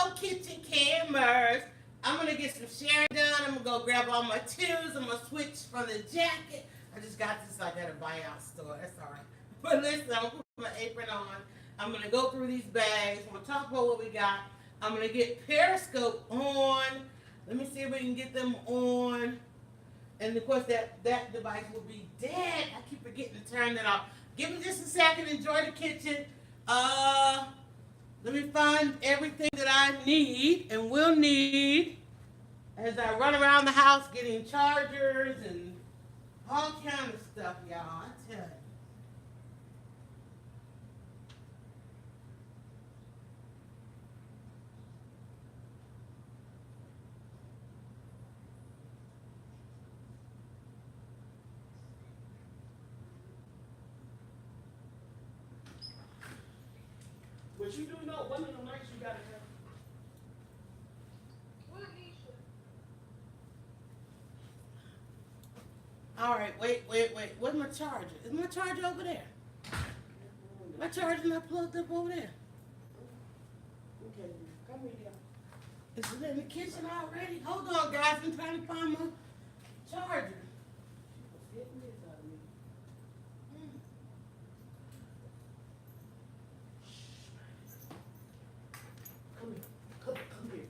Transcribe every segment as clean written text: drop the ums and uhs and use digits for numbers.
Hello, kitchen cameras. I'm gonna get some sharing done. I'm gonna go grab all my tools. I'm gonna switch from the jacket. I just got this like at a buyout store. That's all right. But listen, I'm gonna put my apron on. I'm gonna go through these bags. I'm gonna talk about what we got. I'm gonna get Periscope on. Let me see if we can get them on. And of course, that device will be dead. I keep forgetting to turn it off. Give me just a second. Enjoy the kitchen. Let me find everything that I need and will need as I run around the house getting chargers and all kind of stuff, y'all. I tell you. But you do know one of the nights you gotta have. All right, wait. Where's my charger? Is my charger over there? My charger's not plugged up over there. Okay, come here. Is it in the kitchen already? Hold on, guys. I'm trying to find my charger. Come here.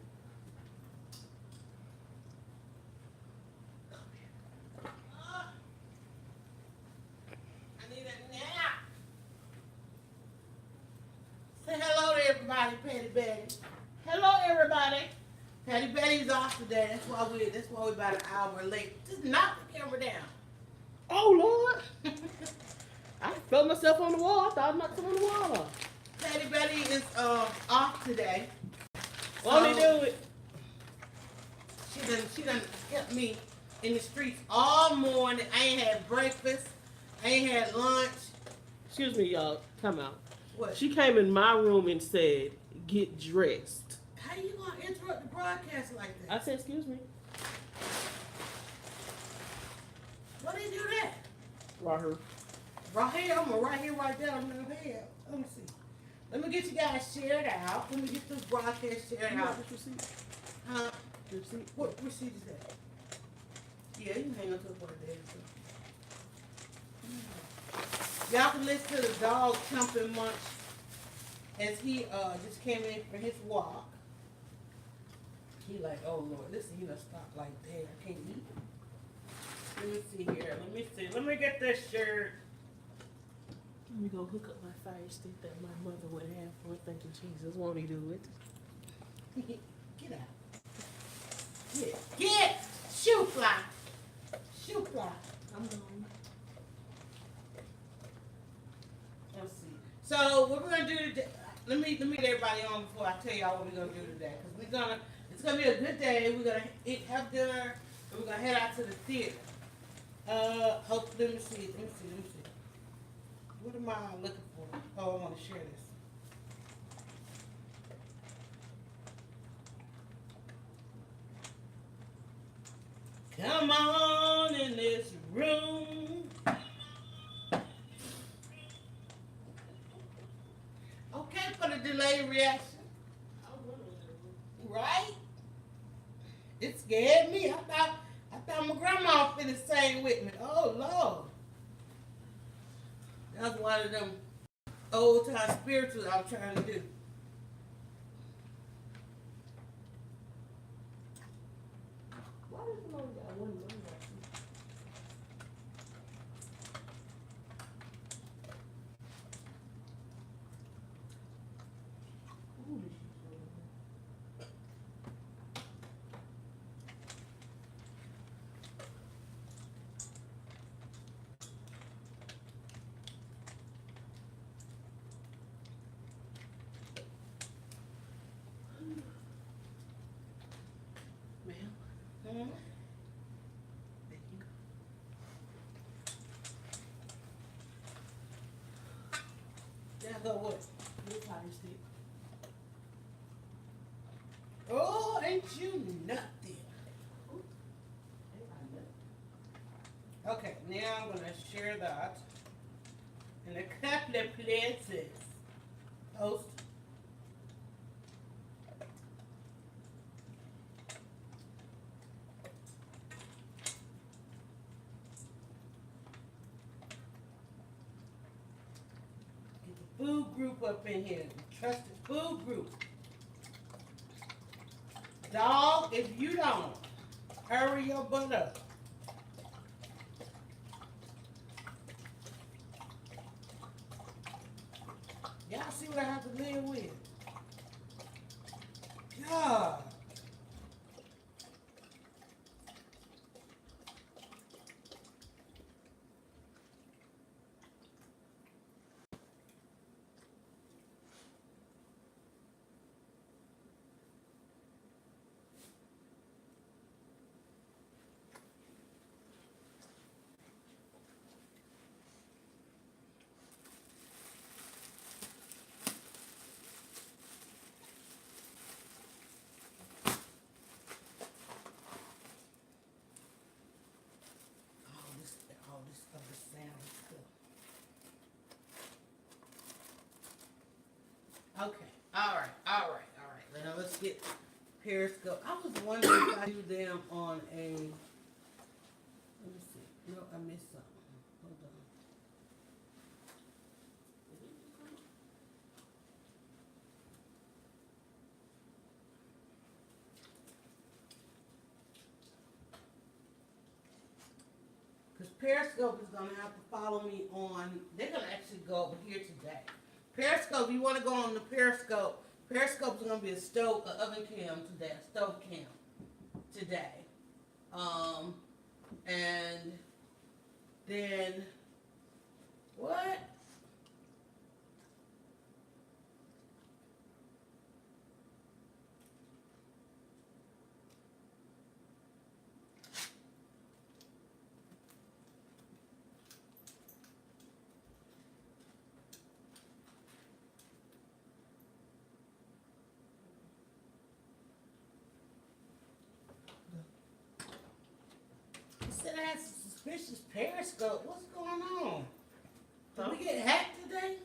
I need a nap. Say hello to everybody, Patty Betty. Hello, everybody. Patty Betty's off today. That's why we're about an hour late. Just knock the camera down. Oh Lord! I felt myself on the wall. I thought I knocked something on the wall. Patty Betty is off today. Won't he do it? She done kept me in the streets all morning. I ain't had breakfast. I ain't had lunch. Excuse me, y'all. Come out. What? She came in my room and said, "Get dressed." How you gonna interrupt the broadcast like that? I said, "Excuse me." Why did you do that? Right here. Right here, right here, right there. I'm in the bed. Let me see. Let me get you guys shared out. Let me get this broadcast shared You out. got this receipt? Huh? Receipt? What receipt is that? Yeah, you can hang on to it for a day or so. Y'all can listen to the dog Chumping Munch as he just came in for his walk. He like, oh Lord, listen, he done stopped like that. I can't eat. Let me see here. Let me see. Let me get this shirt. Let me go hook up my fire stick that my mother would have for thanking Jesus. Won't he do it? Get out. Get. Shoe fly. Shoe fly. I'm going. Let's see. So what we're gonna do today? Let me get everybody on before I tell y'all what we're gonna do today. Cause it's gonna be a good day. We're gonna have dinner, and we're gonna head out to the theater. Hopefully, let me see. What am I looking for? Oh, I want to share this. Come on in this room. Okay for the delayed reaction. Right? It scared me. I thought my grandma finna sing with me. Oh Lord. That's one of them old time spirituals I was trying to do. Why does it only got one number? Hmm? There you go. Yeah, go what? Your fire stick. Oh, ain't you nothing? Okay, now I'm gonna share that in a couple of places. Post. group up in here. Trusted food group. Dog, if you don't hurry your butt up. Y'all see what I have to live with? God. All this other sound stuff. Okay. All right. Now let's get Periscope. I was wondering if I do them on a. Let me see. No, I missed something. Hold on. Because Periscope is going to have to follow me on. They're going to actually go over here today. Periscope, you want to go on the Periscope. Periscope is going to be a oven cam today, a stove cam today. And then, what? Said I had some suspicious Periscope. What's going on? Did we get hacked today?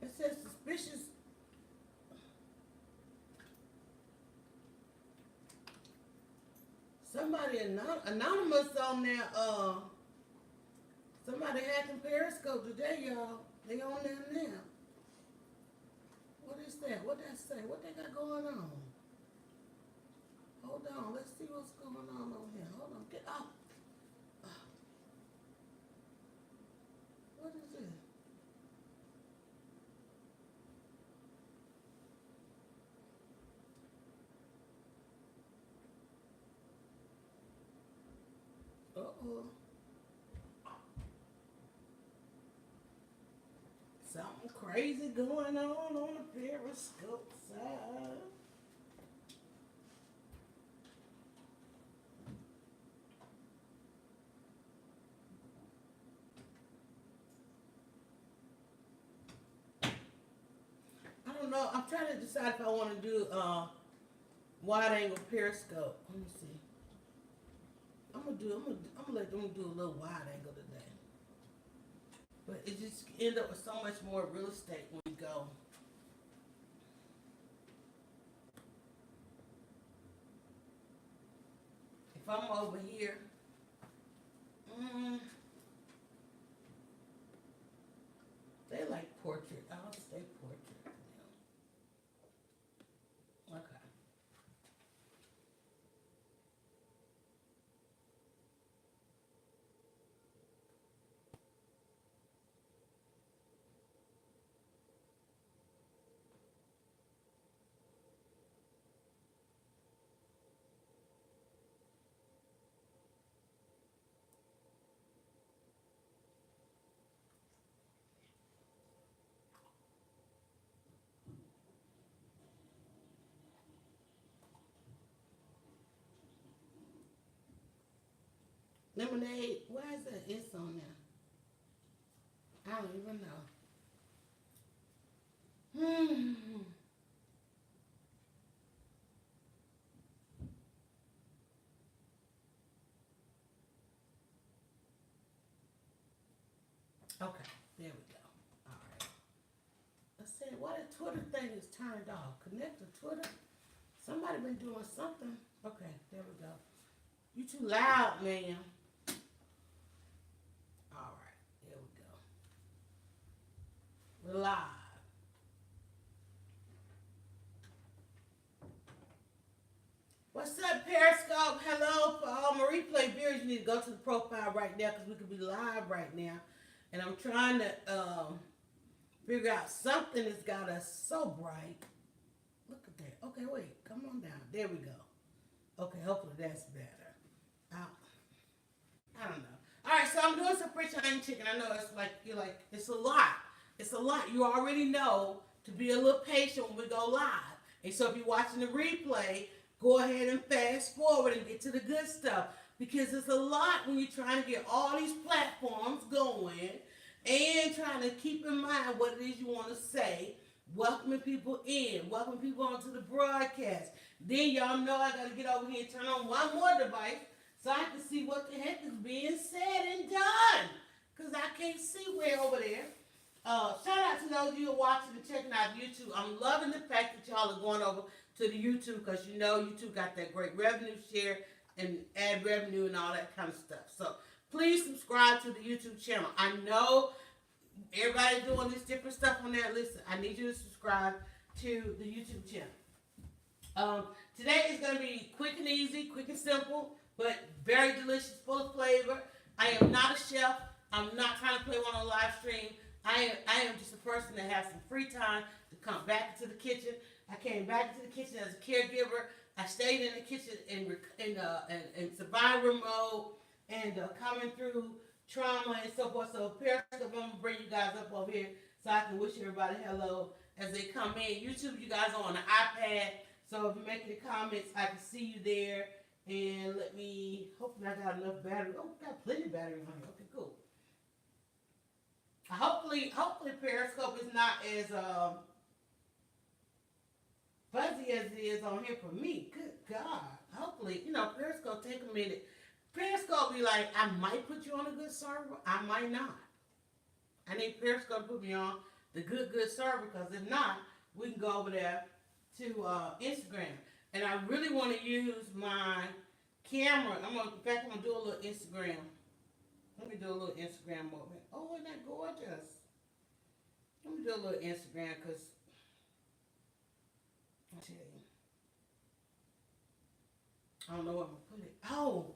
It says suspicious. Somebody anonymous on there. Somebody hacking Periscope today, y'all. They on there now. What is that? What that say? What they got going on? Hold on, let's see what's going on over here. Hold on, get up. What is it? Uh-oh. Something crazy going on the Periscope side. I don't know. I'm trying to decide if I want to do wide angle Periscope. Let me see. I'm gonna let them do a little wide angle today. But it just end up with so much more real estate when we go. If I'm over here, they like portrait. I'll stay portrait. Okay. Lemonade, why is that S on there? I don't even know. Okay, there we go. All right. I said, why the Twitter thing is turned off? Connect to Twitter? Somebody been doing something. Okay, there we go. You too loud, man. All right, there we go. live. What's up, Periscope? Hello, for all my replay viewers. You need to go to the profile right now because we could be live right now. And I'm trying to figure out something that's got us so bright. Look at that. Okay, wait. Come on down. There we go. Okay, hopefully that's better. I don't know. All right, so I'm doing some French onion chicken. I know it's like, you're like, it's a lot. It's a lot. You already know to be a little patient when we go live. And so if you're watching the replay, go ahead and fast forward and get to the good stuff. Because it's a lot when you're trying to get all these platforms going and trying to keep in mind what it is you want to say. Welcoming people in, welcoming people onto the broadcast. Then y'all know I got to get over here and turn on one more device so I can see what the heck is being said and done. Because I can't see way over there. Shout out to those of you who are watching and checking out YouTube. I'm loving the fact that y'all are going over to the YouTube because you know YouTube got that great revenue share and ad revenue and all that kind of stuff. So please subscribe to the YouTube channel. I know everybody's doing this different stuff on there. Listen, I need you to subscribe to the YouTube channel. Today is going to be quick and easy, quick and simple, but very delicious, full of flavor. I am not a chef. I'm not trying to play one on live stream. I am just a person that has some free time to come back into the kitchen. I came back into the kitchen as a caregiver. I stayed in the kitchen in survivor mode and coming through trauma and so forth. So Periscope, I'm going to bring you guys up over here so I can wish everybody hello as they come in. YouTube, you guys are on the iPad. So if you make any comments, I can see you there. And let me, hopefully I got enough battery. Oh, we got plenty of battery on here. Okay, cool. Hopefully Periscope is not as fuzzy as it is on here for me. Good God. Hopefully, Periscope take a minute. Periscope be like, I might put you on a good server. I might not. I need Periscope to put me on the good server because if not, we can go over there to Instagram. And I really want to use my camera. In fact, I'm going to do a little Instagram. Let me do a little Instagram moment. Oh, isn't that gorgeous? Let me do a little Instagram because, I'll tell you, I don't know where I'm going to put it. Oh,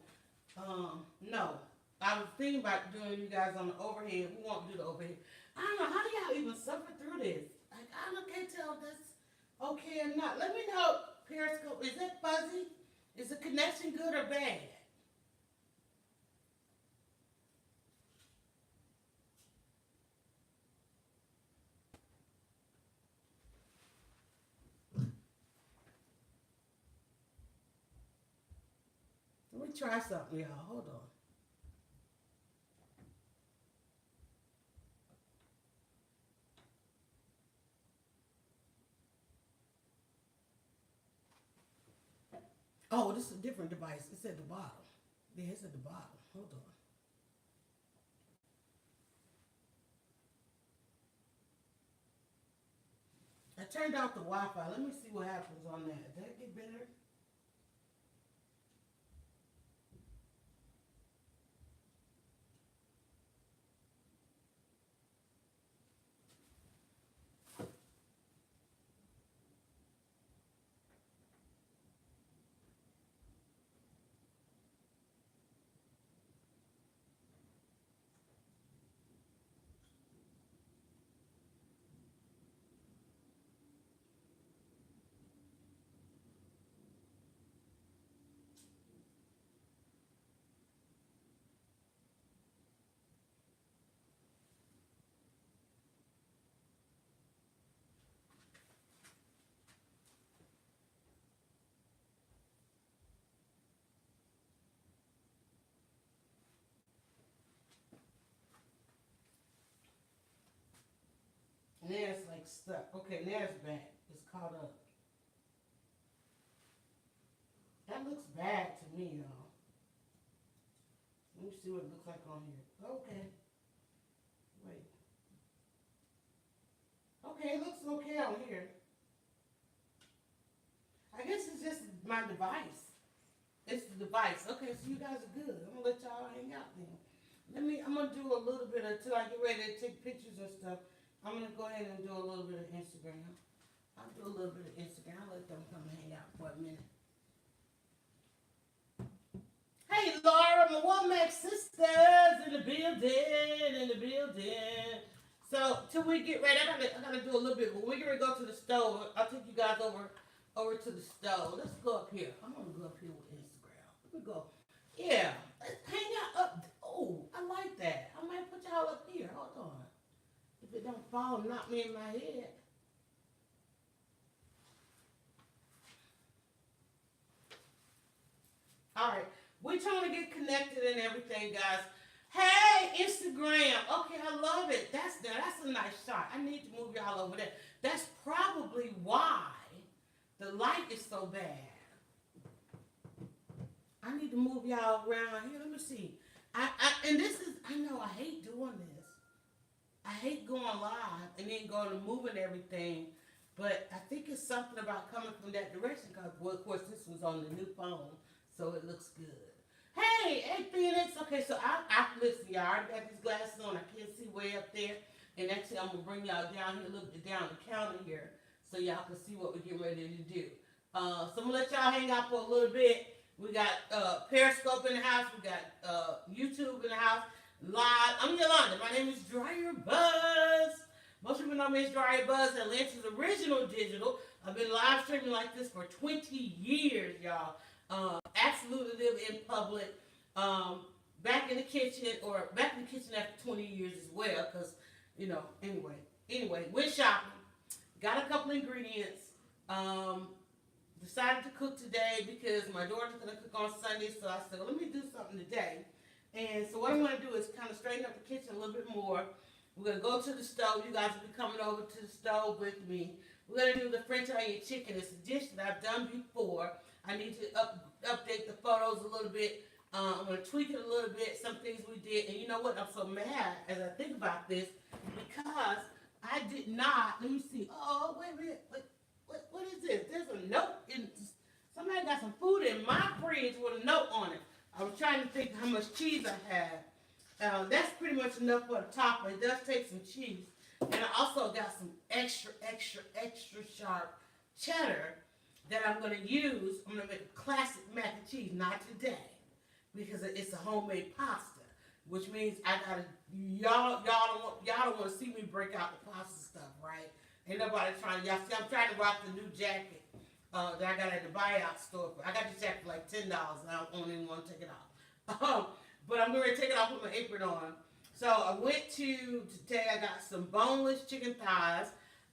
no. I was thinking about doing you guys on the overhead. We won't do the overhead. I don't know. How do y'all even suffer through this? Like, can't tell if that's okay or not. Let me know, Periscope. Is that fuzzy? Is the connection good or bad? Let me try something, y'all. Hold on. Oh, this is a different device. It's at the bottom. Yeah, it's at the bottom. Hold on. I turned off the Wi-Fi. Let me see what happens on that. Did that get better? Now it's like stuck. Okay, now it's back. It's caught up. That looks bad to me, y'all. Let me see what it looks like on here. Okay. Wait. Okay, it looks okay on here. I guess it's just my device. It's the device. Okay, so you guys are good. I'm gonna let y'all hang out then. I'm gonna do a little bit until I get ready to take pictures and stuff. I'm gonna go ahead and do a little bit of Instagram. I'll do a little bit of Instagram. I'll let them come hang out for a minute. Hey Laura, my Womack sisters in the building. So till we get ready, I gotta do a little bit. But we're gonna go to the stove. I'll take you guys over to the stove. Let's go up here. I'm gonna go up here with Instagram. Let me go. Yeah, let's hang out up. Oh, I like that. I might put y'all up here. Hold on. If it don't fall, knock me in my head. All right, we're trying to get connected and everything, guys. Hey, Instagram. Okay, I love it. That's a nice shot. I need to move y'all over there. That's probably why the light is so bad. I need to move y'all around here. Let me see. I know I hate doing this. I hate going live and then going and moving everything. But I think it's something about coming from that direction because, well, of course, this was on the new phone, so it looks good. Hey, Phoenix. Okay, so I listen, y'all. I already got these glasses on. I can't see way up there. And actually, I'm going to bring y'all down here, a little bit down the counter here, so y'all can see what we're getting ready to do. So I'm going to let y'all hang out for a little bit. We got Periscope in the house. We got YouTube in the house. Live. I'm Yolanda. My name is DryerBuzz. Most people know me as DryerBuzz, Atlanta's original digital. I've been live streaming like this for 20 years, y'all. Absolutely live in public. Back in the kitchen after 20 years as well, because, anyway, went shopping, got a couple ingredients, decided to cook today because my daughter's going to cook on Sunday, so I said, well, let me do something today. And so what I'm going to do is kind of straighten up the kitchen a little bit more. We're going to go to the stove. You guys will be coming over to the stove with me. We're going to do the French onion chicken. It's a dish that I've done before. I need to update the photos a little bit. I'm going to tweak it a little bit, some things we did. And you know what? I'm so mad as I think about this because I did not. Let me see. Oh, wait a minute. What is this? There's a note. Somebody got some food in my fridge with a note on it. I was trying to think how much cheese I had. That's pretty much enough for the topper. It does take some cheese. And I also got some extra sharp cheddar that I'm going to use. I'm going to make a classic mac and cheese, not today, because it's a homemade pasta, which means I got to, y'all don't want to see me break out the pasta stuff, right? Ain't nobody trying to, y'all see, I'm trying to rock the new jacket that I got at the buyout store. I got this jacket for like $10, and I don't even want to take it off. But I'm going to take it off with my apron on. So I went today I got some boneless chicken thighs.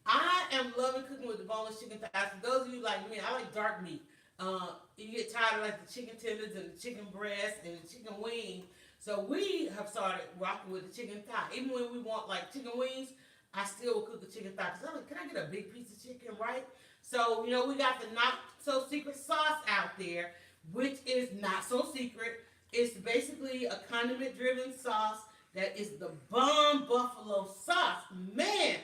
I am loving cooking with the boneless chicken thighs. For those of you like me, I like dark meat. You get tired of like the chicken tenders and the chicken breast and the chicken wings. So we have started rocking with the chicken thigh. Even when we want like chicken wings, I still will cook the chicken thigh. Because I'm like, can I get a big piece of chicken, right? So, we got the not so secret sauce out there, which is not so secret. It's basically a condiment driven sauce that is the bomb buffalo sauce. Man,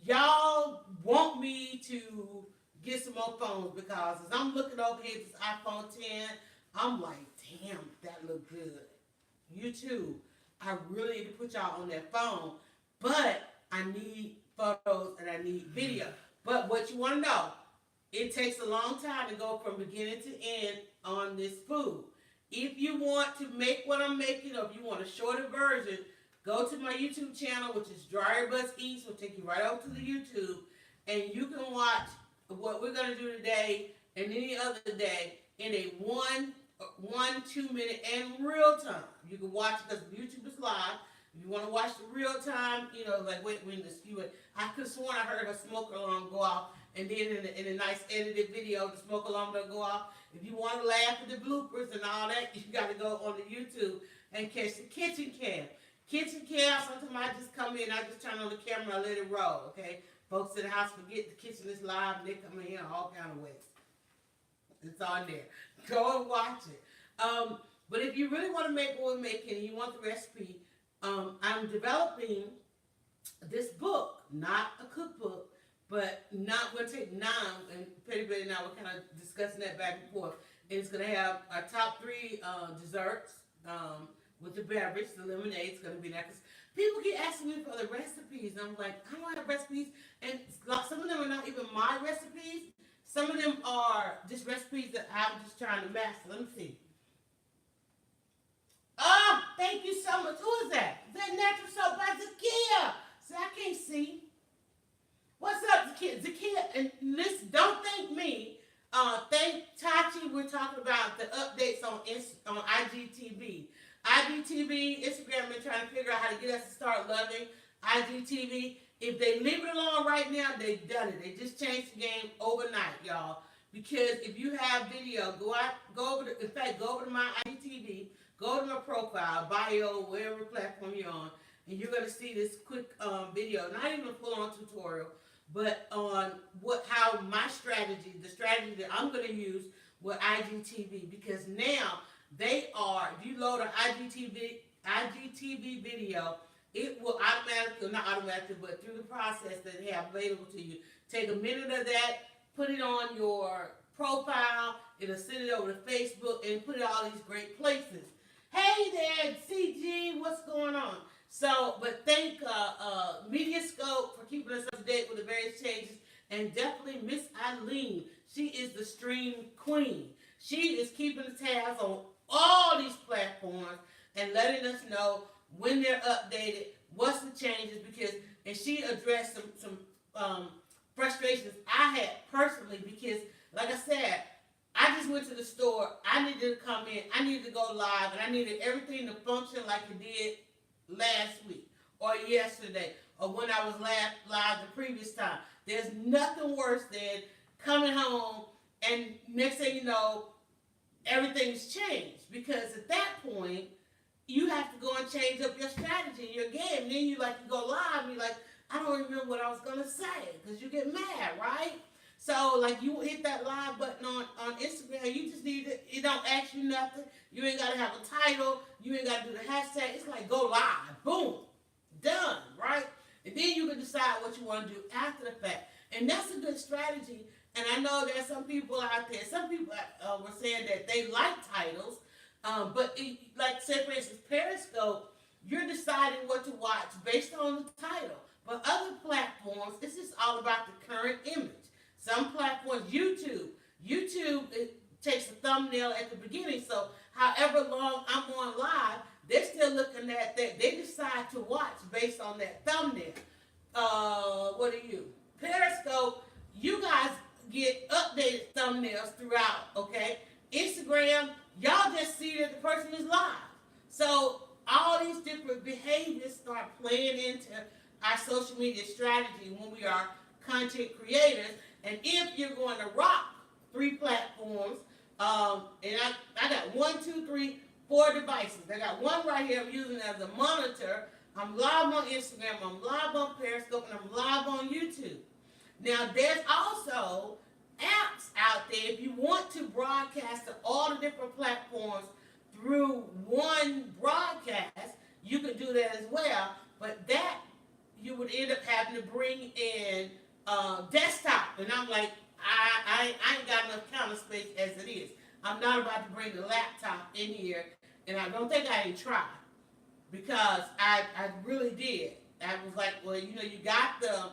y'all want me to get some more phones because as I'm looking over here at this iPhone 10, I'm like, damn, that look good. You too. I really need to put y'all on that phone, but I need photos and I need video. But what you want to know, it takes a long time to go from beginning to end on this food. If you want to make what I'm making, or if you want a shorter version, go to my YouTube channel, which is DryerBuzzEats. Will take you right over to the YouTube, and you can watch what we're going to do today and any other day in a 1-2 minute and real time. You can watch it because YouTube is live. If you want to watch the real time, like when the I could have sworn I heard a smoke alarm go off, and then in a nice edited video, the smoke alarm don't go off. If you want to laugh at the bloopers and all that, you got to go on the YouTube and catch the kitchen cam. Kitchen cam, sometimes I just come in, I just turn on the camera and let it roll, okay? Folks in the house forget the kitchen is live, and they come in here all kind of ways. It's on there. Go and watch it. But if you really want to make what we're making and you want the recipe, I'm developing this book, not a cookbook, but we're going to take 9, and Petty Betty and I were kind of discussing that back and forth. And it's going to have our top 3 desserts with the beverage, the lemonade. It's going to be there. People keep asking me for the recipes. I'm like, I don't have recipes, and some of them are not even my recipes. Some of them are just recipes that I'm just trying to master. Let me see. Oh, thank you so much. Who is that? Is that Natural Soap by Zakia? See, I can't see. What's up, Zakia? Zakia, and listen, don't thank me. Thank Tachi. We're talking about the updates on IGTV. IGTV, Instagram been trying to figure out how to get us to start loving IGTV. If they leave it alone right now, they've done it. They just changed the game overnight, y'all. Because if you have video, go over to my IGTV, go to my profile, bio, whatever platform you're on, and you're gonna see this quick video, not even a full-on tutorial, but on how my strategy, the strategy that I'm gonna use with IGTV, because now they are, if you load an IGTV video, it will automatically, not automatically, but through the process that they have available to you, take a minute of that, put it on your profile, it'll send it over to Facebook, and put it all these great places. Hey there, CG, what's going on? So, but thank Mediascope for keeping us up to date with the various changes, and definitely Miss Eileen. She is the stream queen. She is keeping the tabs on all these platforms and letting us know when they're updated, what's the changes, because, and she addressed some frustrations I had personally, because, like I said, I just went to the store, I needed to come in, I needed to go live, and I needed everything to function like it did last week, or yesterday, or when I was live the previous time. There's nothing worse than coming home, and next thing you know, everything's changed, because at that point, you have to go and change up your strategy, your game. And then you go live, and you're like, I don't remember what I was gonna say, because you get mad, right? So like you hit that live button on Instagram, you just need it don't ask you nothing. You ain't gotta have a title, you ain't gotta do the hashtag. It's like go live, boom, done, right? And then you can decide what you want to do after the fact. And that's a good strategy. And I know there's some people out there, some people were saying that they like titles, but like say for instance, Periscope, you're deciding what to watch based on the title. But other platforms, it's just all about the current image. Some platforms, YouTube, it takes a thumbnail at the beginning. So however long I'm on live, they're still looking at that. They decide to watch based on that thumbnail. What are you? Periscope, you guys get updated thumbnails throughout, okay? Instagram, y'all just see that the person is live. So all these different behaviors start playing into our social media strategy when we are content creators. And if you're going to rock 3 platforms, and I got 4 devices. I got one right here I'm using as a monitor. I'm live on Instagram, I'm live on Periscope, and I'm live on YouTube. Now, there's also apps out there. If you want to broadcast to all the different platforms through one broadcast, you could do that as well. But that, you would end up having to bring in desktop. And I'm like, I ain't got enough counter space as it is. I'm not about to bring the laptop in here. And I don't think I even tried. Because I really did. I was like, well, you got the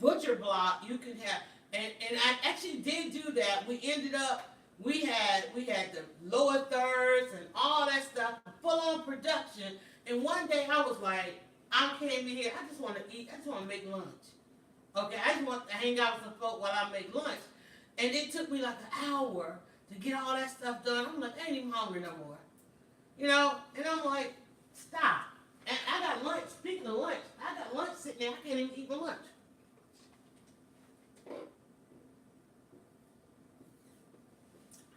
butcher block, you can have, and I actually did do that. We ended up, we had the lower thirds and all that stuff, full on production. And one day I was like, I came in here, I just want to eat, I just want to make lunch. Okay, I just want to hang out with some folk while I make lunch. And it took me like an hour to get all that stuff done. I'm like, I ain't even hungry no more. And I'm like, stop. And I got lunch, speaking of lunch, I got lunch sitting there, I can't even eat my lunch.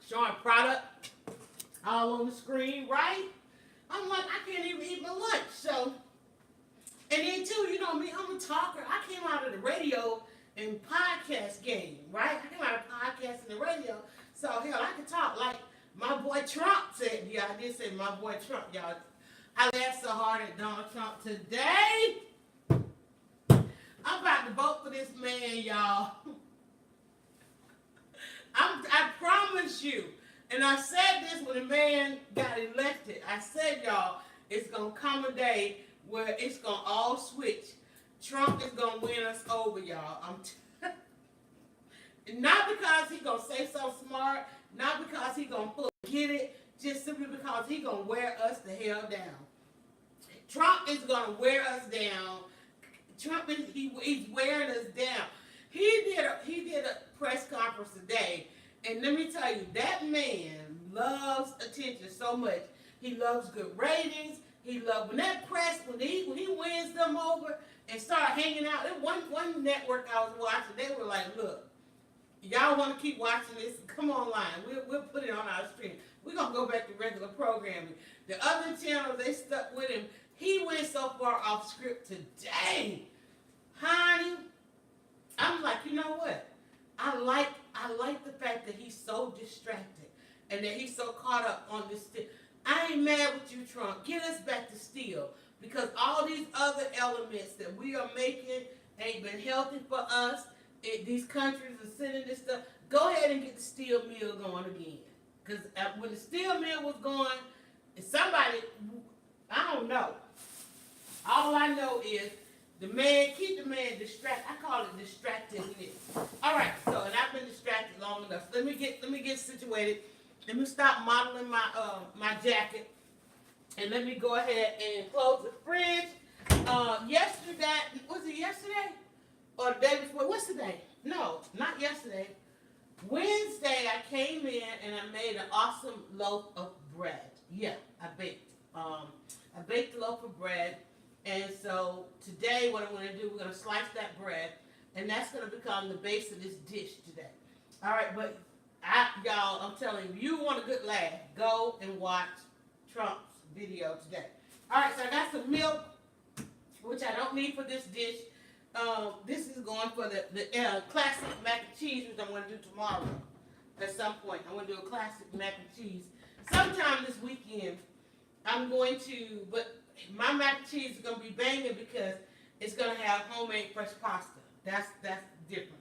Showing product all on the screen, right? I'm like, I can't even eat my lunch. So, and then too, you know me, I'm a talker. I came out of the radio and podcast game, right? I came out of podcast and the radio. So, hell, I can talk like my boy Trump said. Yeah, I did say my boy Trump, y'all. I laughed so hard at Donald Trump today. I'm about to vote for this man, y'all. I promise you, and I said this when the man got elected. I said, y'all, it's going to come a day where it's gonna all switch. Trump is gonna win us over, y'all. Not because he gonna say something smart, not because he gonna get it, just simply because he gonna wear us the hell down. Trump is gonna wear us down. Trump is he's wearing us down. He did a press conference today, and let me tell you, that man loves attention so much. He loves good ratings. He loves when that press when he wins them over and start hanging out. One network I was watching, they were like, "Look, y'all want to keep watching this? Come online. We'll put it on our stream. We're gonna go back to regular programming." The other channels, they stuck with him. He went so far off script today, honey. I'm like, you know what? I like the fact that he's so distracted and that he's so caught up on this. I ain't mad with you, Trump. Get us back to steel, because all these other elements that we are making ain't been healthy for us. These countries are sending this stuff. Go ahead and get the steel mill going again. Because when the steel mill was going, somebody, I don't know. All I know is keep the man distracted. I call it distractedness. All right, so, and I've been distracted long enough. So let me get situated. Let me stop modeling my jacket, and let me go ahead and close the fridge. Yesterday, was it yesterday or the day before? What's the day? No, not yesterday. Wednesday, I came in and I made an awesome loaf of bread. Yeah, I baked. I baked a loaf of bread, and so today, what I'm going to do, we're going to slice that bread, and that's going to become the base of this dish today. All right, but y'all, I'm telling you, you want a good laugh, go and watch Trump's video today. All right, so I got some milk, which I don't need for this dish. This is going for the classic mac and cheese, which I'm going to do tomorrow at some point. I'm going to do a classic mac and cheese. Sometime this weekend, I'm going to, but my mac and cheese is going to be banging because it's going to have homemade fresh pasta. That's different.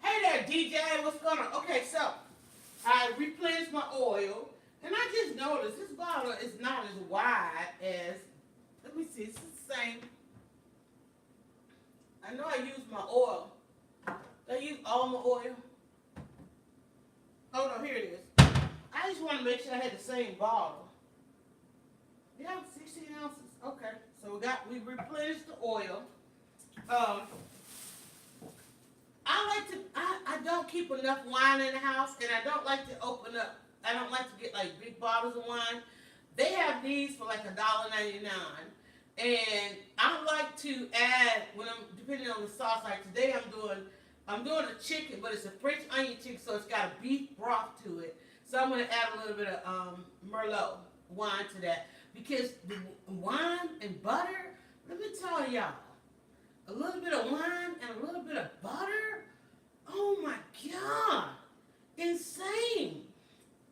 Hey there, DJ, what's going on? Okay, so I replenished my oil, and I just noticed this bottle is not as wide as, let me see, it's the same. I know I used my oil. Did I use all my oil? Oh no, here it is. I just want to make sure I had the same bottle. Yeah, 16 ounces. Okay, so we replenished the oil. I don't keep enough wine in the house, and I don't like to open up. I don't like to get like big bottles of wine. They have these for like $1.99, and I like to add depending on the sauce. Like today, I'm doing a chicken, but it's a French onion chicken, so it's got a beef broth to it. So I'm going to add a little bit of Merlot wine to that, because the wine and butter. Let me tell y'all, a little bit of wine and a little bit of butter. Oh my God, insane!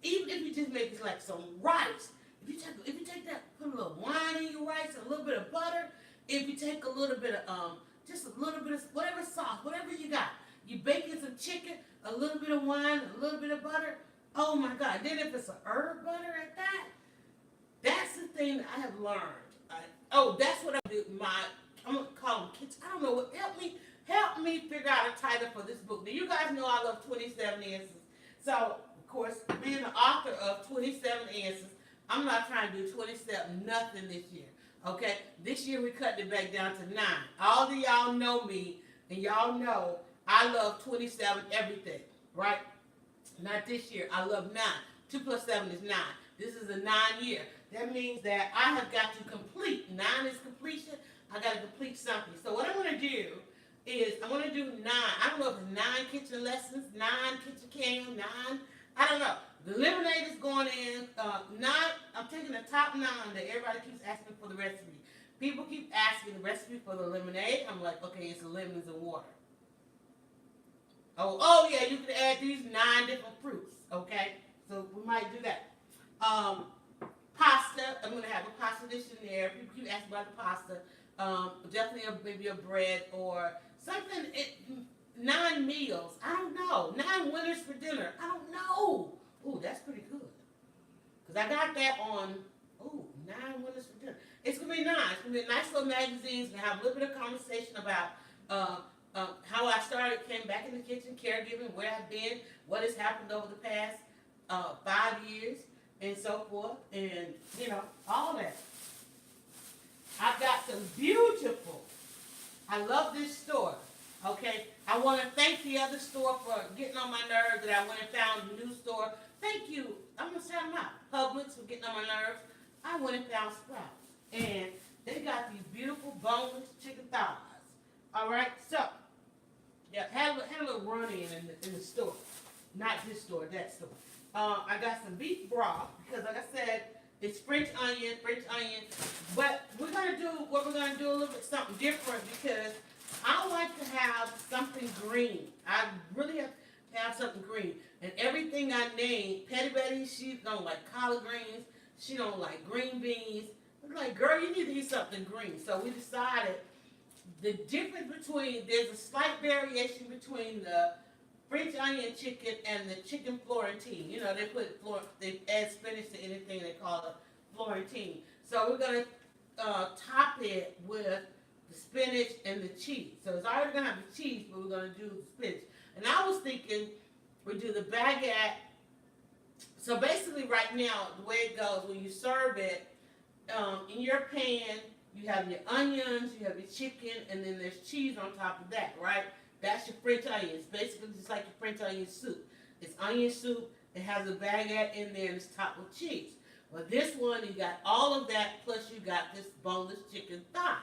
Even if you just make it like some rice, if you take that, put a little wine in your rice, a little bit of butter. If you take a little bit of just a little bit of whatever sauce, whatever you got, you bake in some chicken, a little bit of wine, a little bit of butter. Oh my God! Then if it's a herb butter at that, that's the thing that I have learned. That's what I do. I'm gonna call them kids. I don't know what. Help me figure out a title for this book. Now you guys know I love 27 Answers. So of course, being the author of 27 Answers, I'm not trying to do 27 nothing this year. Okay, this year we cut it back down to 9. All of y'all know me, and y'all know I love 27 everything, right? Not this year. I love 9. 2 plus 7 is 9. This is a 9 year. That means that I have got to complete. 9 is completion. I got to complete something. So what I'm going to do is I'm going to do 9. I don't know if it's 9 kitchen lessons, 9 kitchen cam, 9. I don't know. The lemonade is going in. 9. I'm taking the top 9 that everybody keeps asking for the recipe. People keep asking the recipe for the lemonade. I'm like, okay, it's lemons and water. Oh yeah, you can add these 9 different fruits. Okay, so we might do that. Pasta. I'm going to have a pasta dish in there. People keep asking about the pasta. Definitely maybe a bread or something. 9 meals. I don't know. 9 winners for dinner. I don't know. Ooh, that's pretty good. Because I got that on, 9 winners for dinner. It's gonna be nice. It's gonna be a nice little magazine. It's gonna have a little bit of conversation about how I started, came back in the kitchen, caregiving, where I've been, what has happened over the past 5 years, and so forth, and all that. I've got some beautiful. I love this store. Okay, I want to thank the other store for getting on my nerves that I went and found a new store. Thank you. I'm gonna shout them out. Publix for getting on my nerves. I went and found Sprouts, and they got these beautiful boneless chicken thighs. All right, so yeah, had a little run in the store, not this store, that store. I got some beef broth because, like I said, it's French onion, but we're gonna do a little bit something different because I like to have something green. I really have to have something green. And everything I named, Petty Betty, she don't like collard greens. She don't like green beans. I'm like, girl, you need to eat something green. So we decided the difference between, there's a slight variation between the French onion chicken and the chicken Florentine. You know, they add spinach to anything, they call it Florentine. So we're going to top it with the spinach and the cheese. So it's already going to have the cheese, but we're going to do the spinach. And I was thinking we do the baguette. So basically right now, the way it goes, when you serve it, in your pan, you have your onions, you have your chicken, and then there's cheese on top of that, right? That's your French onion. It's basically just like your French onion soup. It's onion soup. It has a baguette in there and it's topped with cheese. Well, this one, you got all of that, plus you got this boneless chicken thigh.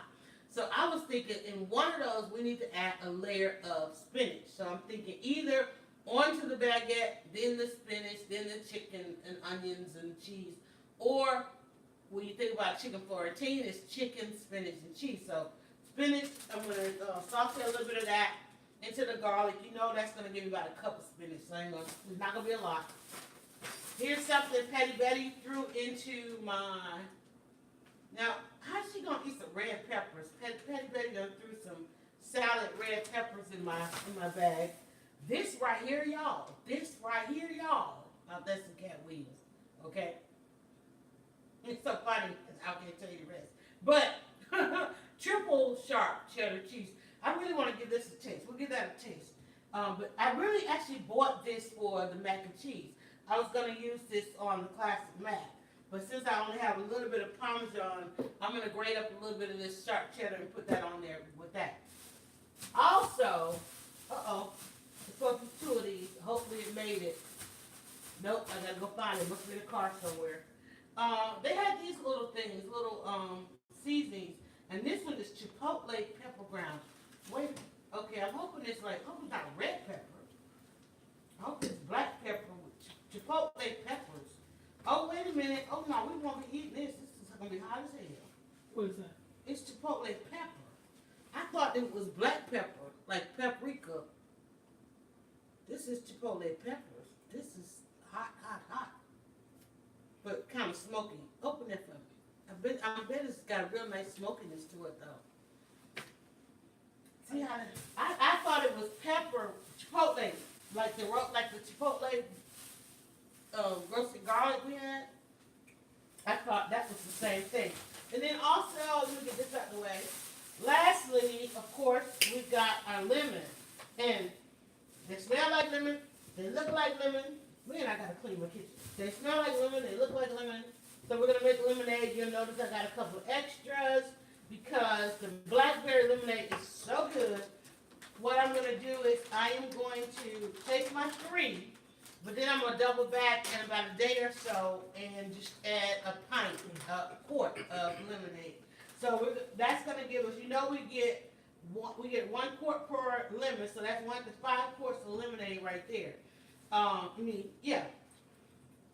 So I was thinking in one of those, we need to add a layer of spinach. So I'm thinking either onto the baguette, then the spinach, then the chicken and onions and cheese. Or when you think about chicken Florentine, it's chicken, spinach, and cheese. So spinach, I'm going to saute a little bit of that into the garlic. You know that's going to give me about a cup of spinach. So it's not going to be a lot. Here's something Petty Betty threw into my... Now, how's she going to eat some red peppers? Petty Betty done threw some salad red peppers in my bag. This right here, y'all. Oh, that's some cat wheels. Okay? It's so funny because I can't tell you the rest. But triple sharp cheddar cheese. I really want to give this a taste. We'll give that a taste. But I really actually bought this for the mac and cheese. I was going to use this on the classic mac. But since I only have a little bit of Parmesan, I'm going to grate up a little bit of this sharp cheddar and put that on there with that. Also, it's supposed to be two of these. Hopefully it made it. Nope, I got to go find it. Must be in the car somewhere. They had these little things, little seasonings. And this one is chipotle pepper ground. Wait, okay, I'm hoping it's not red pepper. I hope it's black pepper with chipotle peppers. Oh, wait a minute. Oh, no, we won't be eating this. This is going to be hot as hell. What is that? It's chipotle pepper. I thought it was black pepper, like paprika. This is chipotle peppers. This is hot. But kind of smoky. Open it for me. I bet it's got a real nice smokiness to it, though. See how I thought it was pepper, chipotle, like the chipotle roasted garlic we had. I thought that was the same thing. And then also, let me get this out of the way. Lastly, of course, we've got our lemon. And they smell like lemon. They look like lemon. Man, I gotta clean my kitchen. They smell like lemon. They look like lemon. So we're gonna make lemonade. You'll notice I got a couple of extras because the blackberry lemonade is so good. What I'm gonna do is I am going to take my 3, but then I'm gonna double back in about a day or so and just add a quart of lemonade. So that's gonna give us. We get 1 quart per lemon, so that's 5 quarts of lemonade right there.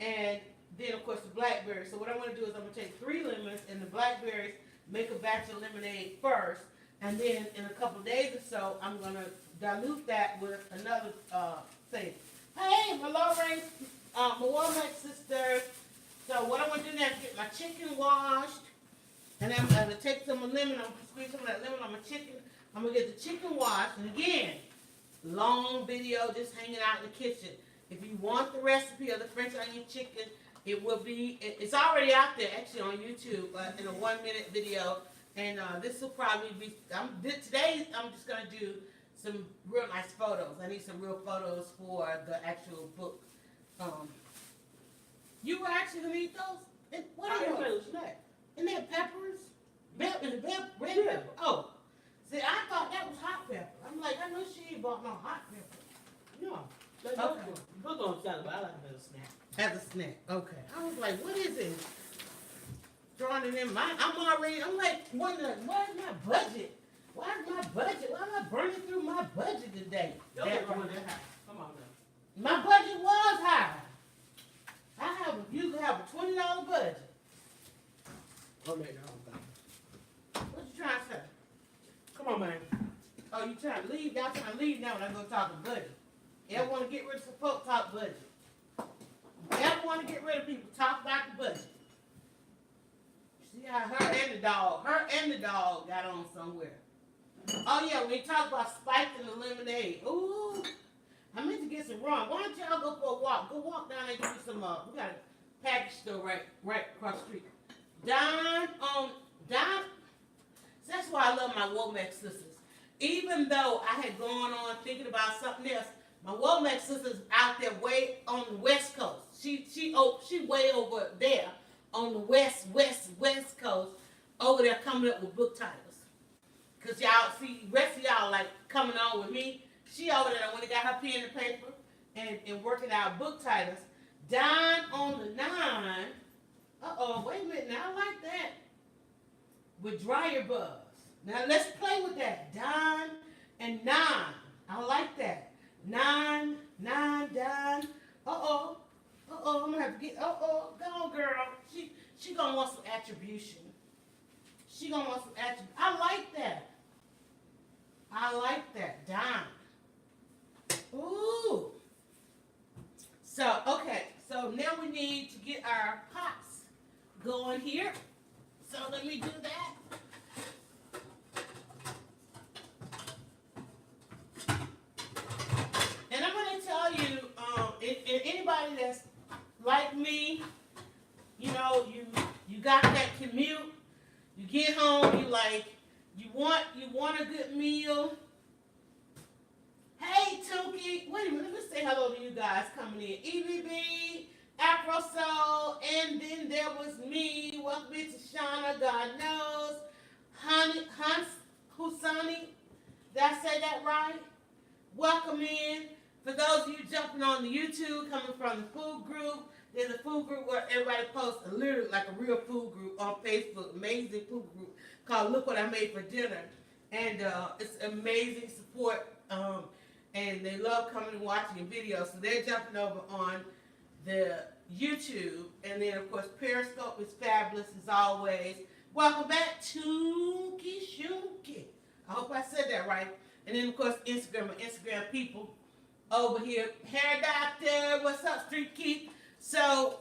And then of course the blackberries. So what I'm gonna do is I'm gonna take 3 lemons and the blackberries, make a batch of lemonade first, and then in a couple of days or so, I'm gonna dilute that with another thing. Hey, my low-range, my Walmart sister. So what I'm gonna do now is get my chicken washed, and then I'm gonna take some lemon. I'm gonna squeeze some of that lemon on my chicken. I'm gonna get the chicken washed, and again, long video just hanging out in the kitchen. If you want the recipe of the French onion chicken, It will be. It's already out there actually on YouTube in a 1 minute video, and this will probably be. Today I'm just gonna do some real nice photos. I need some real photos for the actual book. You were actually gonna eat those? And what are those? And they're peppers? Red pepper? Oh. See, I thought that was hot pepper. I'm like, I know she ain't bought no hot pepper. No. Okay. Book on salad, but I like it as a snack. As a snack. Okay. I was like, what is it? Throwing it in I'm like, wondering, where's my budget? Why am I burning through my budget today? Come on now. My budget was high. You have a $20 budget. Oh, man, no. What you trying to say? Come on, man. Oh, you trying to leave? Y'all trying to leave now when I go talk budget. Y'all want to get rid of some folk talk budget. Y'all want to get rid of people talk about the budget. See how her and the dog got on somewhere. Oh yeah, when you talk about spikes in the lemonade. Ooh, I meant to get some rum. Why don't y'all go for a walk? Go walk down there and get me some. We got a package store right across the street. Don. That's why I love my Womack sisters. Even though I had gone on thinking about something else, my Womack sisters out there way on the West Coast. She way over there on the West Coast, over there coming up with book titles. Cause y'all see, rest of y'all like coming on with me. She over there when they got her pen and paper and working out book titles. Don on the 9. Wait a minute, now I like that. With DryerBuzz. Now let's play with that. Don and 9. I like that. 9, Don. I'm gonna have to get. Go on, girl. She gonna want some attribution. I like that. Don. Ooh. So now we need to get our pots going here. So let me do that. And I'm going to tell you, anybody that's like me, you know, you got that commute, you get home, you want a good meal. Hey, Tunky, wait a minute, let me say hello to you guys coming in. EBB, AfroSoul, and then there was me. Welcome to Shauna, God knows. Husani, did I say that right? Welcome in. For those of you jumping on the YouTube, coming from the food group, there's a food group where everybody posts literally like a real food group on Facebook, amazing food group called Look What I Made for Dinner. And it's amazing support, and they love coming and watching the videos. So they're jumping over on the YouTube, and then of course Periscope is fabulous as always. Welcome back to Shunky. I hope I said that right. And then of course Instagram people over here. Hair Doctor, what's up, Street Keith? So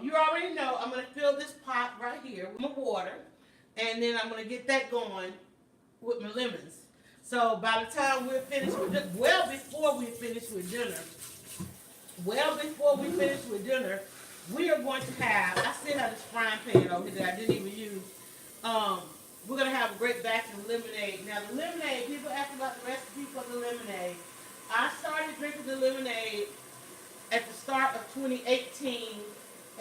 you already know I'm gonna fill this pot right here with my water, and then I'm gonna get that going with my lemons. So by the time we're finished with dinner, well before we finish with dinner, we are going to have, I still have this frying pan over here that I didn't even use. We're going to have a great batch of lemonade. Now the lemonade, people ask about the recipe for the lemonade. I started drinking the lemonade at the start of 2018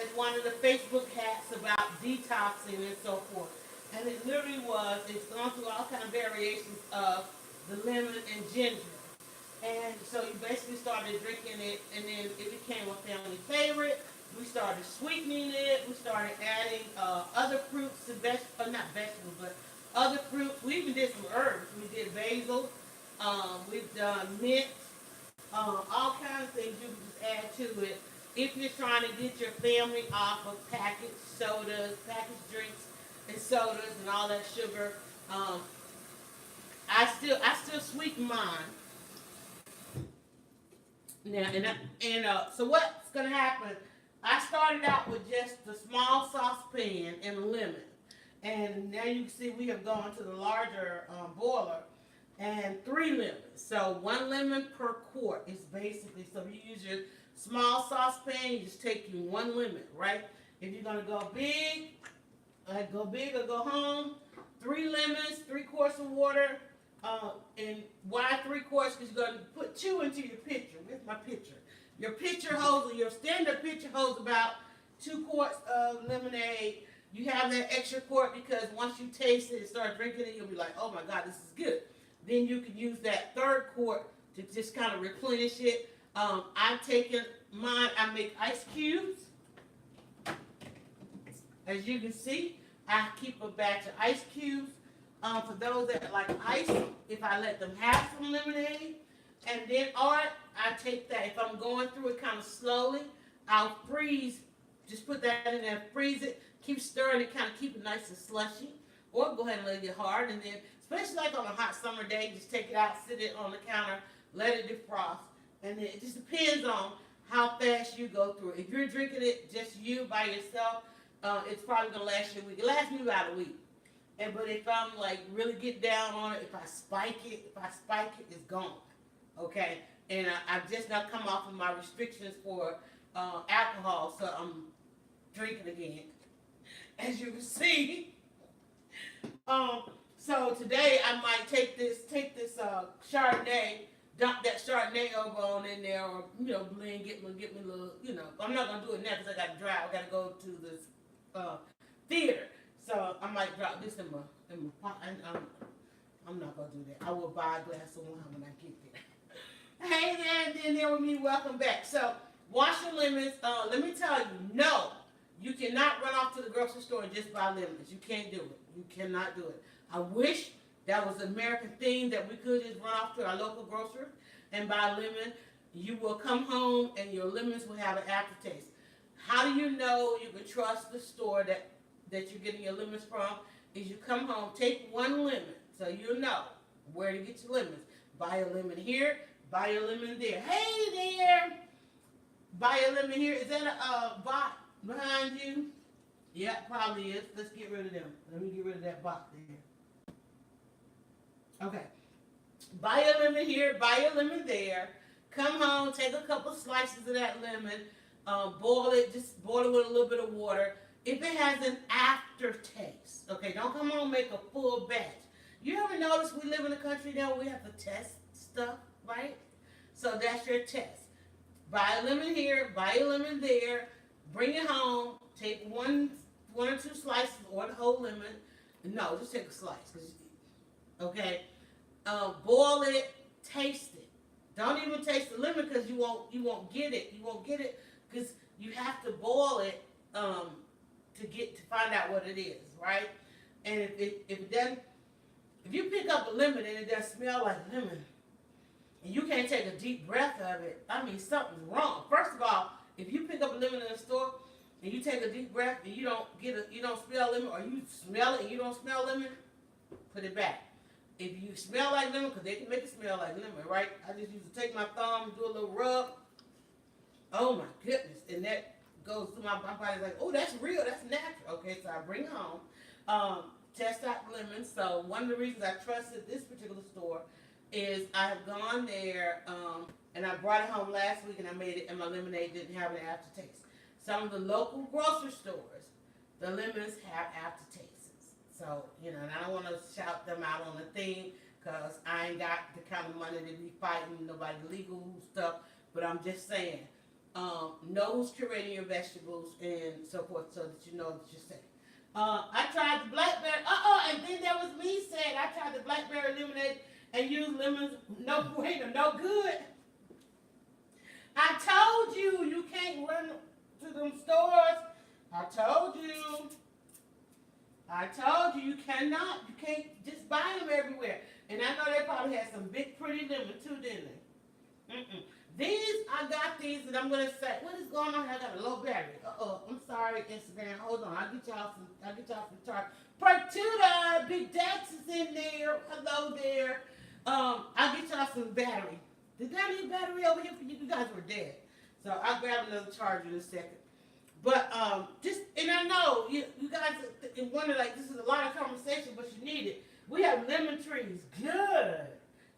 as one of the Facebook hacks about detoxing and so forth. And it literally it's gone through all kind of variations of the lemon and ginger. And so you basically started drinking it, and then it became a family favorite. We started sweetening it. We started adding other fruits to not vegetables, but other fruits. We even did some herbs. We did basil. We've done mint. All kinds of things you can just add to it. If you're trying to get your family off of packaged sodas, packaged drinks, and sodas, and all that sugar, I still sweeten mine. Now, so what's gonna happen? I started out with just the small saucepan and a lemon, and now you can see we have gone to the larger boiler, and 3 lemons. So 1 lemon per quart is basically, so if you use your small saucepan, you just take you 1 lemon, right? If you're gonna go big or go home, 3 lemons, 3 quarts of water, and why 3 quarts? Because you're gonna put 2 into your pitcher. Where's my pitcher? Your pitcher holds, your standard pitcher holds about 2 quarts of lemonade. You have that extra quart because once you taste it and start drinking it, you'll be like, oh my God, this is good. Then you can use that 3rd quart to just kind of replenish it. I've taken mine, I make ice cubes. As you can see, I keep a batch of ice cubes. For those that like ice, if I let them have some lemonade, and then, or I take that, if I'm going through it kind of slowly, I'll freeze, just put that in there, freeze it, keep stirring it, kind of keep it nice and slushy, or go ahead and let it get hard, and then, especially like on a hot summer day, just take it out, sit it on the counter, let it defrost, and then it just depends on how fast you go through it. If you're drinking it just you by yourself, it's probably gonna last you a week. It lasts me about a week. But if I'm like really get down on it, if I spike it, it's gone. Okay, and I've just now come off of my restrictions for alcohol, so I'm drinking again, as you can see. So today I might take this Chardonnay, dump that Chardonnay over on in there, or blend, get me a little, I'm not gonna do it now because I gotta drive. I gotta go to this theater, so I might drop this in my pot. I'm not gonna do that. I will buy a glass of wine when I get there. Hey there, and then with me, welcome back. So wash your lemons. Let me tell you, no, you cannot run off to the grocery store and just buy lemons. You can't do it. You cannot do it. I wish that was an American thing that we could just run off to our local grocer and buy a lemon. You will come home and your lemons will have an aftertaste. How do you know you can trust the store that you're getting your lemons from? Is you come home, take 1 lemon, so you'll know where to get your lemons. Buy a lemon here, buy a lemon there. Hey there! Buy a lemon here. Is that a bot behind you? Yeah, probably is. Let's get rid of them. Let me get rid of that bot there. Okay. Buy a lemon here, buy a lemon there. Come home, take a couple slices of that lemon, boil it, just boil it with a little bit of water. If it has an aftertaste, okay, don't come home and make a full batch. You ever notice we live in a country now where we have to test stuff, right? So that's your test. Buy a lemon here, buy a lemon there, bring it home, take one or 2 slices or the whole lemon. No, just take a slice, okay? Boil it, taste it. Don't even taste the lemon because you won't get it. You won't get it because you have to boil it to find out what it is, right? And if it doesn't, if you pick up a lemon and it doesn't smell like lemon, and you can't take a deep breath of it, I mean something's wrong. First of all, if you pick up a lemon in the store and you take a deep breath and you don't smell lemon, or you smell it and you don't smell lemon, put it back. If you smell like lemon, because they can make it smell like lemon, right? I just used to take my thumb and do a little rub. Oh my goodness. And that goes through my body like, oh, that's real, that's natural. Okay, so I bring it home, test out lemons. So one of the reasons I trusted this particular store is I have gone there, and I brought it home last week and I made it, and my lemonade didn't have an aftertaste. Some of the local grocery stores, the lemons have aftertastes. So, and I don't want to shout them out on the thing because I ain't got the kind of money to be fighting nobody legal stuff, but I'm just saying, know who's curating your vegetables and so forth so that you know that you're safe. I tried the blackberry, and then there was me saying I tried the blackberry lemonade and used lemons, no good. I told you, you can't run to them stores. I told you you cannot, you can't just buy them everywhere. And I know they probably had some big pretty lemon too, didn't they? I got these, and I'm gonna say, what is going on here? I got a low battery. I'm sorry, Instagram. Hold on, I'll get y'all some chart. Pertuda, Big Dax is in there. Hello there. I'll get y'all some battery. Did I need battery over here for you? You guys were dead. So I'll grab another charger in a second. But and I know you guys wonder, like, this is a lot of conversation, but you need it. We have lemon trees. Good.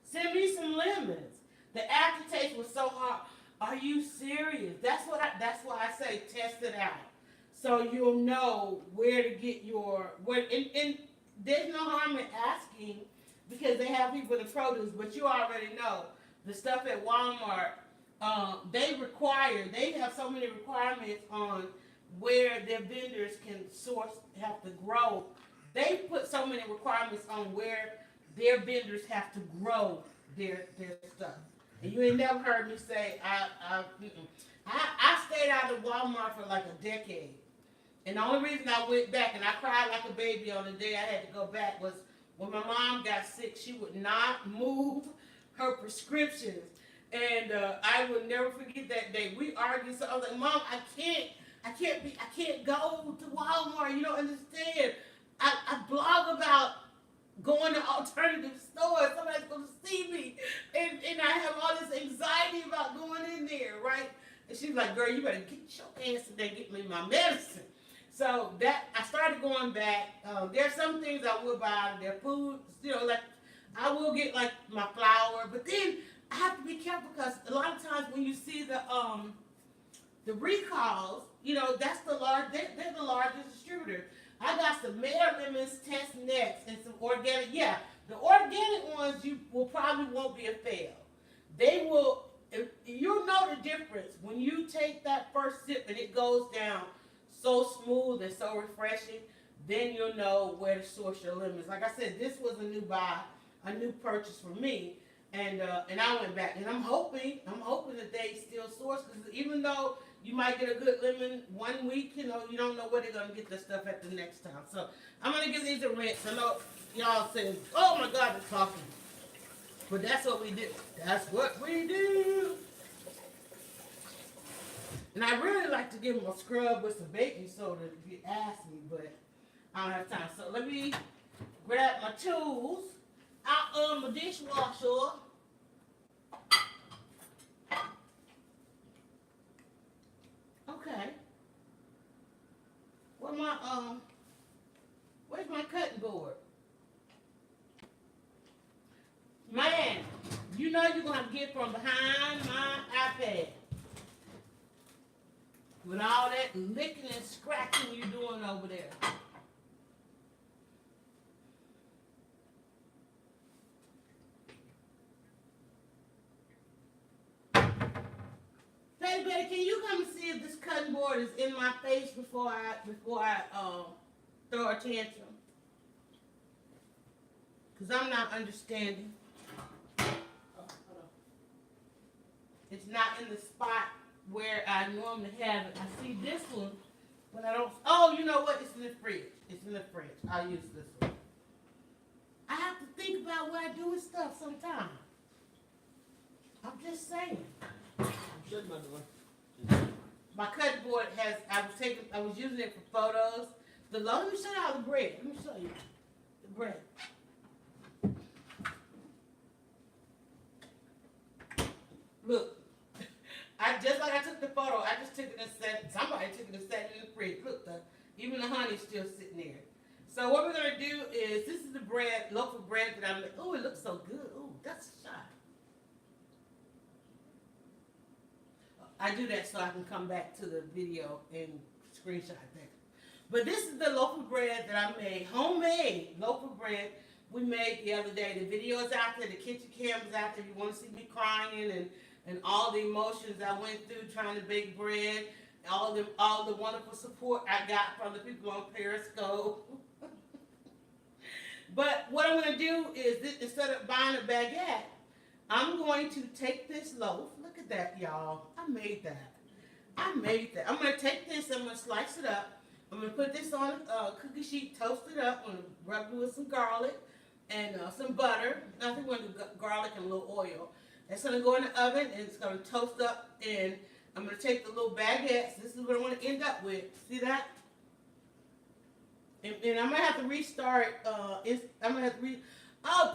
Send me some lemons. The aftertaste was so hard. Are you serious? That's why I say test it out. So you'll know where to get your and there's no harm in asking because they have people in the produce, but you already know the stuff at Walmart. They have so many requirements on where their vendors can source, have to grow. They put so many requirements on where their vendors have to grow their stuff. And you ain't never heard me say I stayed out of Walmart for like a decade. And the only reason I went back and I cried like a baby on the day I had to go back was when my mom got sick. She would not move her prescriptions, and I will never forget that day. We argued. So I was like, "Mom, I can't go to Walmart. You don't understand. I blog about going to alternative stores. Somebody's going to see me, and I have all this anxiety about going in there, right?" And she's like, "Girl, you better get your ass in there and get me my medicine." So that I started going back. There's some things I will buy out of their food. Like I will get like my flour, but then I have to be careful because a lot of times when you see the recalls, that's they're the largest distributor. I got some Mare Lemons, Test Next, and some organic. Yeah, the organic ones you will probably won't be a fail. They will. You'll know the difference when you take that first sip and it goes down so smooth and so refreshing. Then you'll know where to source your lemons. Like I said, this was a new buy, a new purchase for me, and I went back and I'm hoping that they still source because even though you might get a good lemon one week, you don't know where they're gonna get the stuff at the next time. So I'm gonna give these a rinse. I know y'all saying, "Oh my God, it's talking," but that's what we do. That's what we do. And I really like to give them a scrub with some baking soda if you ask me, but I don't have time. So let me grab my tools out of my dishwasher. Okay. Where's my cutting board? Man, you're gonna get from behind my iPad. With all that licking and scratching you're doing over there. Hey, Betty, can you come and see if this cutting board is in my face before I throw a tantrum? Because I'm not understanding. Oh, hold on. It's not in the spot where I normally have it. I see this one, but I don't. Oh, you know what? It's in the fridge. It's in the fridge. I'll use this one. I have to think about what I do with stuff sometimes. I'm just saying. Shut my door. My cutting board has. I was using it for photos. Let me show you the bread. Let me show you the bread. Look. I took the photo, I just took it and set. Somebody took it and set it in the fridge. Look, even the honey's still sitting there. So what we're gonna do is this is the bread, loaf of bread that I made. Oh, it looks so good. Oh, that's a shot. I do that so I can come back to the video and screenshot that. But this is the loaf of bread that I made, homemade loaf of bread we made the other day. The video is out there, the kitchen cam is out there. If you want to see me crying and all the emotions I went through trying to bake bread, all the wonderful support I got from the people on Periscope. But what I'm going to do is, instead of buying a baguette, I'm going to take this loaf. Look at that, y'all. I made that. I'm going to take this, I'm going to slice it up. I'm going to put this on a cookie sheet, toast it up. I'm going to rub it with some garlic and some butter. I think we're going to do garlic and a little oil. It's going to go in the oven and it's going to toast up. And I'm going to take the little baguettes. This is what I want to end up with. See that? And I'm going to have to restart. Oh,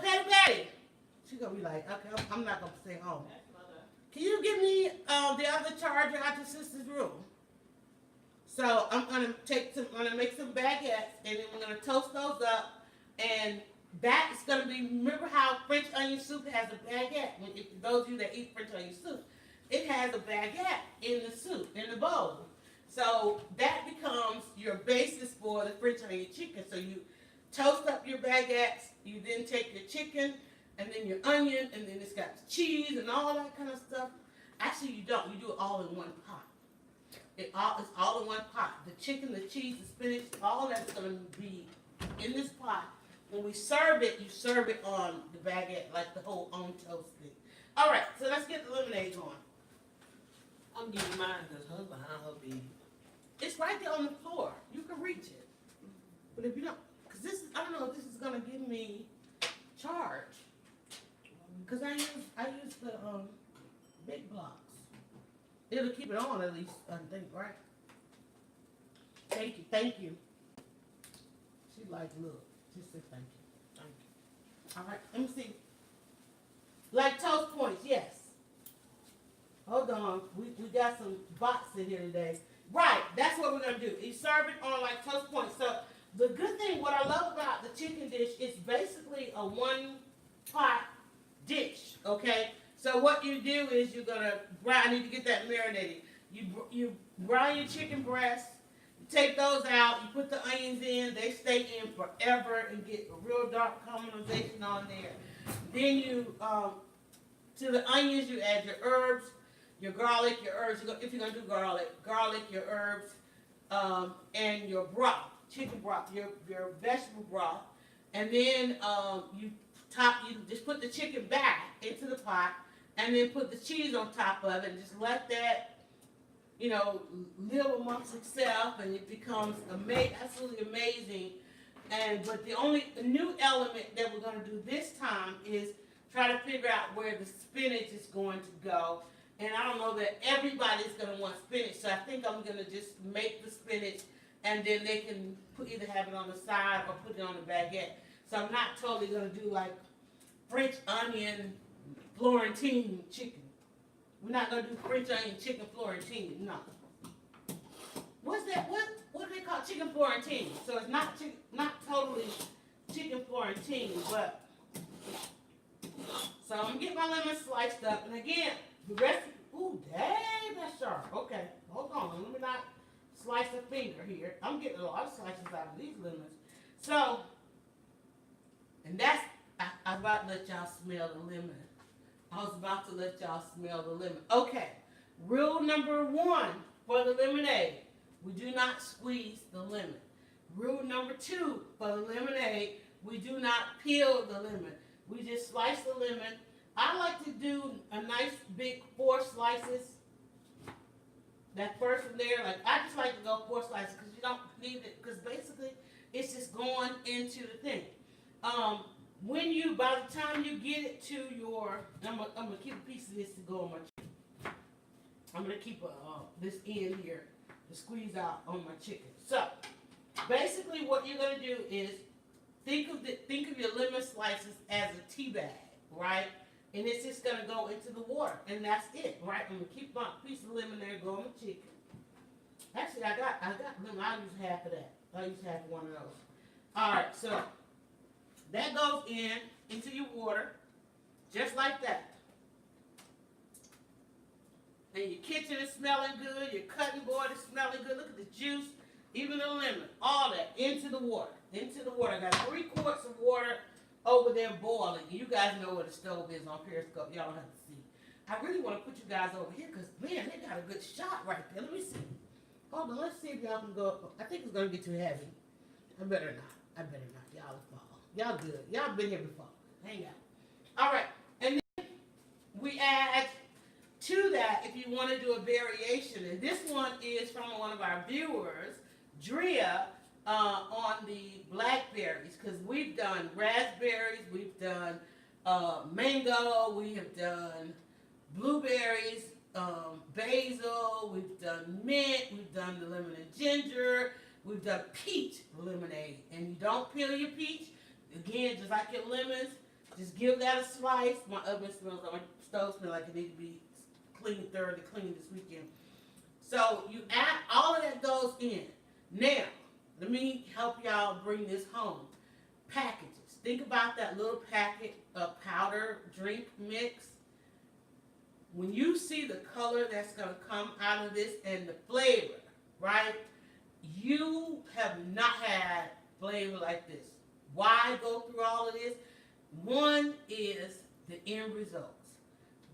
Patty. She's going to be like, okay, I'm not going to stay home. Can you give me the other charger out your sister's room? So I'm going to make some baguettes and then we're going to toast those up and that is going to be, remember how French onion soup has a baguette? If those of you that eat French onion soup, it has a baguette in the soup, in the bowl. So that becomes your basis for the French onion chicken. So you toast up your baguettes, you then take your chicken, and then your onion, and then it's got the cheese and all that kind of stuff. Actually, you don't. You do it all in one pot. It's all in one pot. The chicken, the cheese, the spinach, all that's going to be in this pot. When we serve it, you serve it on the baguette, like the whole on toast thing. All right, so let's get the lemonade going. I'm getting mine because her behind her bed. It's right there on the floor. You can reach it. But if you don't, because this, I don't know if this is going to give me charge. Because I use the big blocks. It'll keep it on at least, I think, right? Thank you. She like, look, she said thank you. All right, let me see. Like toast points, yes. Hold on, we got some bots in here today. Right, that's what we're gonna do. You serve it on like toast points. So the good thing, what I love about the chicken dish, it's basically a one pot dish, okay? So what you do is you're gonna brine. I need to get that marinated. You brine your chicken breasts. You take those out. You put the onions in. They stay in forever and get a real dark caramelization on there. Then you to the onions you add your herbs, your garlic, your herbs. If you're gonna do garlic, your herbs, and your broth, chicken broth, your vegetable broth, and then you just put the chicken back into the pot. And then put the cheese on top of it and just let that, live amongst itself, and it becomes absolutely amazing. But the new element that we're going to do this time is try to figure out where the spinach is going to go. And I don't know that everybody's going to want spinach, so I think I'm going to just make the spinach, and then they can either have it on the side or put it on the baguette. So I'm not totally going to do like French onion Florentine chicken. We're not gonna do French onion chicken Florentine. No. What's that? What do they call chicken Florentine? So it's not totally chicken Florentine, but so I'm gonna get my lemon sliced up, and again, the rest. Ooh, dang, that's sharp. Okay, hold on. Let me not slice a finger here. I'm getting a lot of slices out of these lemons. So, and that's I'm about to let y'all smell the lemon. I was about to let y'all smell the lemon. Okay, rule number 1 for the lemonade, we do not squeeze the lemon. Rule number 2 for the lemonade, we do not peel the lemon. We just slice the lemon. I like to do a nice big 4 slices. That first one there, I just like to go 4 slices because you don't need it, because basically it's just going into the thing. By the time you get it to your, I'm gonna keep a piece of this to go on my chicken. I'm gonna keep this end here to squeeze out on my chicken. So, basically, what you're gonna do is think of your lemon slices as a tea bag, right? And it's just gonna go into the water, and that's it, right? I'm gonna keep my piece of lemon there, go on my chicken. Actually, I got lemon. I'll use half of that. I'll use half of one of those. All right, so that goes into your water, just like that. And your kitchen is smelling good, your cutting board is smelling good. Look at the juice, even the lemon, all that into the water. Into the water. I got 3 quarts of water over there boiling. You guys know where the stove is on Periscope. Y'all don't have to see. I really want to put you guys over here because, man, they got a good shot right there. Let me see. Hold on, let's see if y'all can go. I think it's going to get too heavy. I better not. Y'all will fall. Y'all good. Y'all been here before. Hang out. All right. And then we add to that, if you want to do a variation, and this one is from one of our viewers, Drea, on the blackberries, because we've done raspberries, we've done mango, we have done blueberries, basil, we've done mint, we've done the lemon and ginger, we've done peach lemonade. And you don't peel your peach. Again, just like your lemons, just give that a slice. My oven smells like, my stove smells like it needs to be thoroughly clean this weekend. So you add, all of that goes in. Now, let me help y'all bring this home. Packages. think about that little packet of powder drink mix. When you see the color that's going to come out of this and the flavor, right? You have not had flavor like this. Why go through all of this? One is the end results.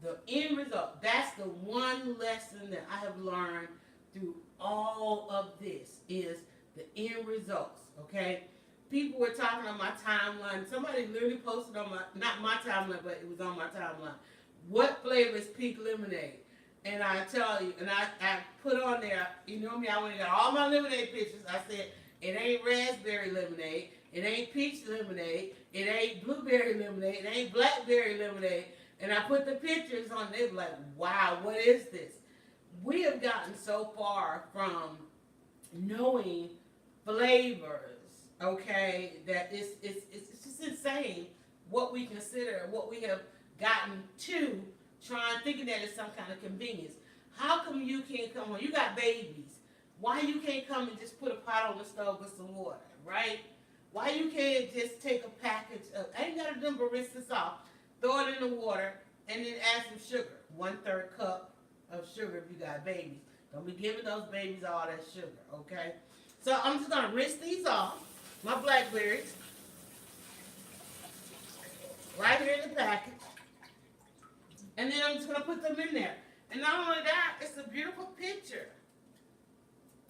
The end result, that's the one lesson that I have learned through all of this is the end results, okay? People were talking on my timeline. Somebody literally posted on my, not my timeline, but it was on my timeline. What flavor is pink lemonade? And I tell you, and I put on there, you know me, I went and got all my lemonade pictures. I said, it ain't raspberry lemonade. It ain't peach lemonade. It ain't blueberry lemonade. It ain't blackberry lemonade. And I put the pictures on. They were like, wow, what is this? We have gotten so far from knowing flavors, okay, that it's just insane what we consider and what we have gotten to thinking that it's some kind of convenience. How come you can't come on? You got babies. Why you can't come and just put a pot on the stove with some water, right? Why you can't just take a package of, I ain't got to do but rinse this off, throw it in the water, and then add some sugar. 1/3 cup of sugar if you got babies. Don't be giving those babies all that sugar, okay? So I'm just going to rinse these off, my blackberries, right here in the package. And then I'm just going to put them in there. And not only that, it's a beautiful picture.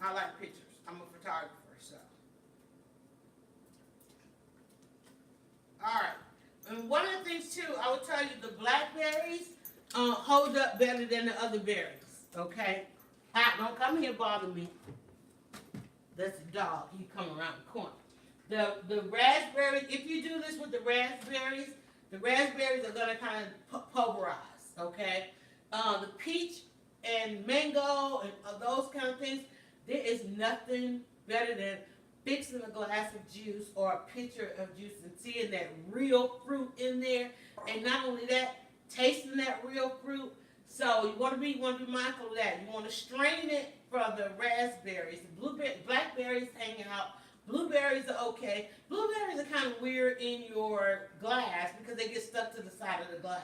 I like pictures. I'm a photographer, so. All right. And one of the things, too, I will tell you, the blackberries hold up better than the other berries, okay? Don't come here and bother me. That's a dog. He come around the corner. The raspberries, if you do this with the raspberries are going to kind of pulverize, okay? The peach and mango and those kind of things, there is nothing better than fixing a glass of juice or a pitcher of juice and seeing that real fruit in there. And not only that, tasting that real fruit. So you want to be mindful of that. You want to strain it for the raspberries. The blackberries hang out. Blueberries are okay. Blueberries are kind of weird in your glass because they get stuck to the side of the glass.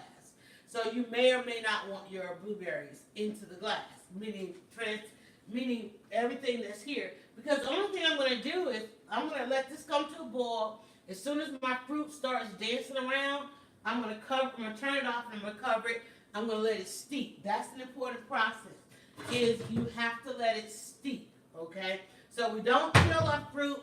So you may or may not want your blueberries into the glass, meaning everything that's here. Because the only thing I'm going to do is I'm going to let this come to a boil. As soon as my fruit starts dancing around, I'm going to turn it off and I'm going to cover it. I'm going to let it steep. That's an important process, is you have to let it steep, okay? So we don't peel our fruit.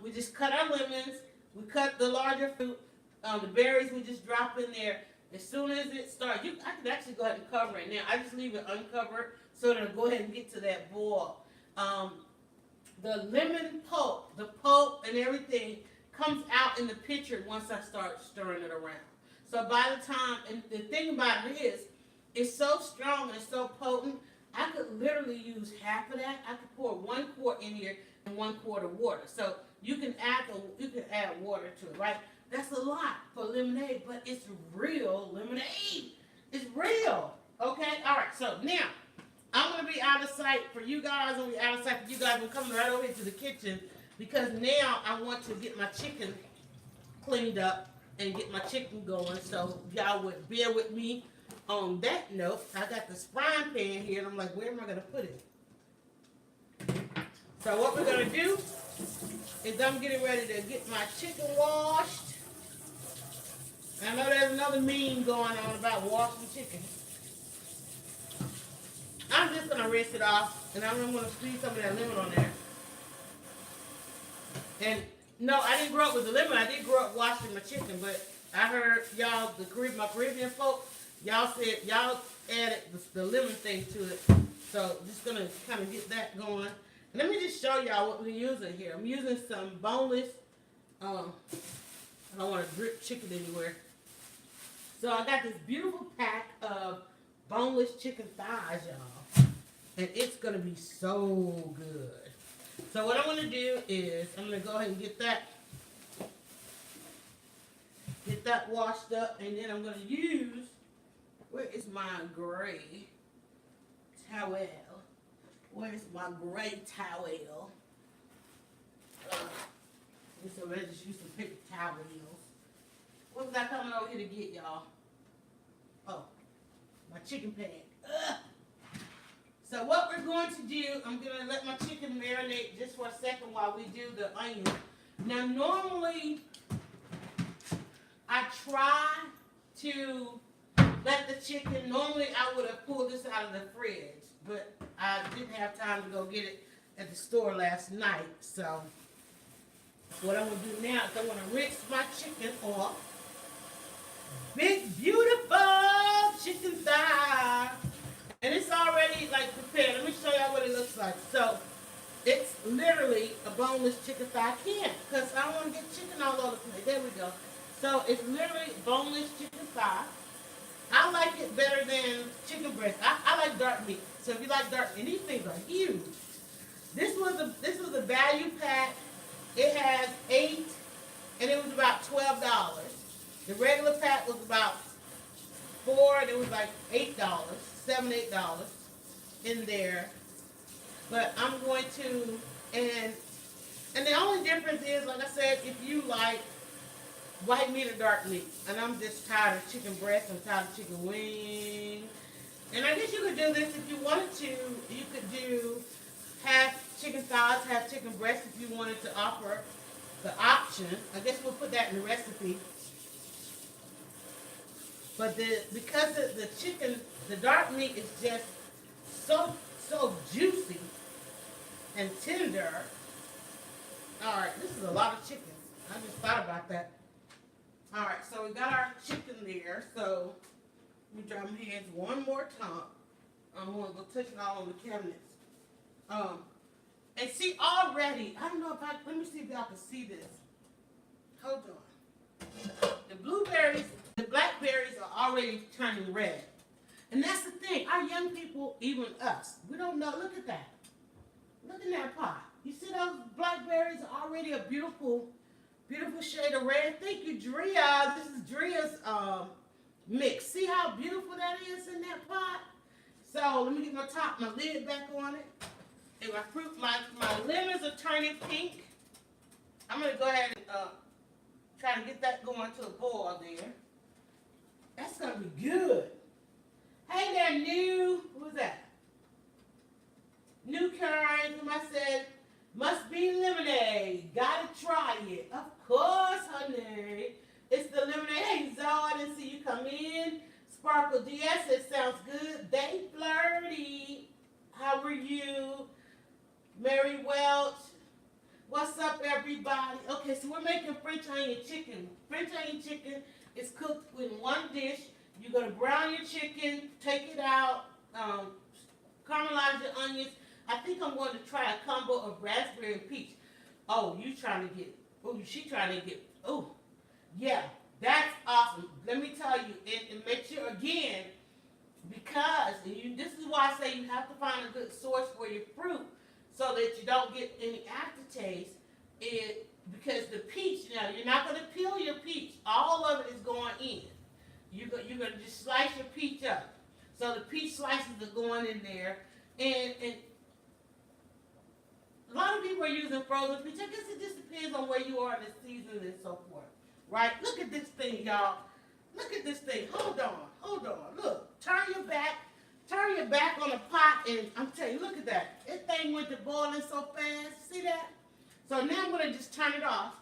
We just cut our lemons. We cut the larger fruit. The berries we just drop in there. As soon as it starts, I can actually go ahead and cover it now. I just leave it uncovered so that it'll go ahead and get to that boil. The lemon pulp, the pulp and everything comes out in the pitcher once I start stirring it around. So by the time, and the thing about it is, it's so strong and so potent, I could literally use half of that. I could pour 1 quart in here and 1 quart of water. So you can add water to it, right? That's a lot for lemonade, but it's real lemonade. It's real. Okay? All right. So now, I'm going to be out of sight for you guys. I'm going to be out of sight for you guys. I'm coming right over here to the kitchen because now I want to get my chicken cleaned up and get my chicken going. So y'all would bear with me on that note. I got this frying pan here, and I'm like, where am I going to put it? So what we're going to do is I'm getting ready to get my chicken washed. I know there's another meme going on about washing chicken. I'm just going to rinse it off, and I'm going to squeeze some of that lemon on there. And no, I didn't grow up with the lemon. I did grow up washing my chicken, but I heard y'all, my Caribbean folk, y'all said y'all added the lemon thing to it. So just going to kind of get that going. And let me just show y'all what we're using here. I'm using some boneless, I don't want to drip chicken anywhere. So I got this beautiful pack of boneless chicken thighs, y'all. And it's going to be so good. So what I'm going to do is I'm going to go ahead and get that washed up. And then I'm going to use, where is my gray towel? Where's my gray towel? And so I just used some paper towel needles. What was I coming over here to get, y'all? Oh, my chicken pad. Ugh. So what we're going to do, I'm going to let my chicken marinate just for a second while we do the onion. Now normally, I try to let the chicken, normally I would have pulled this out of the fridge, but I didn't have time to go get it at the store last night. So what I'm going to do now is I'm going to rinse my chicken off. Big, beautiful chicken thigh. And it's already like prepared. Let me show y'all what it looks like. So it's literally a boneless chicken thigh. I can't, because I don't want to get chicken all over the place. There we go. So it's literally boneless chicken thigh. I like it better than chicken breast. I like dark meat. So if you like dark meat, these things are huge. This was a value pack. It has 8, and it was about $12. The regular pack was about 4, and it was like $8, $7, $8 in there. But I'm going to, and the only difference is, like I said, if you like white meat or dark meat, and I'm just tired of chicken breast, I'm tired of chicken wing. And I guess you could do this if you wanted to. You could do half chicken thighs, half chicken breast if you wanted to offer the option. I guess we'll put that in the recipe. But because the chicken, the dark meat is just so juicy and tender. All right, this is a lot of chicken. I just thought about that. All right, so we got our chicken there. So let me dry my hands one more time. I'm gonna go touch it all on the cabinets. And see already, I don't know if let me see if y'all can see this. Hold on. The blueberries, the blackberries are already turning red. And that's the thing, our young people, even us, we don't know. Look at that. Look in that pot. You see those blackberries are already a beautiful, beautiful shade of red. Thank you, Drea. This is Drea's mix. See how beautiful that is in that pot? So let me get my lid back on it. And my fruit, my lemons are turning pink. I'm gonna go ahead and try to get that going to a boil there. That's gonna be good. Hey there, who's that? New Karen, whom I said, must be lemonade. Gotta try it. Of course, honey. It's the lemonade. Hey, Zoe, I didn't see you come in. Sparkle DS, it sounds good. They flirty. How are you? Mary Welch. What's up, everybody? Okay, so we're making French onion chicken. French onion chicken is cooked in one dish. You're going to brown your chicken, take it out, caramelize your onions. I think I'm going to try a combo of raspberry and peach. Oh, she trying to get, oh, yeah, that's awesome. Let me tell you, and make sure, again, because, this is why I say you have to find a good source for your fruit so that you don't get any aftertaste. Because the peach, you're not going to peel your peach. All of it is going in. You're going to just slice your peach up. So the peach slices are going in there. And a lot of people are using frozen peach. I guess it just depends on where you are in the season and so forth. Right? Look at this thing, y'all. Look at this thing. Hold on. Look. Turn your back on the pot, and I'm telling you, look at that. This thing went to boiling so fast. See that? So now I'm going to just turn it off.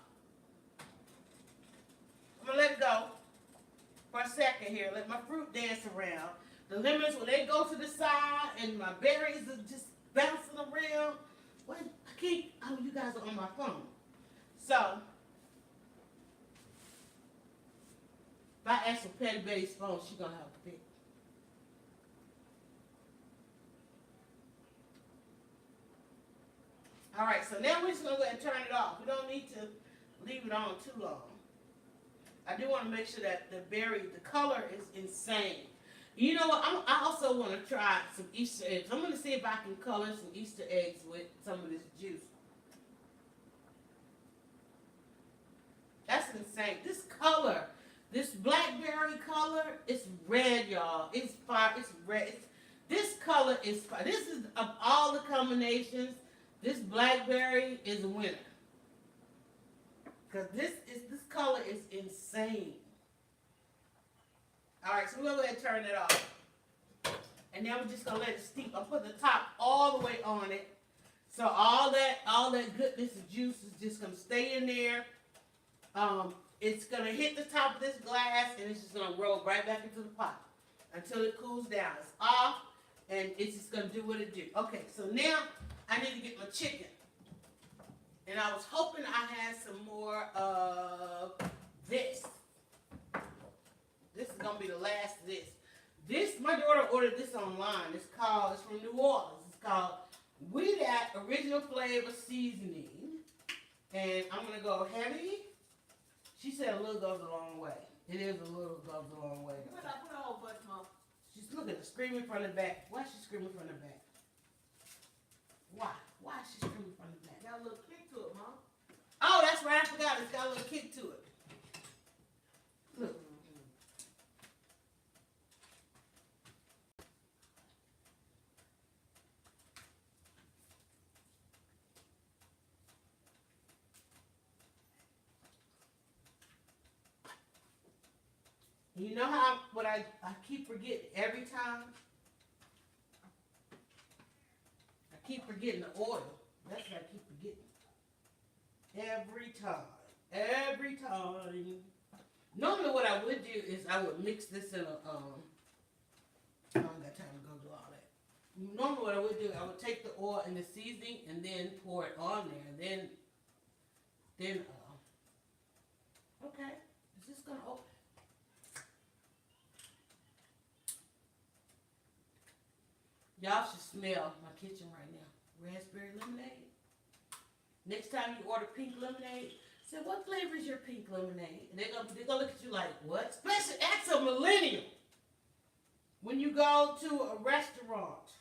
I'm going to let it go for a second here. Let my fruit dance around. The lemons, when they go to the side, and my berries are just bouncing around. What? I can't. Oh, you guys are on my phone. So, if I ask for Patty Betty's phone, she's going to have to pick. All right, so now we're just going to go ahead and turn it off. We don't need to leave it on too long. I do want to make sure that the color is insane. You know what? I also want to try some Easter eggs. I'm going to see if I can color some Easter eggs with some of this juice. That's insane. This color, this blackberry color, it's red, y'all. It's fire. It's red. This color is fire. This is, of all the combinations, this blackberry is a winner. Because this color is insane. Alright, so we're gonna go ahead and turn it off. And then we're just gonna let it steep. I'm putting the top all the way on it. So all that goodness and juice is just gonna stay in there. It's gonna hit the top of this glass and it's just gonna roll right back into the pot until it cools down. It's off and it's just gonna do what it do. Okay, so now I need to get my chicken. And I was hoping I had some more of this. This is gonna be the last of this. My daughter ordered this online. It's from New Orleans. It's called We That Original Flavor Seasoning. And I'm gonna go heavy. She said a little goes a long way. It is a little goes a long way. What I put a whole bunch more. She's looking, screaming from the back. Why is she screaming from the back? Why? Why is she screaming from the back? Got a little kick to it, Mom. Oh, that's right. I forgot. It's got a little kick to it. Look. You know how what I keep forgetting every time? I keep forgetting the oil. That's what I keep forgetting. Every time. Every time. Normally what I would do is I would mix this in a I don't got time to go do all that. Normally what I would do, I would take the oil and the seasoning and then pour it on there. And then okay. Is this gonna open? Y'all should smell my kitchen right now. Raspberry lemonade. Next time you order pink lemonade, say, what flavor is your pink lemonade? And they're gonna look at you like, what? Especially ask a millennial. When you go to a restaurant,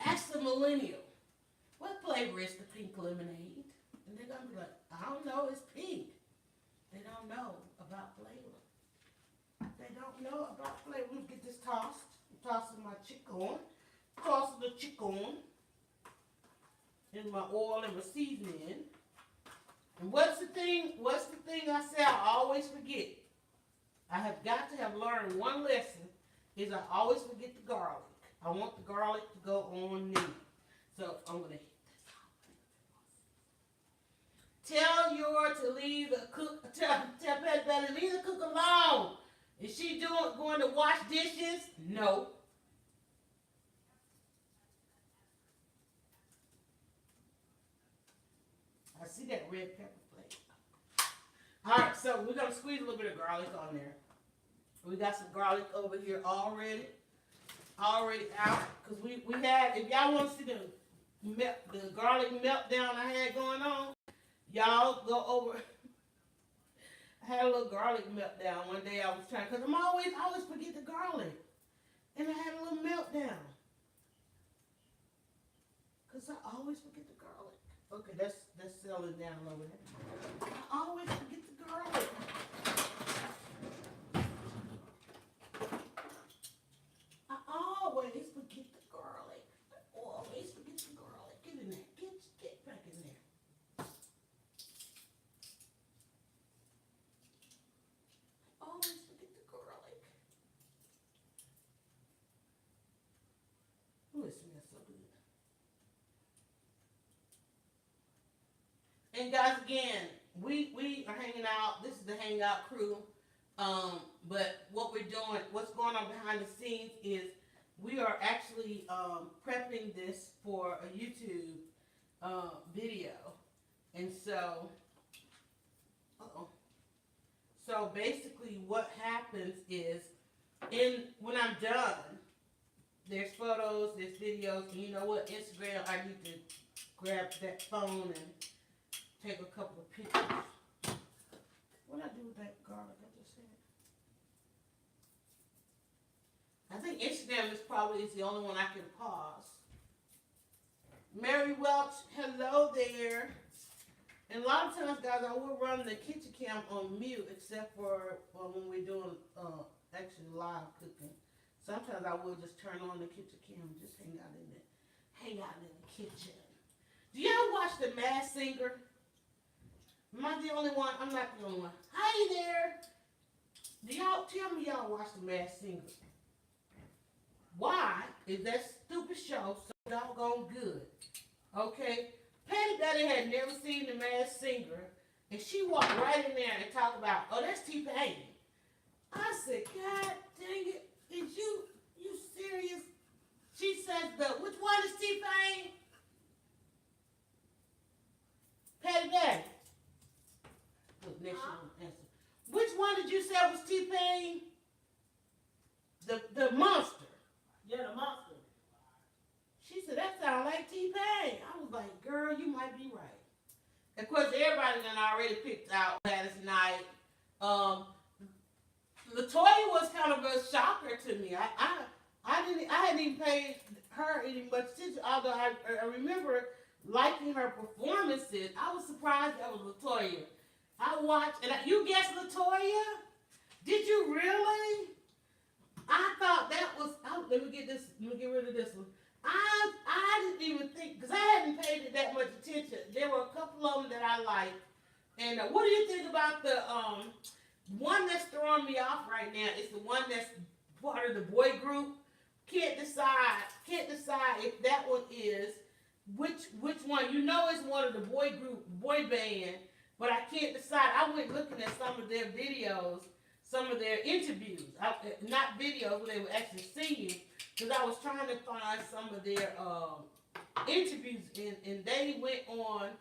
ask the millennial, what flavor is the pink lemonade? And they're gonna be like, I don't know, it's pink. They don't know about flavor. They don't know about flavor. We'll get this tossed. Tossing my chicken, tossing the chicken in my oil and my seasoning. And what's the thing I say I always forget? I have got to have learned one lesson, is I always forget the garlic. I want the garlic to go on me. So I'm going to hit this. Tell your to leave the cook, tell Betty, leave the cook alone. Is she going to wash dishes? No. I see that red pepper flake. Alright, so we're going to squeeze a little bit of garlic on there. We got some garlic over here already out. Because we had, if y'all want to see the garlic meltdown I had going on, y'all go over. I had a little garlic meltdown one day. I was trying, because I always forget the garlic. And I had a little meltdown. Because I always forget the garlic. Okay, that's settling down a little bit. I always forget the garlic. I always forget the garlic. I always forget the garlic. Get in there. Get back in there. Always forget the garlic. Ooh, it smells so good. And guys, again, we are hanging out. This is the Hangout crew. But what we're doing, what's going on behind the scenes is we are actually prepping this for a YouTube video. And so, so basically what happens is, when I'm done, there's photos, there's videos, and you know what, Instagram, I need to grab that phone and take a couple of pictures. What I do with that garlic I just said? I think Instagram is probably the only one I can pause. Mary Welch, hello there. And a lot of times, guys, I will run the kitchen cam on mute, except for when we're doing actually live cooking. Sometimes I will just turn on the kitchen cam and just hang out in the kitchen. Do y'all watch The Masked Singer? Am I the only one? I'm not the only one. Hi there. Do y'all tell me y'all watch The Masked Singer? Why is that stupid show so doggone good? Okay? Patty Betty had never seen The Masked Singer, and she walked right in there and talked about, oh, that's T-Pain. I said, God dang it, is you serious? She said, which one is T-Pain? Patty Betty. Look, next she won't answer. Which one did you say was T-Pain? The monster. Yeah, the monster. She said, that sounds like T-Pain. I was like, girl, you might be right. Of course, everybody done already picked out Gladys Knight. LaToya was kind of a shocker to me. I hadn't even paid her any much attention, although I remember liking her performances. I was surprised that was LaToya. I watched, and you guessed LaToya? Did you really? I thought that was. Let me get rid of this one. I didn't even think, because I hadn't paid it that much attention. There were a couple of them that I liked. And what do you think about the one that's throwing me off right now? Is the one that's part of the boy group. Can't decide if that one is which one. You know it's one of the boy band, but I can't decide. I went looking at some of their videos, some of their interviews, not videos where they were actually singing, because I was trying to find some of their interviews, and they went on.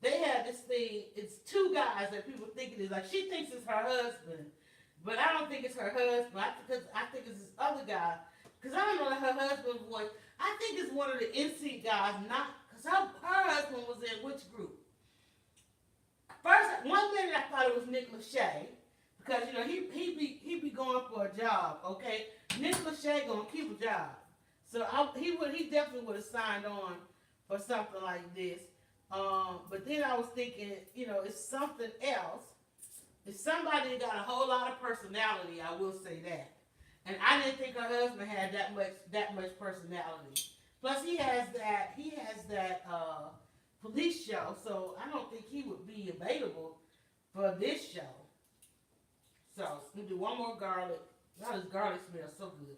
They had this thing. It's two guys that people think it is. Like, she thinks it's her husband, but I don't think it's her husband. I think it's this other guy. Because I don't know her husband's voice. I think it's one of the NC guys, not because her husband was in which group? First, one minute I thought it was Nick Lachey, because you know he be going for a job. Okay, Nick Lachey gonna keep a job, so he definitely would have signed on for something like this. But then I was thinking, you know, it's something else. It's somebody that got a whole lot of personality. I will say that. And I didn't think her husband had that much personality. Plus, he has that police show, so I don't think he would be available for this show. So we'll do one more garlic. God, this garlic smells so good.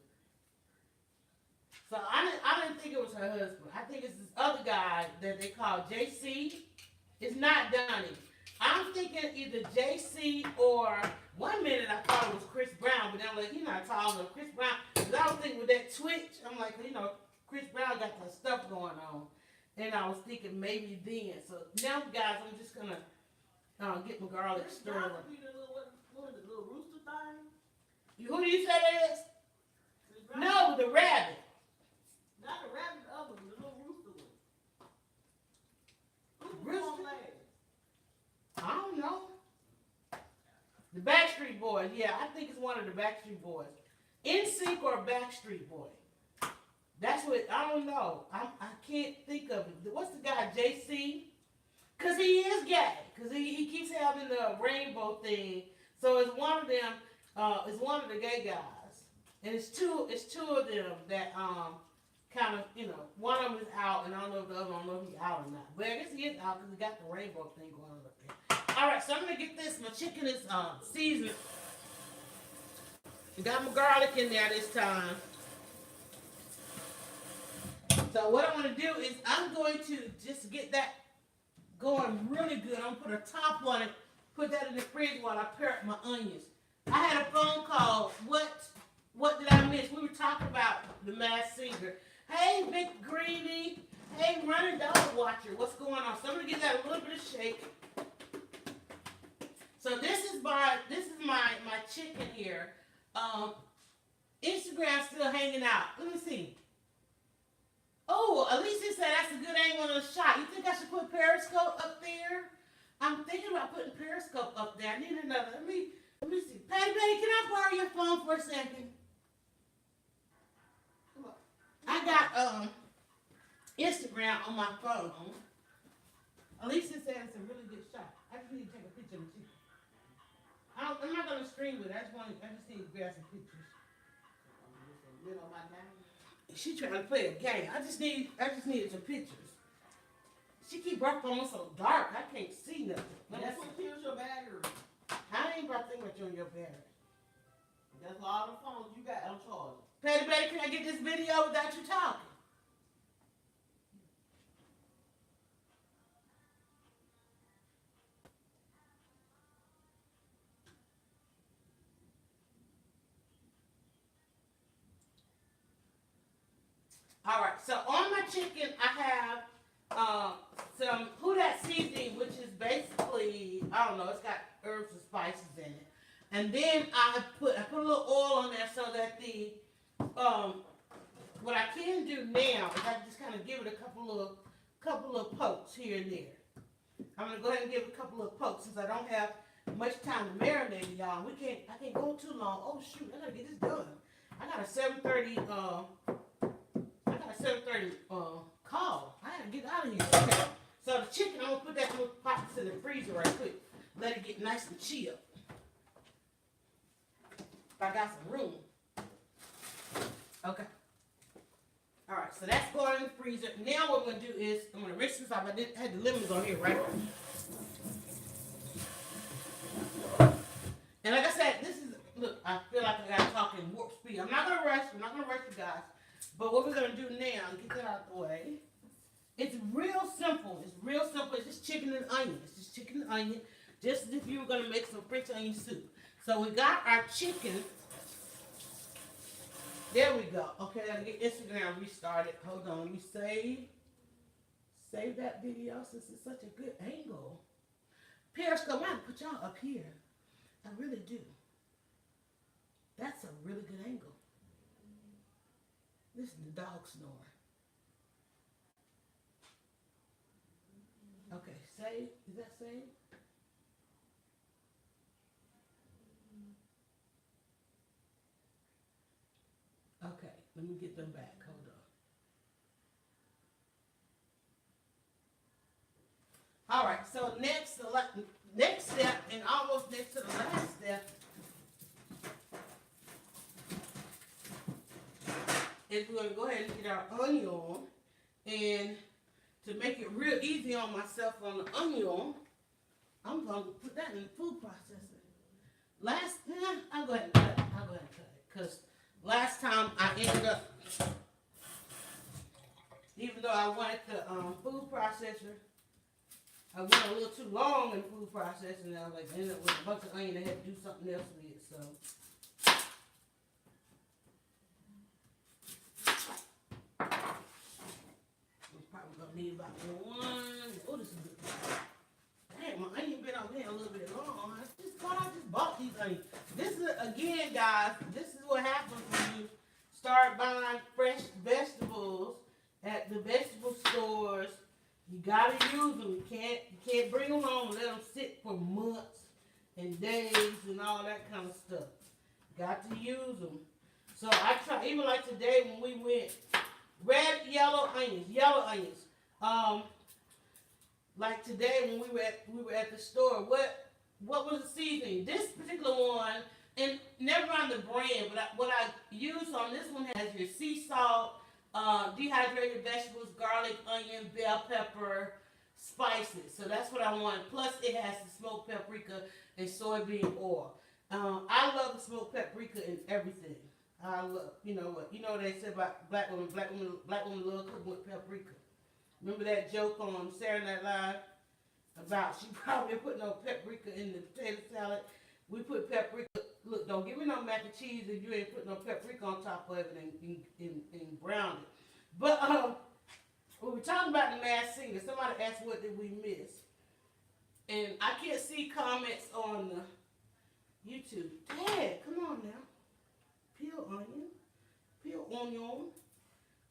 So I didn't think it was her husband. I think it's this other guy that they call JC. It's not Donnie. I'm thinking either JC or, one minute I thought it was Chris Brown, but then I'm like, he's not tall enough. Chris Brown, because I was thinking with that twitch, I'm like, you know, Chris Brown got that stuff going on. And I was thinking maybe then. So now, guys, I'm just going to get my garlic stirred. What is the little rooster thing? Who do you say that is? No, the rabbit. Not the rabbit, the other one, the little rooster one. Who's Rooster? on last? I don't know. The Backstreet Boys. Yeah, I think it's one of the Backstreet Boys. NSYNC or Backstreet Boy. That's what, I don't know. I can't think of it. What's the guy, JC? Because he is gay. Because he keeps having the rainbow thing. So it's one of them, it's one of the gay guys. And it's two of them that kind of, you know, one of them is out, and I don't know if the other one, I don't know if he's out or not. But I guess he is out because he got the rainbow thing going on up there. All right, so I'm going to get this. My chicken is seasoned. Got my garlic in there this time. So what I want to do is I'm going to just get that going really good. I'm going to put a top on it, put that in the fridge while I pare up my onions. I had a phone call. What did I miss? We were talking about The Masked Singer. Hey, Big Greedy. Hey, Running Dog Watcher. What's going on? So I'm going to give that a little bit of shake. So this is my chicken here. Instagram's still hanging out. Let me see. Oh, Alicia said that's a good angle on the shot. You think I should put Periscope up there? I'm thinking about putting Periscope up there. I need another. Let me see. Patty, can I borrow your phone for a second? Come on. I got Instagram on my phone. Alicia said it's a really good shot. I just need to take a picture of the chicken. I'm not gonna stream with it. I just need to grab some pictures. She trying to play a game. I just needed some pictures. She keep her phone so dark, I can't see nothing. That's what kills your battery. I ain't about to think about you and your battery. That's a lot of phones you got on charge. Patty Betty, can I get this video without you talking? All right, so on my chicken, I have some who that seasoning, which is basically, I don't know, it's got herbs and spices in it. And then I put a little oil on there so that the what I can do now is I just kind of give it a couple of pokes here and there. I'm gonna go ahead and give it a couple of pokes since I don't have much time to marinate, y'all. I can't go too long. Oh shoot, I gotta get this done. I got a 7:30 call. I gotta get out of here. Okay. So the chicken, I'm gonna put that little pockets in the freezer right quick. Let it get nice and chilled. If I got some room. Okay. Alright, so that's going in the freezer. Now what I'm gonna do is I'm gonna rinse this off. I had the lemons on here, right? And like I said, this is, look, I feel like I gotta talk in warp speed. I'm not gonna rush you guys. But what we're gonna do now, get that out of the way. It's real simple. It's just chicken and onion. Just as if you were gonna make some French onion soup. So we got our chicken. There we go. Okay, I gotta get Instagram restarted. Hold on, let me save that video since it's such a good angle. Periscope, I put y'all up here. I really do. That's a really good angle. Listen to the dog snore. Okay, save. Is that saved? Okay, let me get them back. Hold on. All right, so next step, and almost next to the last step, is we're going to go ahead and get our onion. And to make it real easy on myself on the onion, I'm going to put that in the food processor. I'll go ahead and cut it. Because last time I ended up, even though I wanted the food processor, I went a little too long in the food processor, and I was like, ended up with a bunch of onion. I had to do something else with it, so. Need about one. Oh, this is good. Damn, my onion been out there a little bit long. I just bought these onions. This is, again, guys, this is what happens when you start buying fresh vegetables at the vegetable stores. You gotta use them. You can't bring them home and let them sit for months and days and all that kind of stuff. Got to use them. So I try, even like today when we went, yellow onions. Like today when we were at the store, what was the seasoning? This particular one, and never mind the brand, but what I use on this one has your sea salt, dehydrated vegetables, garlic, onion, bell pepper, spices. So that's what I want. Plus it has the smoked paprika and soybean oil. I love the smoked paprika in everything. I love, you know what they say about black women love cooking with paprika. Remember that joke on Saturday Night Live about she probably put no paprika in the potato salad? We put paprika. Look, don't give me no mac and cheese if you ain't put no paprika on top of it and browned it. But we were talking about the Masked Singer. Somebody asked what did we miss, and I can't see comments on the YouTube. Dad, come on now. Peel onion.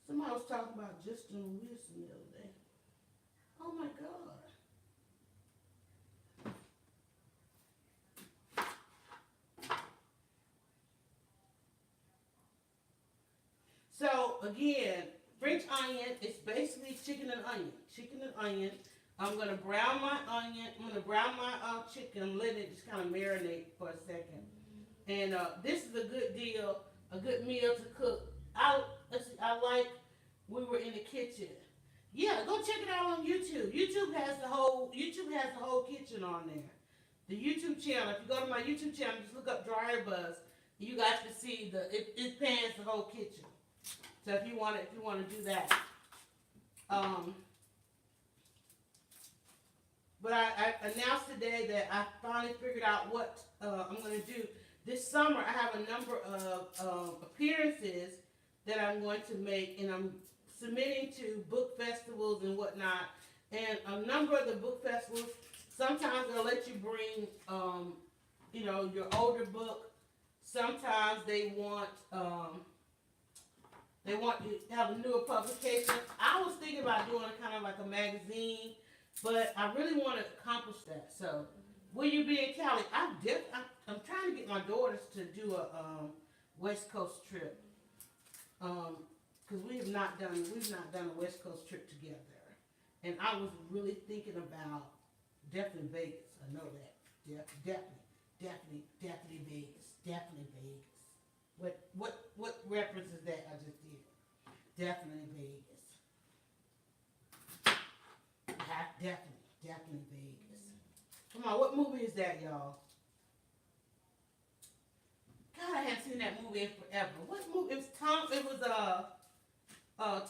Somebody was talking about Justin Wilson the other day. Oh my God. So again, French onion is basically chicken and onion. I'm gonna brown my onion. I'm gonna brown my chicken. I'm letting it just kind of marinate for a second. And this is a good deal, a good meal to cook. I like we were in the kitchen Yeah, go check it out on YouTube. YouTube has the whole kitchen on there. The YouTube channel. If you go to my YouTube channel, just look up DryerBuzz. You guys can see it pans the whole kitchen. So if you want to do that. But I announced today that I finally figured out what I'm going to do. This summer, I have a number of appearances that I'm going to make, and I'm submitting to book festivals and whatnot. And a number of the book festivals, sometimes they'll let you bring, your older book. Sometimes they want you to have a newer publication. I was thinking about doing kind of like a magazine, but I really want to accomplish that. So, will you be in Cali? I'm trying to get my daughters to do a West Coast trip. Because we've not done a West Coast trip together. And I was really thinking about definitely Vegas. I know that. Definitely Vegas. Definitely Vegas. What reference is that I just did? Definitely Vegas. Definitely Vegas. Come on, what movie is that, y'all? God, I haven't seen that movie in forever. What movie? It was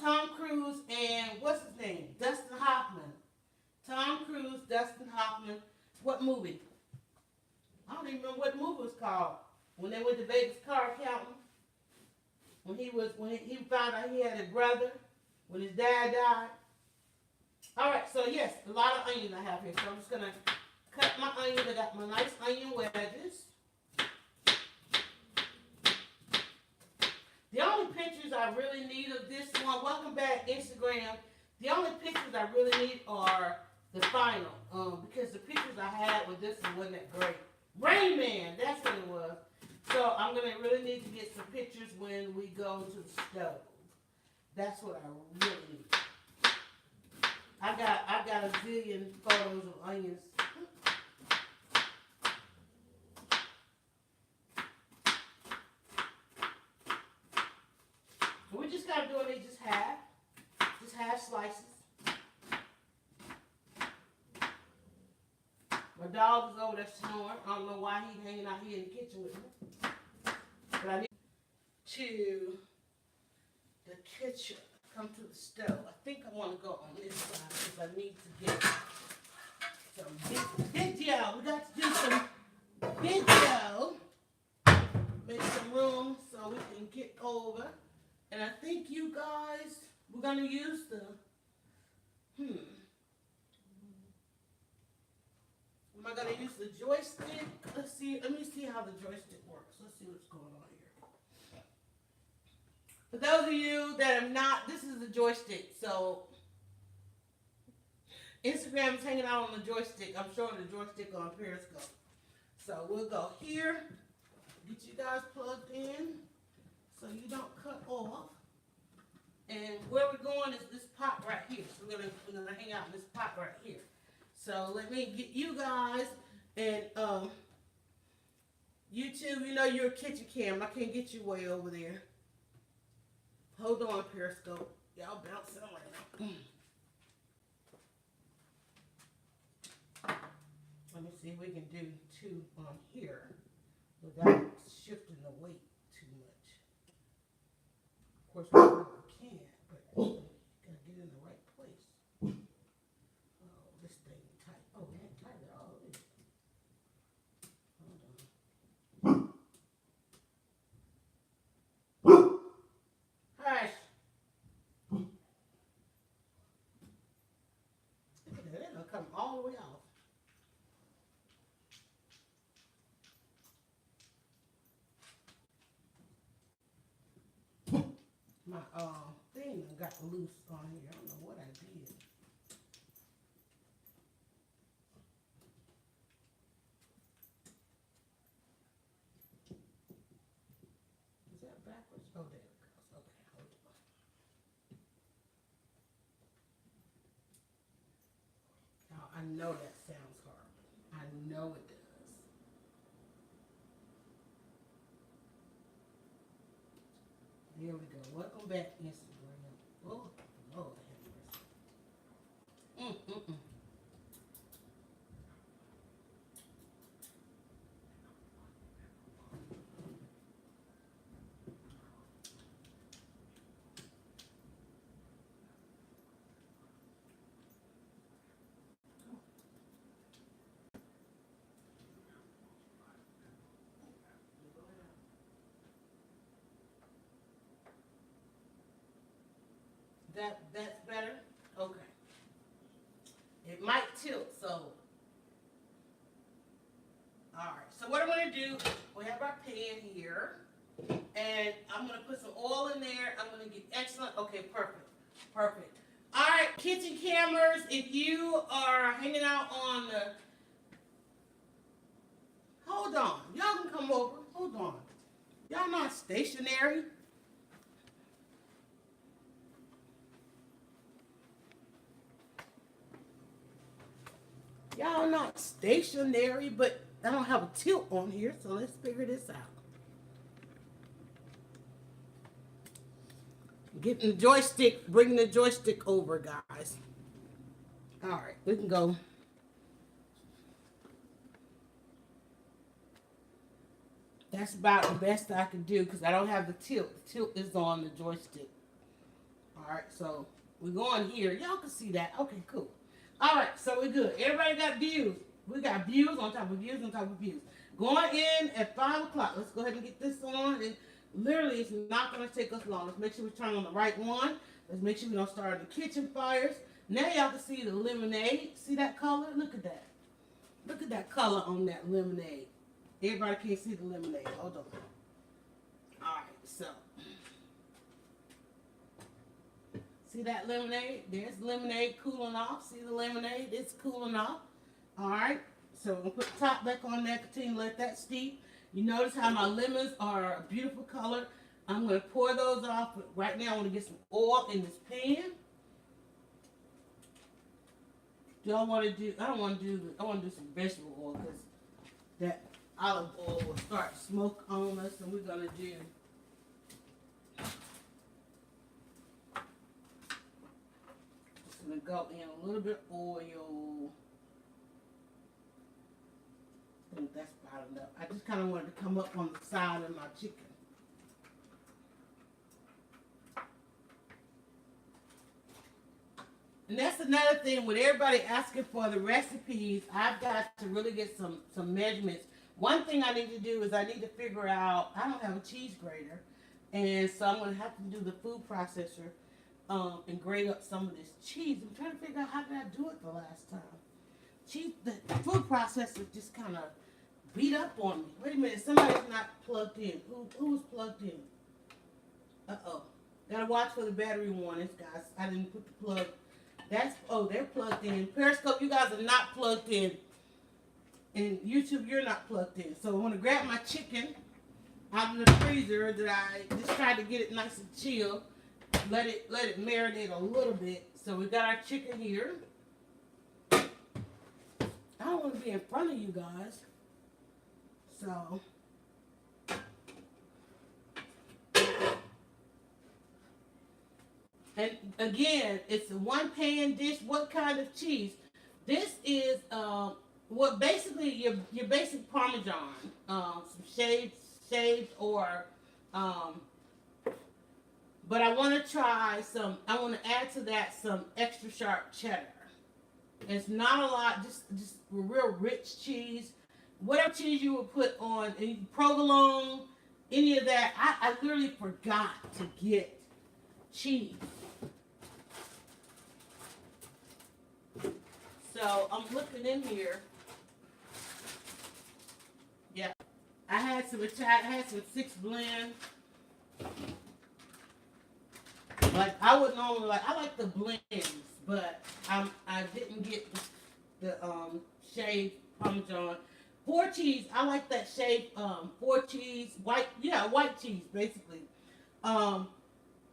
Tom Cruise and what's his name? Dustin Hoffman. Tom Cruise, Dustin Hoffman. What movie? I don't even remember what the movie was called. When they went to Vegas car counting. When he found out he had a brother. When his dad died. Alright, so yes, a lot of onions I have here. So I'm just gonna cut my onions. I got my nice onion wedges. The only pictures I really need of this one, welcome back Instagram. The only pictures I really need are the final, because the pictures I had with this one wasn't that great. Rain Man, that's what it was. So I'm gonna really need to get some pictures when we go to the stove. That's what I really need. I got a zillion photos of onions. We just gotta do it just half slices. My dog is over there snoring. I don't know why he's hanging out here in the kitchen with me. But I need to the kitchen, come to the stove. I think I want to go on this side because I need to get some video. We got to do some video. Make some room so we can get over. And I think you guys, we're going to use the, Am I going to use the joystick? Let's see. Let me see how the joystick works. Let's see what's going on here. For those of you that are not, this is the joystick. So, Instagram is hanging out on the joystick. I'm showing the joystick on Periscope. So, we'll go here. Get you guys plugged in so you don't cut off. And where we're going is this pot right here. So, we're gonna hang out in this pot right here. So let me get you guys and YouTube, you know you're a kitchen cam. I can't get you way over there. Hold on, Periscope. Y'all bouncing around. Let me see if we can do two on here without shifting the weight too much. Of course, we can, but you gotta get in the right place. This thing tight. Oh, it ain't tight at all, is it? Hold on. Hush. Look at that. It's gonna come all the way off. My thing got loose on here. I don't know what I did. Is that backwards? Oh, there it goes. Okay, hold on. Now, I know that sounds hard. I know it does. There we go. Welcome back, Instagram. Oh, Lord have mercy. That's better? Okay. It might tilt, so. Alright, so what I'm gonna do, we have our pan here. And I'm gonna put some oil in there. I'm gonna get excellent. Okay, perfect. Perfect. Alright, kitchen cameras, if you are hanging out on the. Hold on. Y'all can come over. Hold on. Y'all not stationary. Y'all not stationary, but I don't have a tilt on here, so let's figure this out. Getting the joystick, bringing the joystick over, guys. All right, we can go. That's about the best I can do because I don't have the tilt. The tilt is on the joystick. All right, so we're going here. Y'all can see that. Okay, cool. All right, so we're good. Everybody got views. We got views on top of views on top of views. Going in at 5 o'clock. Let's go ahead and get this on. And literally, it's not going to take us long. Let's make sure we turn on the right one. Let's make sure we don't start the kitchen fires. Now y'all can see the lemonade. See that color? Look at that. Look at that color on that lemonade. Everybody can't see the lemonade. Hold on. All right, so. See that lemonade? There's lemonade cooling off. See the lemonade? It's cooling off. All right. So I'm going to put the top back on there. Continue to let that steep. You notice how my lemons are a beautiful color. I'm going to pour those off. But right now I want to get some oil in this pan. Do I want to do, I don't want to do, I want to do some vegetable oil because that olive oil will start smoke on us. And we're going to do going to go in a little bit of oil. I think that's about enough. I just kind of wanted to come up on the side of my chicken. And that's another thing with everybody asking for the recipes. I've got to really get some measurements. One thing I need to do is I need to figure out, I don't have a cheese grater. And so I'm going to have to do the food processor. And grate up some of this cheese. I'm trying to figure out how did I do it the last time. Cheese, the food processor just kind of beat up on me. Wait a minute, somebody's not plugged in. Who's plugged in? Uh-oh. Gotta watch for the battery warnings, guys. I didn't put the plug. That's, oh, they're plugged in. Periscope, you guys are not plugged in. And YouTube, you're not plugged in. So I want to grab my chicken out of the freezer that I just tried to get it nice and chill. Let it marinate a little bit. So we got our chicken here. I don't want to be in front of you guys. So and again, it's a one pan dish. What kind of cheese? This is what basically your basic Parmesan, some shaved or but I want to try some, I want to add to that some extra sharp cheddar. It's not a lot, just real rich cheese. Whatever cheese you would put on, any provolone, any of that. I literally forgot to get cheese. So I'm looking in here. Yeah. I had some 6 blend. Like I would normally I like the blends, but I didn't get the shaved Parmesan. 4 cheese, I like that shaved 4 cheese, white cheese basically. I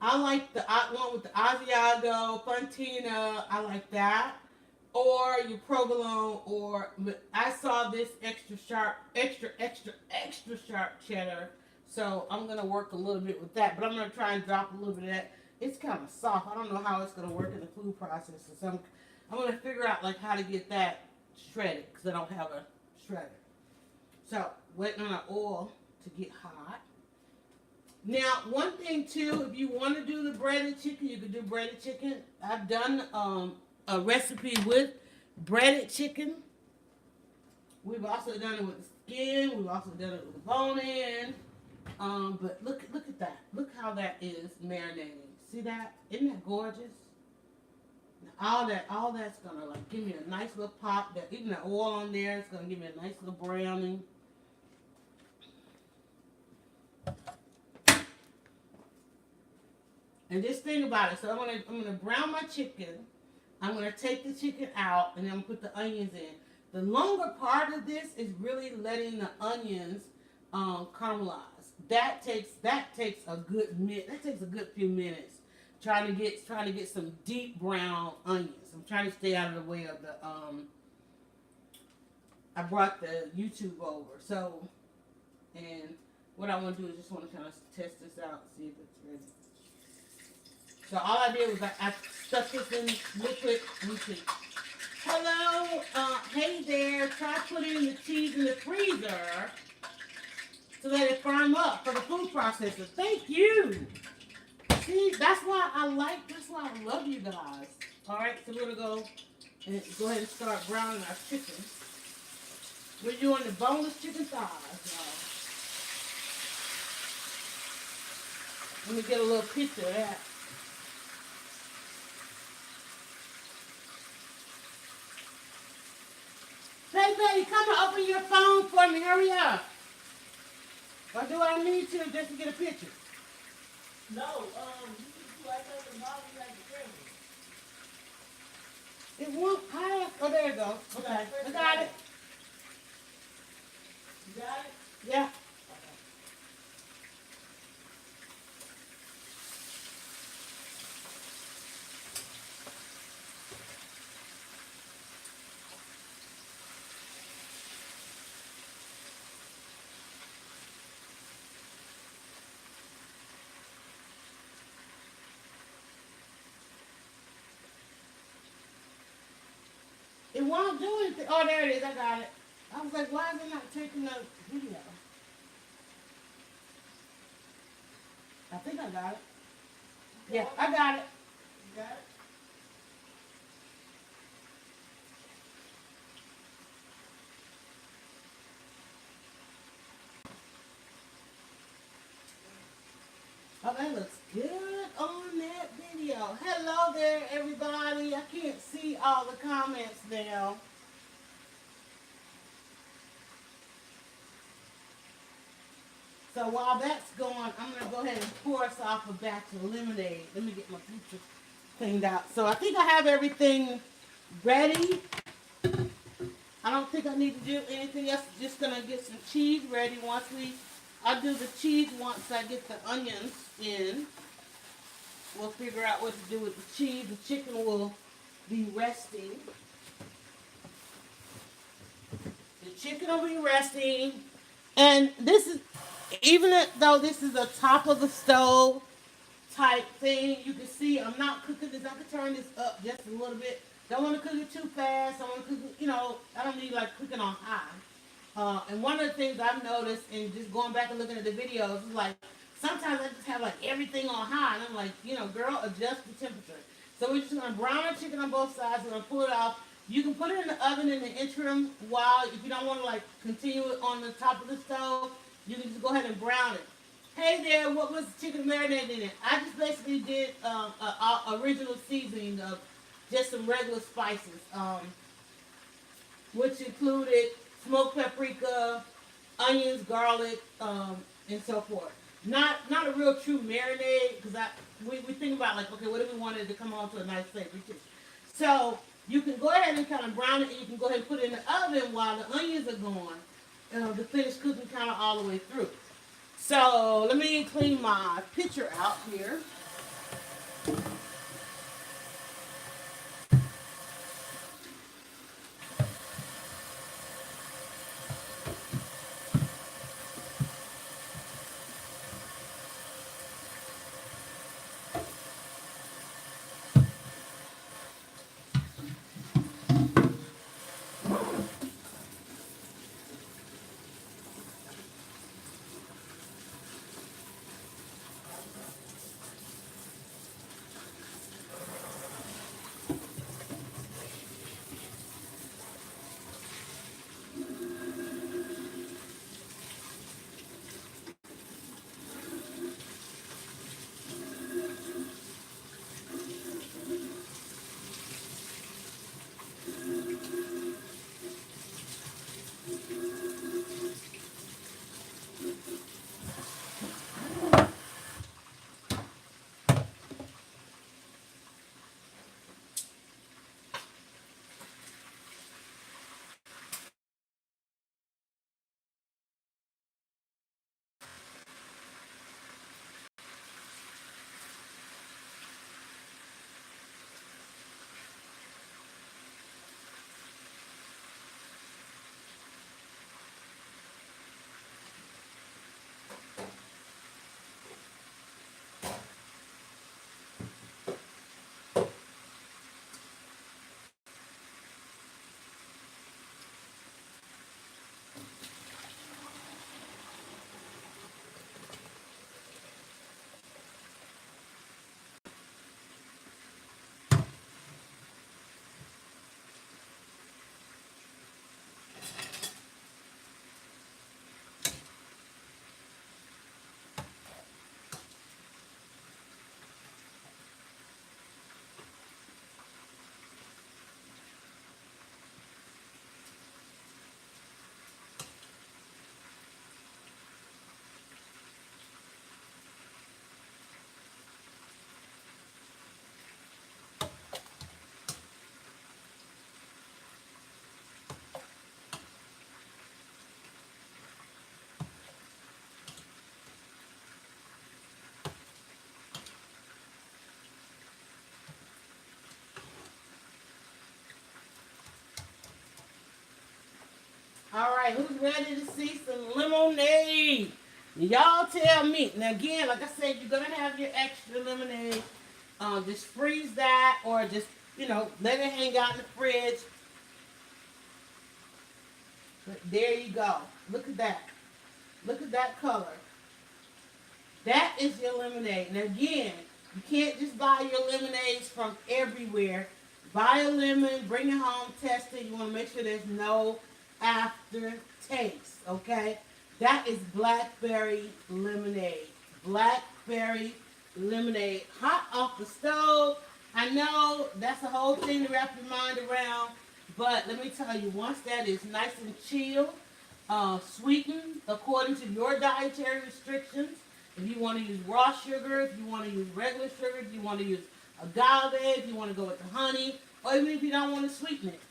like the one with the Asiago, Fontina, I like that. Or your provolone, or I saw this extra sharp cheddar. So I'm gonna work a little bit with that, but I'm gonna try and drop a little bit of that. It's kind of soft. I don't know how it's gonna work in the food processor. So I'm gonna figure out like how to get that shredded because I don't have a shredder. So waiting on our oil to get hot. Now, one thing too, if you want to do the breaded chicken, you can do breaded chicken. I've done a recipe with breaded chicken. We've also done it with the skin. We've also done it with the bone in. But look at that. Look how that is marinating. See that? Isn't that gorgeous? All that's gonna like give me a nice little pop. That even the oil on there is gonna give me a nice little browning. And just think about it. So I'm gonna brown my chicken. I'm gonna take the chicken out, and then I'm gonna put the onions in. The longer part of this is really letting the onions caramelize. That takes a good minute. That takes a good few minutes. Trying to get some deep brown onions. I'm trying to stay out of the way of the I brought the YouTube over. So, and what I want to do is just want to kind of test this out, see if it's ready. So all I did was I stuck this in liquid. Let me see. Hello, hey there. Try putting the cheese in the freezer to let it firm up for the food processor. Thank you. See, that's why I love you guys. All right, so we're gonna go ahead and start browning our chicken. We're doing the boneless chicken thighs, y'all. Let me get a little picture of that. Hey, baby, come and open your phone for me. Hurry up. Or do I need to just to get a picture? No, you can do right there the bottom like the camera. It won't pass. Oh, there you go. Okay, I got it. You got it? Yeah. It won't do anything. Oh, there it is. I got it. I was like, why is it not taking the video? I think I got it. Yeah, I got it. You got it? Oh, that looks good on that video. Hello there, everybody. I can't see all the comments now. So while that's going, I'm going to go ahead and pour us off a batch of lemonade. Let me get my picture cleaned out. So I think I have everything ready. I don't think I need to do anything else. Just going to get some cheese ready I'll do the cheese once I get the onions in. We'll figure out what to do with the cheese. The chicken will be resting. The chicken will be resting. And this is, even though this is a top of the stove type thing, you can see I'm not cooking this. I can turn this up just a little bit. Don't want to cook it too fast. I want to cook it, I don't need like cooking on high. And one of the things I've noticed in just going back and looking at the videos is like, sometimes I just have like everything on high. And I'm like, girl, adjust the temperature. So we're just going to brown our chicken on both sides. We're going to pull it off. You can put it in the oven in the interim while, if you don't want to like continue it on the top of the stove, you can just go ahead and brown it. Hey there, what was the chicken marinated in it? I just basically did original seasoning of just some regular spices, which included smoked paprika, onions, garlic, and so forth. Not a real true marinade, because we think about like, okay, what if we wanted to come on to a nice savory too? So you can go ahead and kind of brown it, and you can go ahead and put it in the oven while the onions are going to finish cooking kind of all the way through. So let me clean my pitcher out here. right, who's ready to see some lemonade? Y'all tell me. Now again, like I said, you're gonna have your extra lemonade. Just freeze that, or just let it hang out in the fridge. But there you go. Look at that. Look at that color. That is your lemonade. Now again, you can't just buy your lemonades from everywhere. Buy a lemon, bring it home, test it. You want to make sure there's no aftertaste, okay? That is blackberry lemonade. Blackberry lemonade. Hot off the stove. I know that's a whole thing to wrap your mind around, but let me tell you, once that is nice and chilled, sweetened according to your dietary restrictions, if you want to use raw sugar, if you want to use regular sugar, if you want to use agave, if you want to go with the honey, or even if you don't want to sweeten it,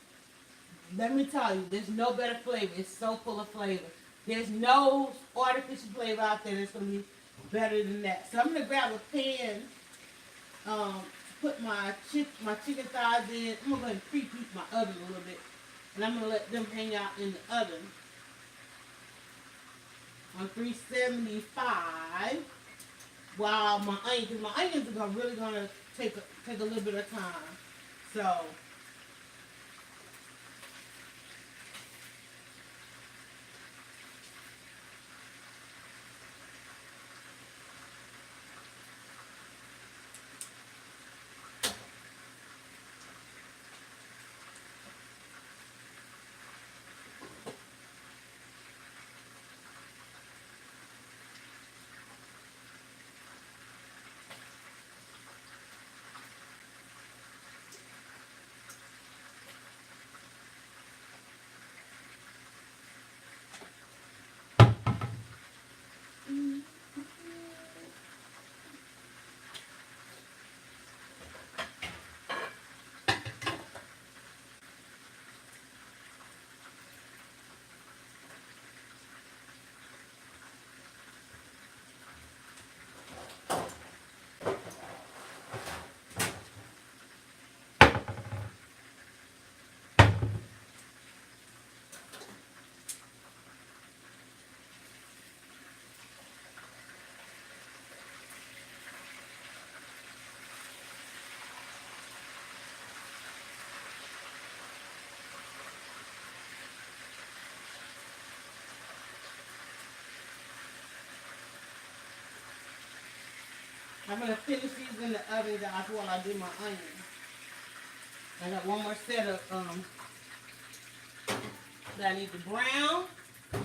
let me tell you, there's no better flavor. It's so full of flavor. There's no artificial flavor out there that's going to be better than that. So I'm going to grab a pan to put my chicken thighs in. I'm going to go ahead and preheat my oven a little bit. And I'm going to let them hang out in the oven on 375 while my onions are really going to take a little bit of time. So I'm going to finish these in the oven, guys, while I do my onions. I got one more set of that I need to brown.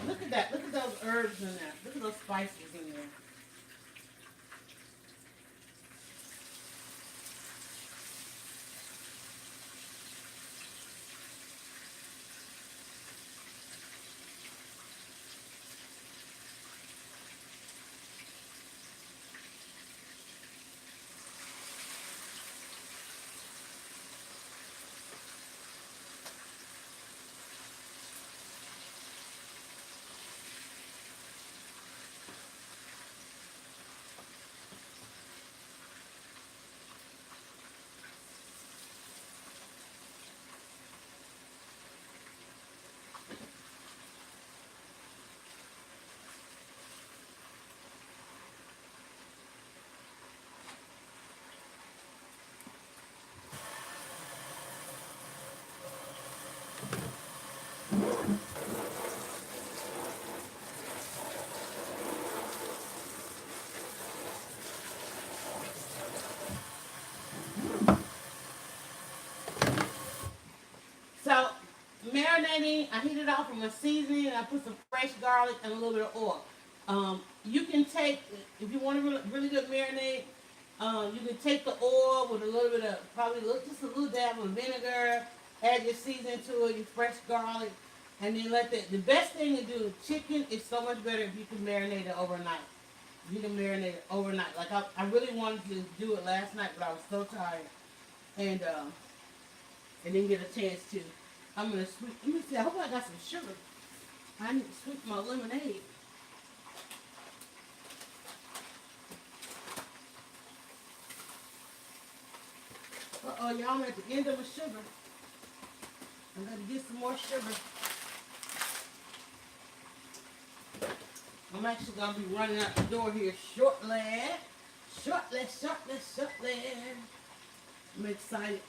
Look at that. Look at those herbs in there. Look at those spices in there. So, marinating, I heated off from a seasoning, and I put some fresh garlic and a little bit of oil. You can take, if you want a really good marinade, you can take the oil with a little bit of, just a little dab of vinegar, add your seasoning to it, your fresh garlic, and then let the best thing to do, chicken is so much better if you can marinate it overnight. You can marinate it overnight. Like I really wanted to do it last night, but I was so tired. And didn't get a chance to. I'm going to sweeten. Let me see. I hope I got some sugar. I need to sweeten my lemonade. Uh-oh, y'all, I'm at the end of my sugar. I got to get some more sugar. I'm actually gonna be running out the door here shortly. Shortly. I'm excited.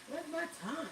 Where's my time?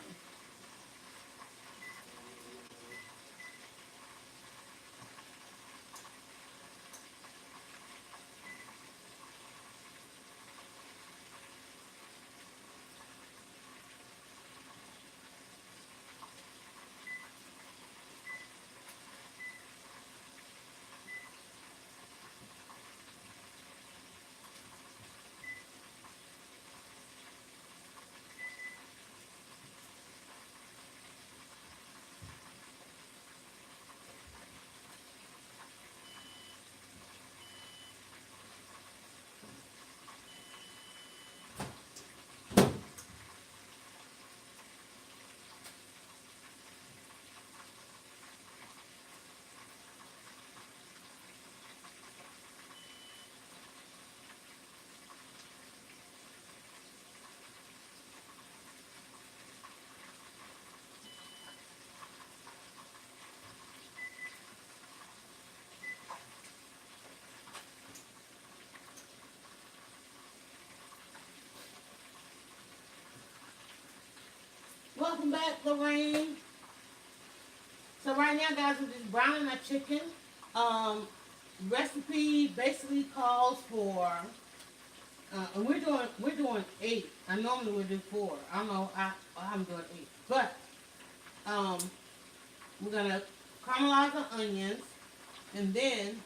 Welcome back, Lorraine. So right now, guys, we're just browning our chicken. Recipe basically calls for, and we're doing 8. I normally would do 4. I don't know. I'm doing 8, but we're gonna caramelize the onions, and then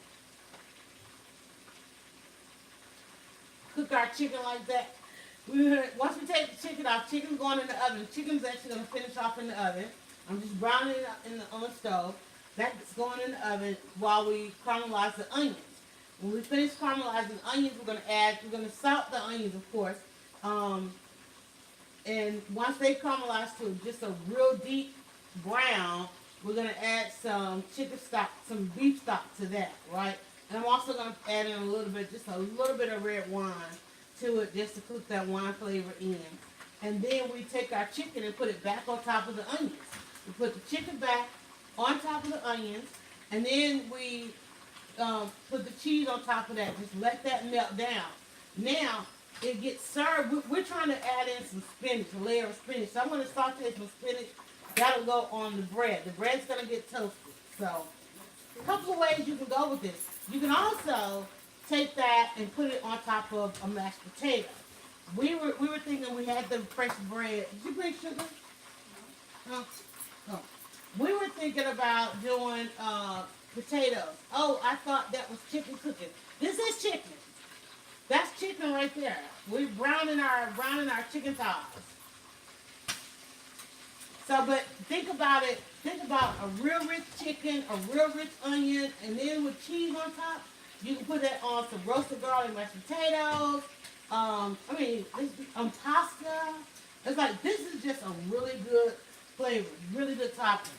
cook our chicken like that. Once we take the chicken off, chicken's going in the oven. Chicken's actually going to finish off in the oven. I'm just browning it up on the stove. That's going in the oven while we caramelize the onions. When we finish caramelizing the onions, we're going to salt the onions, of course. And once they caramelize to just a real deep brown, we're going to add some chicken stock, some beef stock to that, right? And I'm also going to add in just a little bit of red wine to it, just to cook that wine flavor in. And then we take our chicken and put it back on top of the onions. We put the chicken back on top of the onions, and then we put the cheese on top of that. Just let that melt down. Now, it gets served. We're trying to add in some spinach, a layer of spinach. So I'm going to saute some spinach. That'll go on the bread. The bread's going to get toasted. So, a couple of ways you can go with this. You can also take that and put it on top of a mashed potato. We were thinking we had the fresh bread. Did you bring sugar? No. Oh. We were thinking about doing potatoes. Oh, I thought that was chicken cooking. This is chicken. That's chicken right there. We're browning our chicken thighs. So, but think about it. Think about a real rich chicken, a real rich onion, and then with cheese on top. You can put that on some roasted garlic mashed potatoes. Pasta. It's like, this is just a really good flavor, really good topping.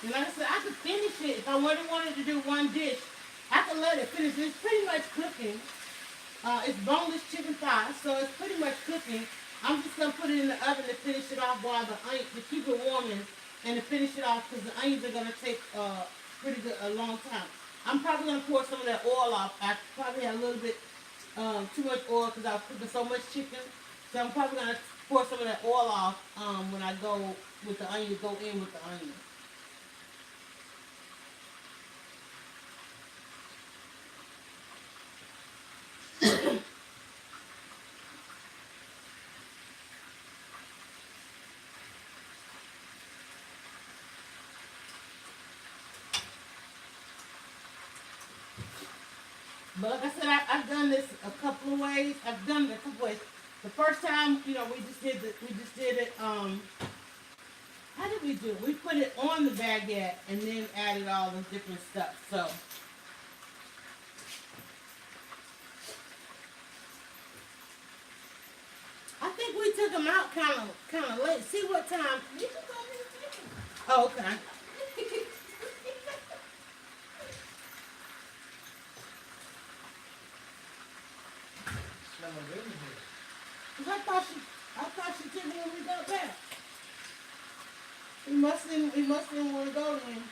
And like I said, I could finish it if I really wanted to do one dish. I could let it finish. It's pretty much cooking. It's boneless chicken thighs, so it's pretty much cooking. I'm just going to put it in the oven to finish it off while the onion, to keep it warming and to finish it off because the onions are going to take a long time. I'm probably going to pour some of that oil off. I probably had a little bit too much oil because I was cooking so much chicken. So I'm probably going to pour some of that oil off when I go with the onion, go in with the onion. But like I said, I've done this a couple of ways. I've done it a couple ways. The first time, we just did it, how did we do it? We put it on the baguette and then added all the different stuff. So, I think we took them out kind of late. See what time? You can go ahead and take them. Oh, okay. Smell really good. 'Cause I thought she took it when we got back. We must didn't want to go then.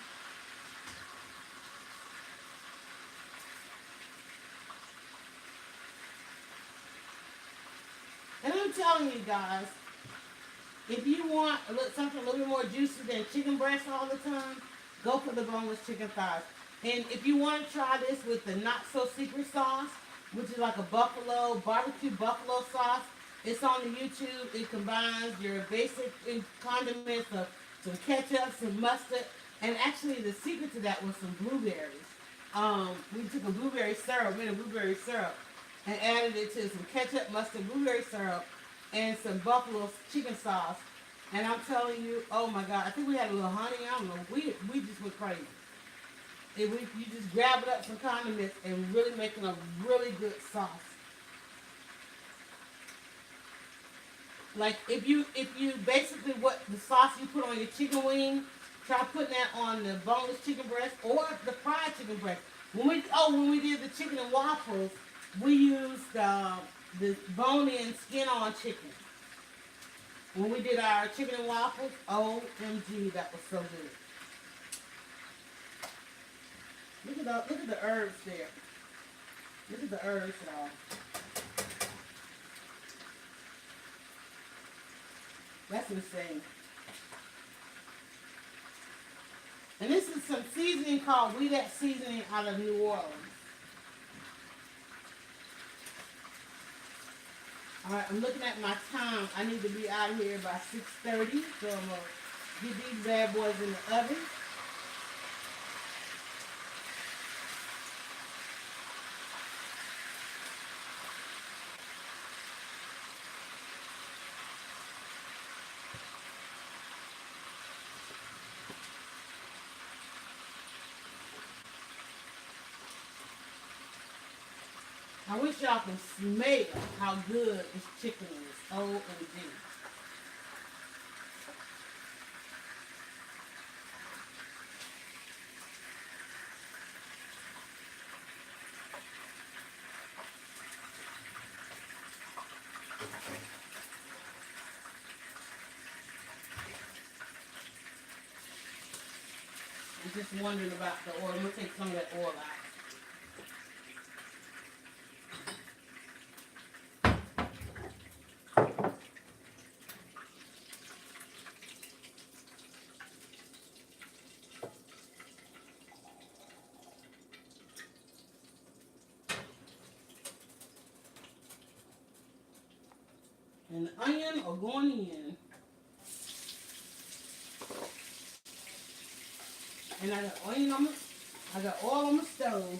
And I'm telling you guys, if you want something a little bit more juicy than chicken breast all the time, go for the boneless chicken thighs. And if you want to try this with the not so secret sauce, which is like a barbecue buffalo sauce, it's on the YouTube. It combines your basic condiments of some ketchup, some mustard, and actually the secret to that was some blueberries. We took a blueberry syrup, made a blueberry syrup, and added it to some ketchup, mustard, blueberry syrup, and some buffalo chicken sauce. And I'm telling you, oh my God, I think we had a little honey. I don't know. We just went crazy. You just grab it up some condiments and really making a really good sauce. Like if you basically what the sauce you put on your chicken wing, try putting that on the boneless chicken breast or the fried chicken breast. When we did the chicken and waffles, we used the bone-in skin-on chicken. When we did our chicken and waffles, OMG, that was so good. Look at the herbs there. Look at the herbs, y'all. That's insane. And this is some seasoning called We That Seasoning out of New Orleans. Alright, I'm looking at my time. I need to be out of here by 6:30. So I'm going to get these bad boys in the oven. I wish y'all can smell how good this chicken is. OMG. I'm just wondering about the oil. I'm going to take some of that oil out. And the onion are going in. And I got onion I got oil on the stove.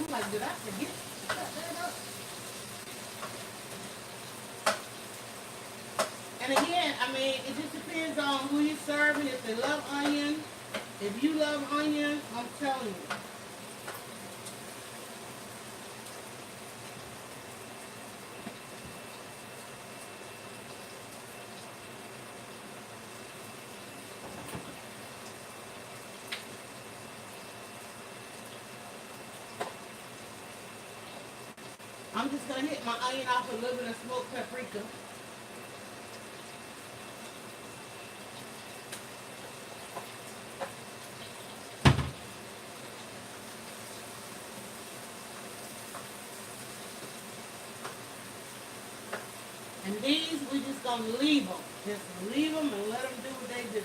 I'm like, did I forget to cut that up? And again, I mean, it just depends on who you're serving. If they love onion, if you love onion, I'm telling you. I'm just going to hit my onion off with a little bit of smoked paprika. And these, we just going to leave them. Just leave them and let them do what they do.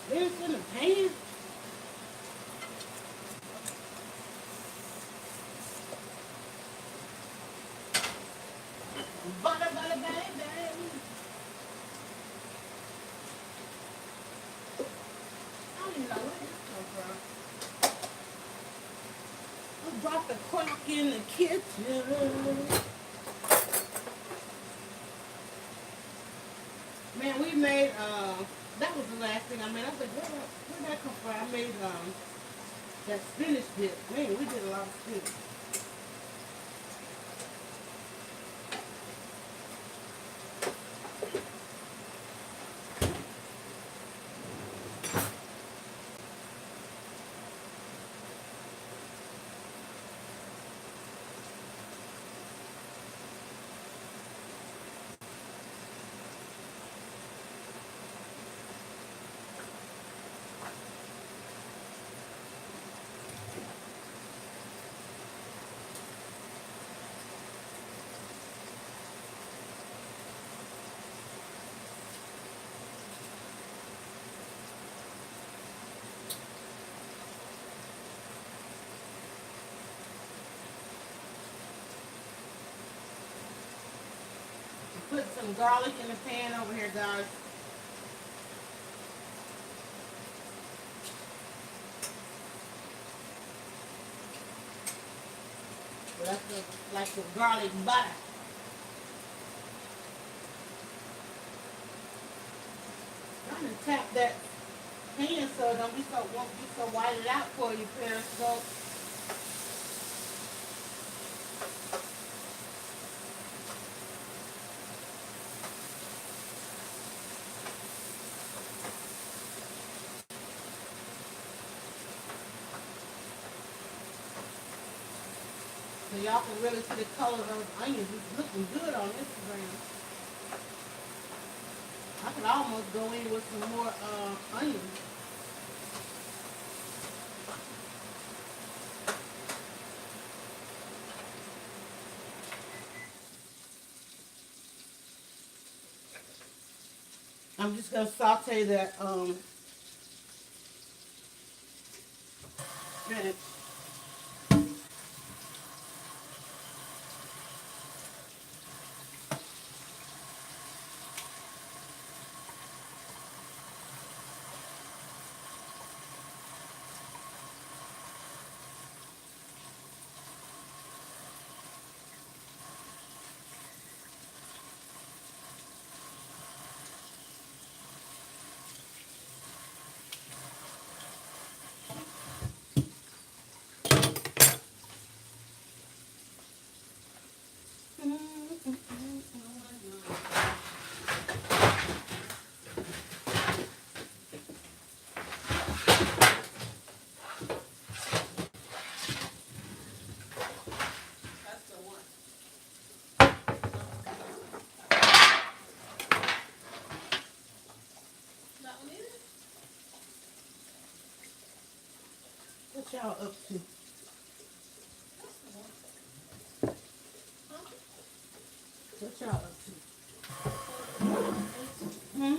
This in the pan? Man, we made that was the last thing I made. I was like, where'd that come from? I made that spinach dip. Man, we did a lot of spinach. Put some garlic in the pan over here, guys. That's like the garlic butter. I'm gonna tap that pan so it don't be so won't be so whited out for you, Periscope. So y'all can really see the color of those onions. It's looking good on Instagram. I could almost go in with some more onions. I'm just gonna saute that spinach. What y'all up to? What y'all up to? Hmm?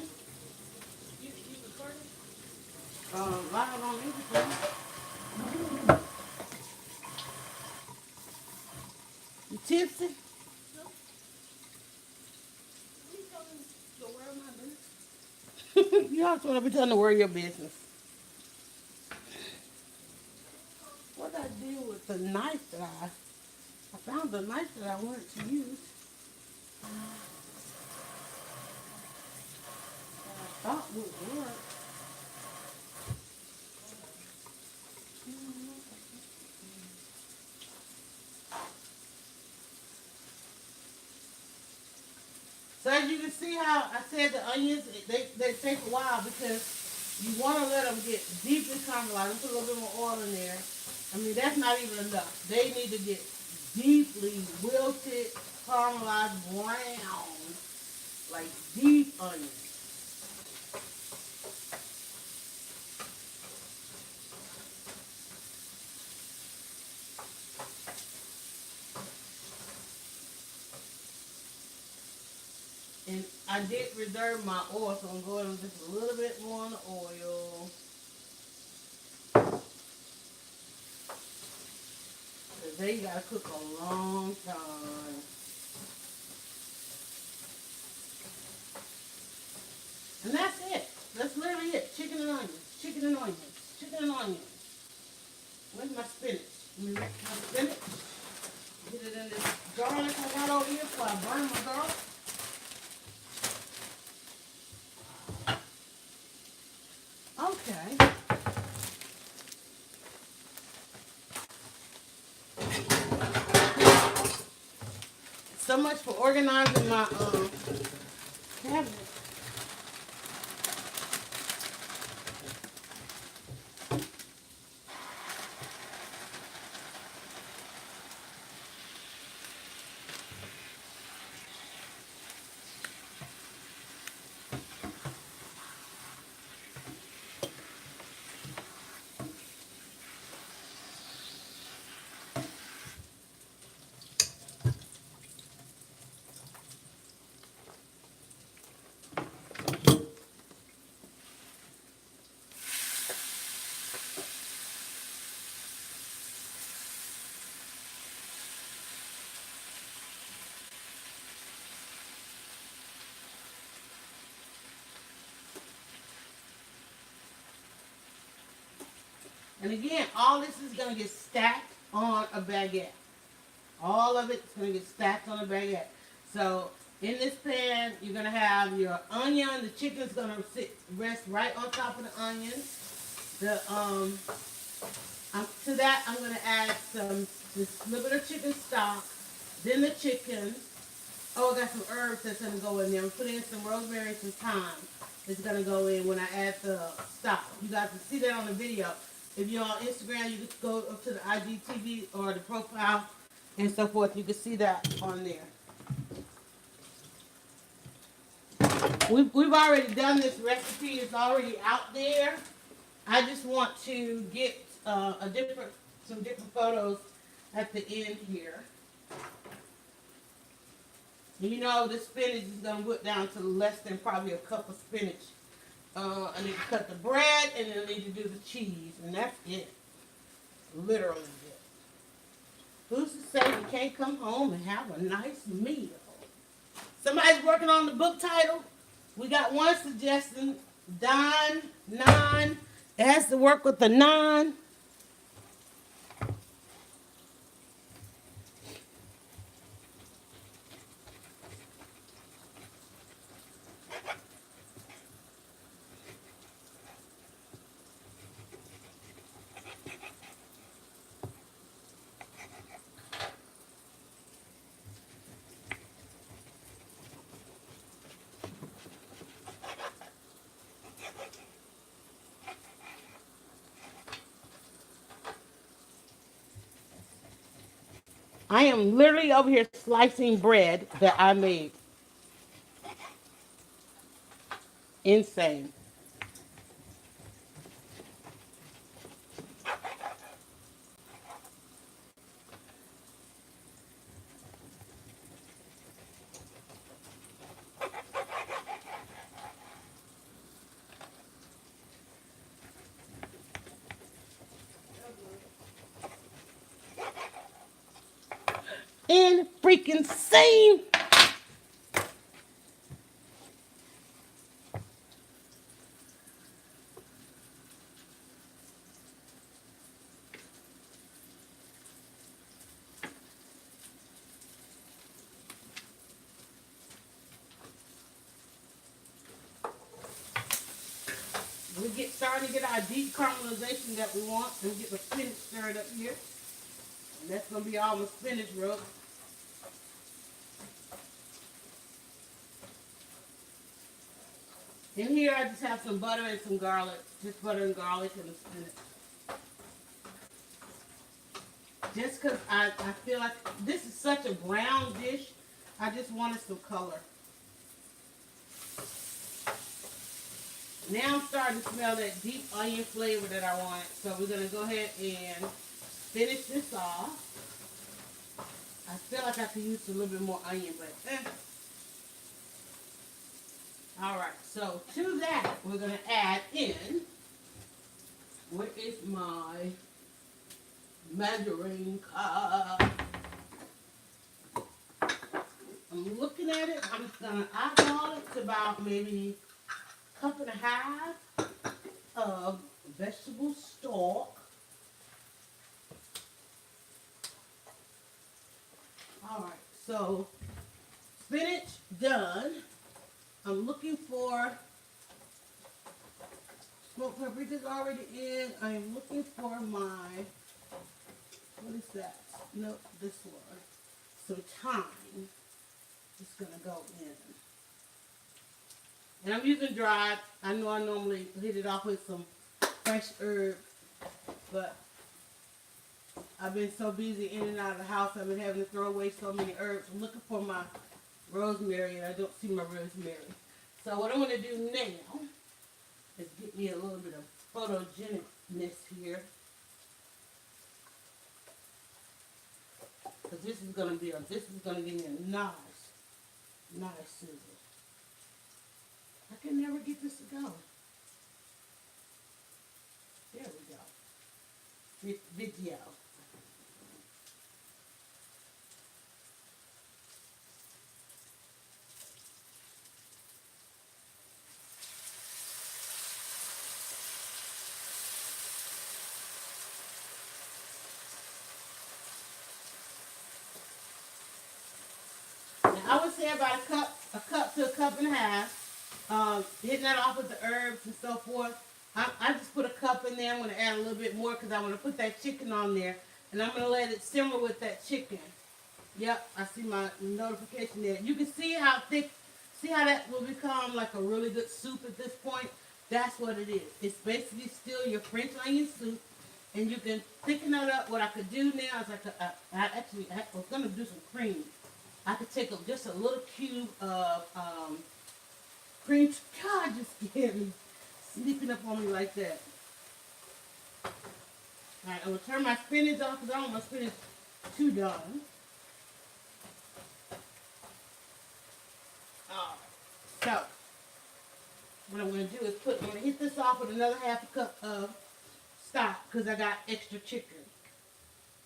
Live on Instagram. You tipsy? You also want to be telling the world your business. What did I do with the knife that I found the knife that I wanted to use. I thought would work. So as you can see how I said the onions, they take a while because you want to let them get deeply caramelized. Put a little bit more oil in there. I mean, that's not even enough. They need to get deeply wilted, caramelized brown, like deep onions. And I did reserve my oil, so I'm going with just a little bit more on the oil. They gotta cook a long time. And that's it. That's literally it. Chicken and onions. Chicken and onions. Chicken and onions. Where's my spinach? Let me make my spinach. Get put it in this garlic I got over here before I burn my garlic. Okay. So much for organizing my cabinet. And again, all this is going to get stacked on a baguette. All of it's going to get stacked on a baguette. So in this pan, you're going to have your onion. The chicken's going to rest right on top of the onion. To that, I'm going to add this little bit of chicken stock. Then the chicken. Oh, I got some herbs that's going to go in there. I'm putting in some rosemary and some thyme. It's going to go in when I add the stock. You guys can see that on the video. If you're on Instagram, you can go up to the IGTV or the profile and so forth. You can see that on there. We've already done this recipe. It's already out there. I just want to get some different photos at the end here. You know, the spinach is going to whip down to less than probably a cup of spinach. I need to cut the bread, and then I need to do the cheese, and that's it. Literally it. Who's to say you can't come home and have a nice meal? Somebody's working on the book title. We got one suggestion, Don, Nine. It has to work with the nine. I am literally over here slicing bread that I made. Insane. In freaking sane. Starting to get our deep caramelization that we want, and get the spinach stirred up here. And that's going to be all the spinach rub. In here, I just have some butter and some garlic. Just butter and garlic and the spinach. Just because I feel like this is such a brown dish, I just wanted some color. Now I'm starting to smell that deep onion flavor that I want. So we're going to go ahead and finish this off. I feel like I could use a little bit more onion, but Alright, so to that, we're going to add in, where is my measuring cup? I'm looking at it. I'm just going to eyeball it to about maybe cup and a half of vegetable stock. Alright, so spinach done. I'm looking for smoked paprika's already in. I am looking for my, what is that? No, this one. Some thyme. It's gonna go in. And I'm using dried. I know I normally hit it off with some fresh herb, but I've been so busy in and out of the house, I've been having to throw away so many herbs. I'm looking for my rosemary, and I don't see my rosemary. So what I'm going to do now is get me a little bit of photogenicness here. Because this is going to give me a nice sizzle. I can never get this to go. There we go. Video. I would say about a cup to a cup and a half. Hitting that off with the herbs and so forth. I just put a cup in there. I'm going to add a little bit more because I want to put that chicken on there. And I'm going to let it simmer with that chicken. Yep, I see my notification there. You can see how thick, see how that will become like a really good soup at this point. That's what it is. It's basically still your French onion soup. And you can thicken that up. What I could do now is I was going to do some cream. I could take just a little cube of cream. God, just scared me. Sneaking up on me like that. Alright, I'm going to turn my spinach off because I don't want my spinach too done. Alright, so what I'm going to do is I'm going to hit this off with another half a cup of stock because I got extra chicken.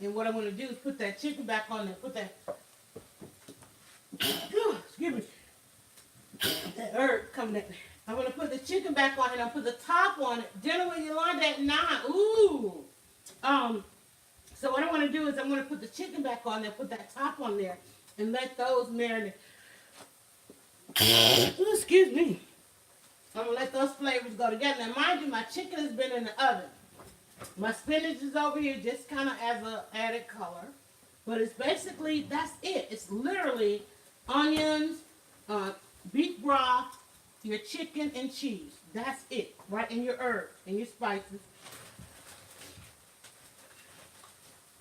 And what I'm going to do is put that chicken back on there. Put that, excuse me, that herb coming at me. I'm going to put the chicken back on it. I'll put the top on it. Dinner with Yolanda at 9. Ooh. So what I want to do is I'm going to put the chicken back on there, put that top on there, and let those marinate. Ooh, excuse me. I'm going to let those flavors go together. Now, mind you, my chicken has been in the oven. My spinach is over here just kind of as an added color. But it's basically, that's it. It's literally onions, beef broth, your chicken, and cheese. That's it. Right? And your herbs and your spices.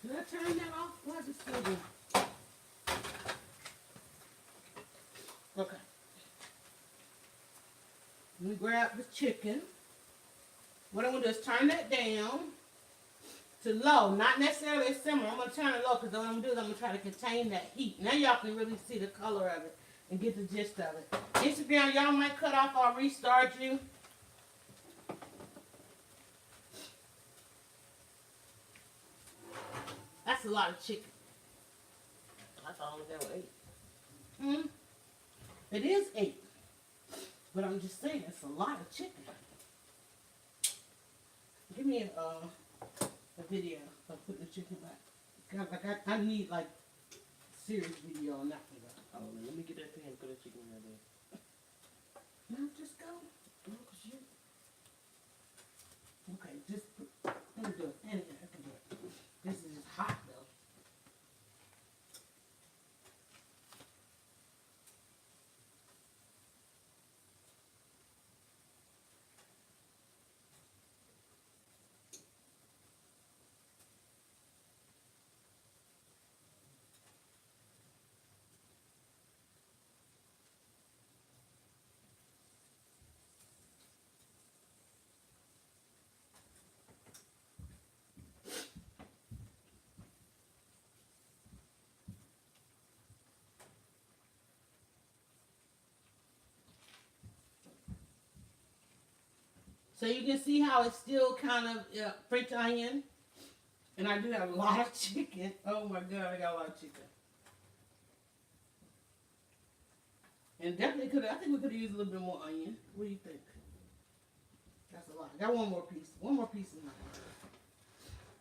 Did I turn that off? Why is it still doing? Okay. Let me grab the chicken. What I'm going to do is turn that down to low. Not necessarily a simmer. I'm going to turn it low because what I'm going to do is I'm going to try to contain that heat. Now y'all can really see the color of it and get the gist of it. Instagram, y'all might cut off or restart you. That's a lot of chicken. I thought only there were 8. It is 8. But I'm just saying, it's a lot of chicken. Give me a video of putting the chicken back. God, like I need like serious video on that one. Oh, let me get that pan and put that chicken in there. No, just go. No, cause you. Okay, just let me do it. Anything I can do it. This is just hot though. So you can see how it's still kind of French onion. And I do have a lot of chicken. Oh my God, I got a lot of chicken. And definitely I think we could have used a little bit more onion. What do you think? That's a lot. I got one more piece. One more piece in my hand.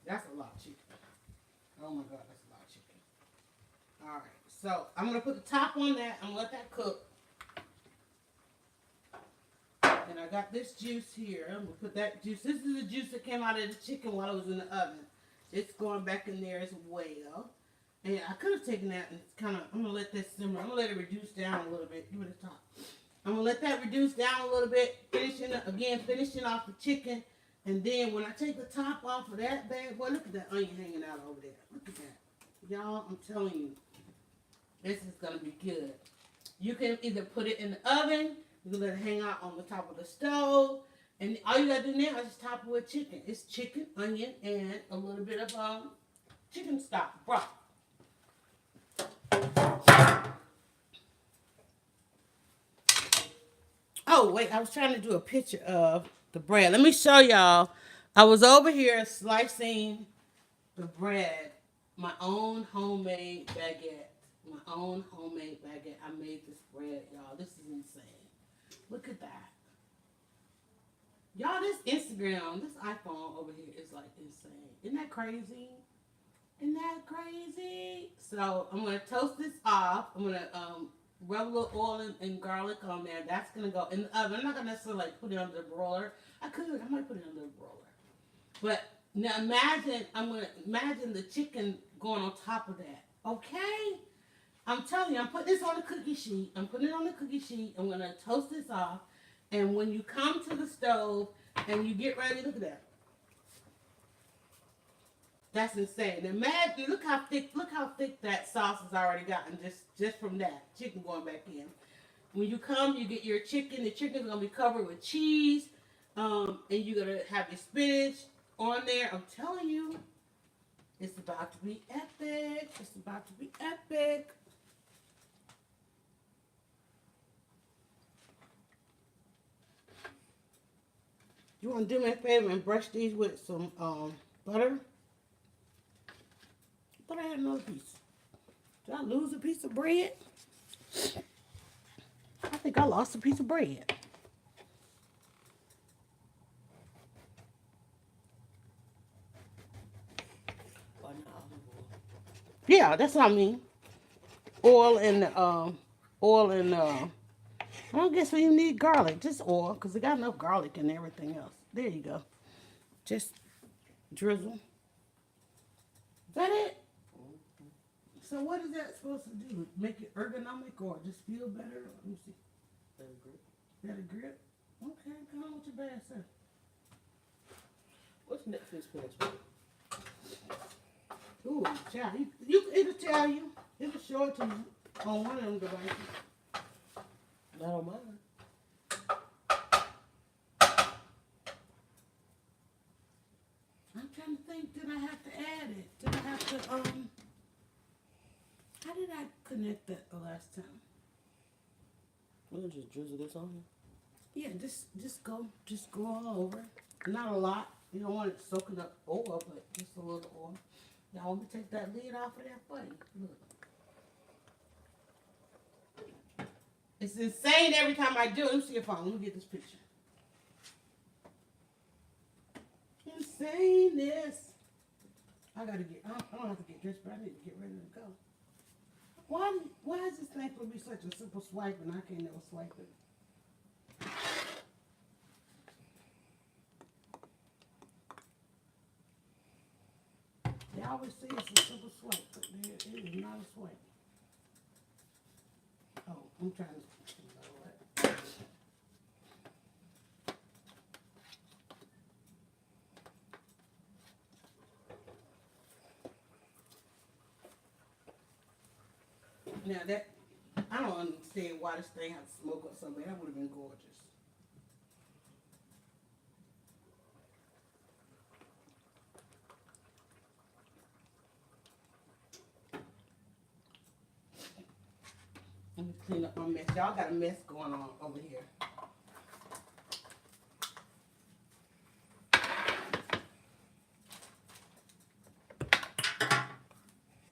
That's a lot of chicken. Oh my God, that's a lot of chicken. Alright, So I'm gonna put the top on that. I'm gonna let that cook. And I got this juice here. I'm gonna put that juice. This is the juice that came out of the chicken while it was in the oven. It's going back in there as well. And I could have taken that and kind of, I'm gonna let that simmer. I'm gonna let it reduce down a little bit. Give it a top. I'm gonna let that reduce down a little bit. Finishing off the chicken. And then when I take the top off of that bad boy, look at that onion hanging out over there. Look at that. Y'all, I'm telling you, this is gonna be good. You can either put it in the oven, you can let it hang out on the top of the stove, and all you gotta do now is just top it with chicken. It's chicken, onion, and a little bit of chicken stock broth. Oh wait, I was trying to do a picture of the bread. Let me show y'all. I was over here slicing the bread. My own homemade baguette. My own homemade baguette. I made this bread, y'all. This is insane. Look at that. Y'all, this Instagram, this iPhone over here is like insane. Isn't that crazy? Isn't that crazy? So I'm going to toast this off. I'm going to rub a little oil and garlic on there. That's going to go in the oven. I'm not going to necessarily like put it under the broiler. I might put it under the broiler. But now imagine the chicken going on top of that. Okay? I'm telling you, I'm putting this on the cookie sheet. I'm putting it on the cookie sheet. I'm going to toast this off. And when you come to the stove and you get ready, look at that. That's insane. Imagine, look how thick that sauce has already gotten just from that chicken going back in. When you come, you get your chicken. The chicken's going to be covered with cheese. And you're going to have your spinach on there. I'm telling you, it's about to be epic. It's about to be epic. You want to do me a favor and brush these with some butter? I thought I had another piece. Did I lose a piece of bread? I think I lost a piece of bread. Yeah, that's what I mean. Oil and I don't guess we even need garlic, just oil, because we got enough garlic and everything else. There you go. Just drizzle. Is that it? So what is that supposed to do? Make it ergonomic or just feel better? Let me see. Better grip. Better grip? Okay, come on with your bad self. What's Netflix password? Ooh, child, it'll tell you. It'll show it to you on one of them devices. Not on mine. I'm trying to think, did I have to add it? Did I have to, how did I connect that the last time? We'll just drizzle this on here. Yeah, just go all over. Not a lot. You don't want it soaking up oil, but just a little oil. Y'all want me to take that lid off of that for you? Look. It's insane every time I do it. Let me see your phone. Let me get this picture. Insaneness. I don't have to get dressed, but I need to get ready to go. Why is this thing going to be such a simple swipe and I can't never swipe it? They always say it's a simple swipe, but it is not a swipe. Oh, I'm trying to. Now that, I don't understand why this thing had to smoke up so bad. That would have been gorgeous. Let me clean up my mess. Y'all got a mess going on over here.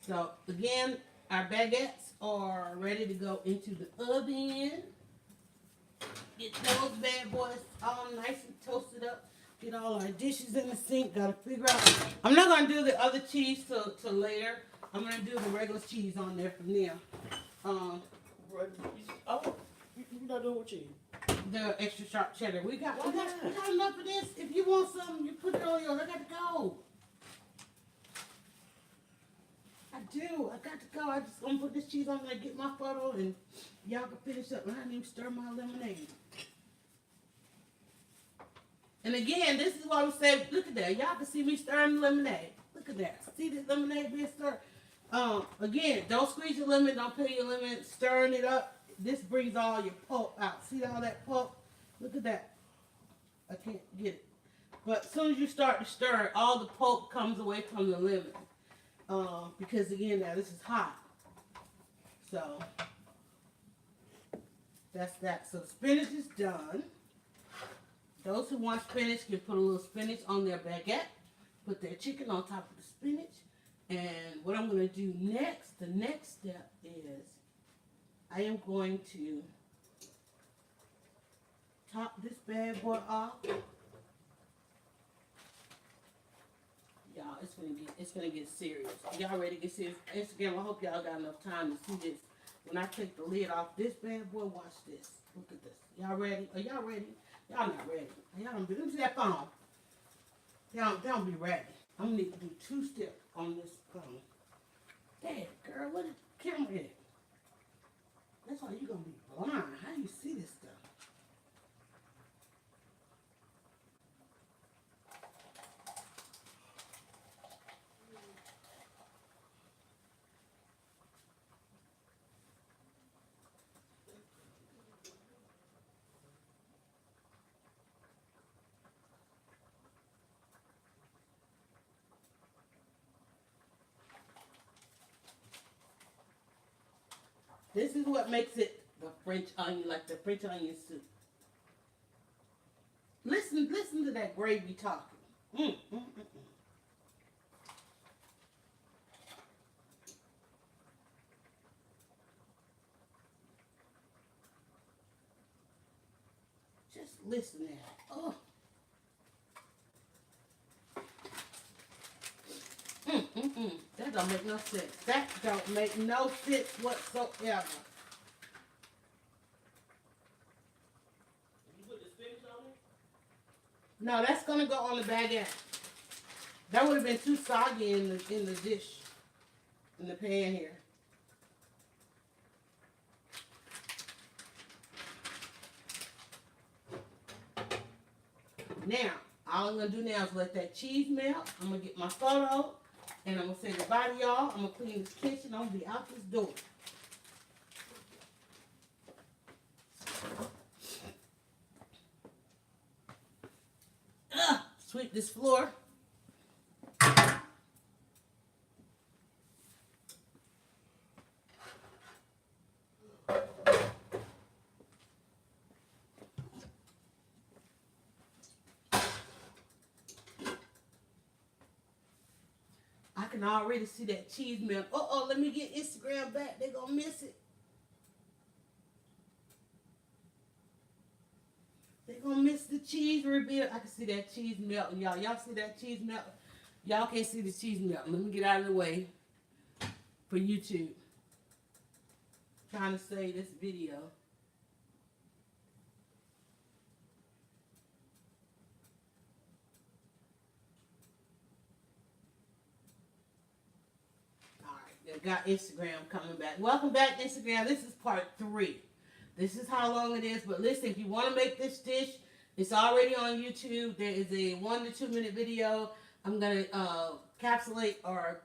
So again, our baguettes are ready to go into the oven. Get those bad boys all nice and toasted up. Get all our dishes in the sink. Gotta figure out. I'm not gonna do the other cheese till later. I'm gonna do the regular cheese on there from there. You're not doing with cheese. The extra sharp cheddar. We got enough of this. If you want some, you put it on yours. I got to go. I do. I got to go. I just gonna put this cheese on there, get my photo, and y'all can finish up. And I didn't even stir my lemonade. And again, this is why we say, look at that. Y'all can see me stirring the lemonade. Look at that. See this lemonade being stirred? Again, don't squeeze your lemon. Don't peel your lemon. Stirring it up. This brings all your pulp out. See all that pulp? Look at that. I can't get it. But as soon as you start to stir it, all the pulp comes away from the lemon. Because again, now this is hot. So, that's that. So, spinach is done. Those who want spinach can put a little spinach on their baguette. Put their chicken on top of the spinach. And what I'm going to do next, the next step is I am going to top this bad boy off. Y'all, it's gonna get serious. Y'all ready to get serious? Instagram, I hope y'all got enough time to see this. When I take the lid off this bad boy, watch this. Look at this. Y'all ready? Are y'all ready? Y'all not ready. Y'all don't be. Let me see that phone. Y'all don't be ready. I'm gonna need to do 2 steps on this phone. Dad, girl, what is the camera at? That's why you're gonna be blind. How do you see this stuff? This is what makes it the French onion, like the French onion soup. Listen to that gravy talking. Just listen at it. Oh. That don't make no sense. That don't make no sense whatsoever. You put the spinach on it? No, that's gonna go on the baguette. That would have been too soggy in the dish, in the pan here. Now, all I'm gonna do now is let that cheese melt. I'm gonna get my photo. And I'm going to say goodbye to y'all. I'm going to clean this kitchen. I'm going to be out this door. Sweep this floor. I can already see that cheese melt. Uh-oh, let me get Instagram back. They're going to miss it. They're going to miss the cheese reveal. I can see that cheese melting, y'all. Y'all see that cheese melt? Y'all can't see the cheese melting. Let me get out of the way for YouTube. Trying to save this video. Got Instagram coming back. Welcome back, Instagram. This is part 3. This is how long it is. But listen, if you want to make this dish, it's already on YouTube. There is a 1 to 2 minute video. I'm going to capsulate or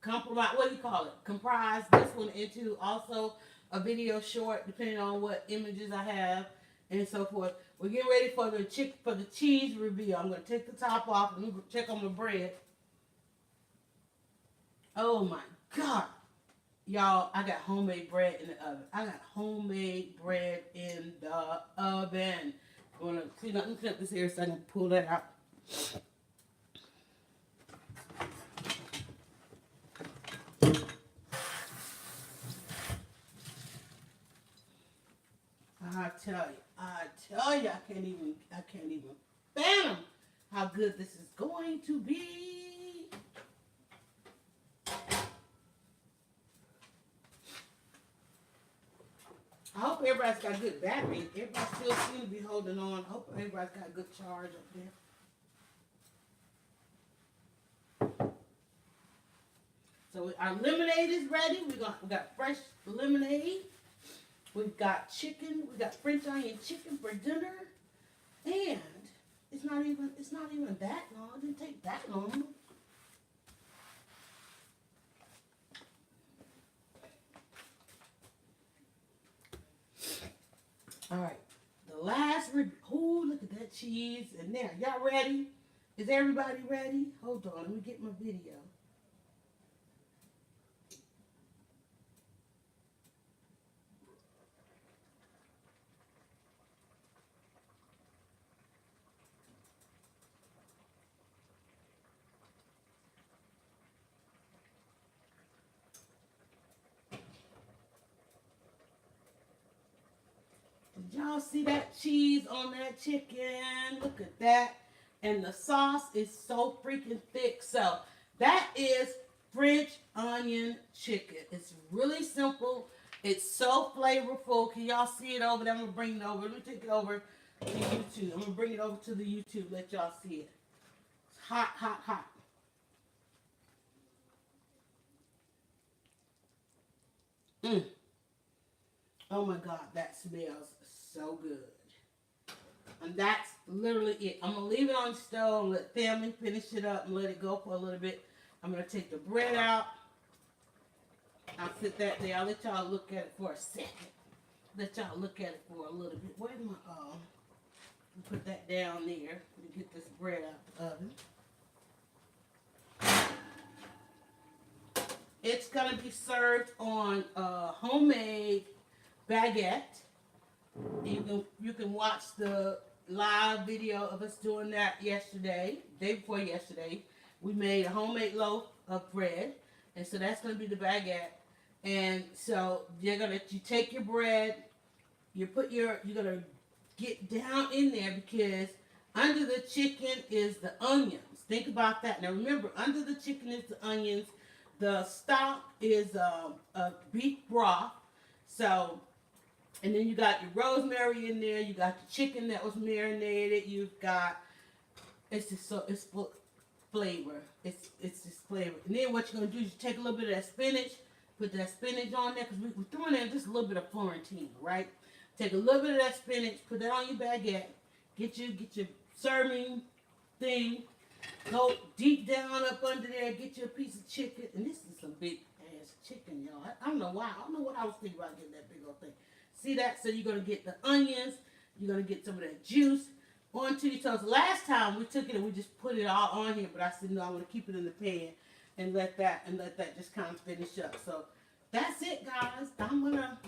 compromise, what do you call it? Comprise this one into also a video short, depending on what images I have and so forth. We're getting ready for the cheese reveal. I'm going to take the top off and check on the bread. Oh my God, y'all, I got homemade bread in the oven. I got homemade bread in the oven. I'm going to clean up this here so I can pull that out. I tell you, I can't even fathom how good this is going to be. hope everybody's got good battery. Everybody still seems to be holding on. I hope everybody's got a good charge up there. So our lemonade is ready. We got fresh lemonade. We've got chicken. We got French onion chicken for dinner. And it's not even that long. It didn't take that long. All right, the last, oh, look at that cheese in there. Y'all ready? Is everybody ready? Hold on, let me get my video. Did y'all see that cheese on that chicken? Look at that. And the sauce is so freaking thick. So that is French onion chicken. It's really simple. It's so flavorful. Can y'all see it over there? I'm going to bring it over. Let me take it over to YouTube. I'm going to bring it over to the YouTube. Let y'all see it. It's hot, hot, hot. Oh my God, that smells so good. And that's literally it. I'm going to leave it on the stove and let family finish it up and let it go for a little bit. I'm going to take the bread out. I'll sit that there. I'll let y'all look at it for a second. Let y'all look at it for a little bit. Where's my, put that down there. Let me get this bread out the oven. It's going to be served on a homemade baguette. You can watch the live video of us doing that yesterday, day before yesterday. We made a homemade loaf of bread, and so that's going to be the baguette. And so you take your bread, you're gonna get down in there because under the chicken is the onions. Think about that. Now remember, under the chicken is the onions. The stock is a beef broth. So, and then you got your rosemary in there. You got the chicken that was marinated. You've got, it's flavor. It's just flavor. And then what you're going to do is you take a little bit of that spinach, put that spinach on there, because we're throwing in just a little bit of Florentine, right? Take a little bit of that spinach, put that on your baguette, get your serving thing, go deep down up under there, get you a piece of chicken, and this is some big ass chicken, y'all. I don't know why. I don't know what I was thinking about getting that big old thing. See that? So you're going to get the onions, you're going to get some of that juice onto your toast. Last time we took it and we just put it all on here, but I said no, I want to keep it in the pan and let that just kind of finish up. So that's it, guys. I'm going to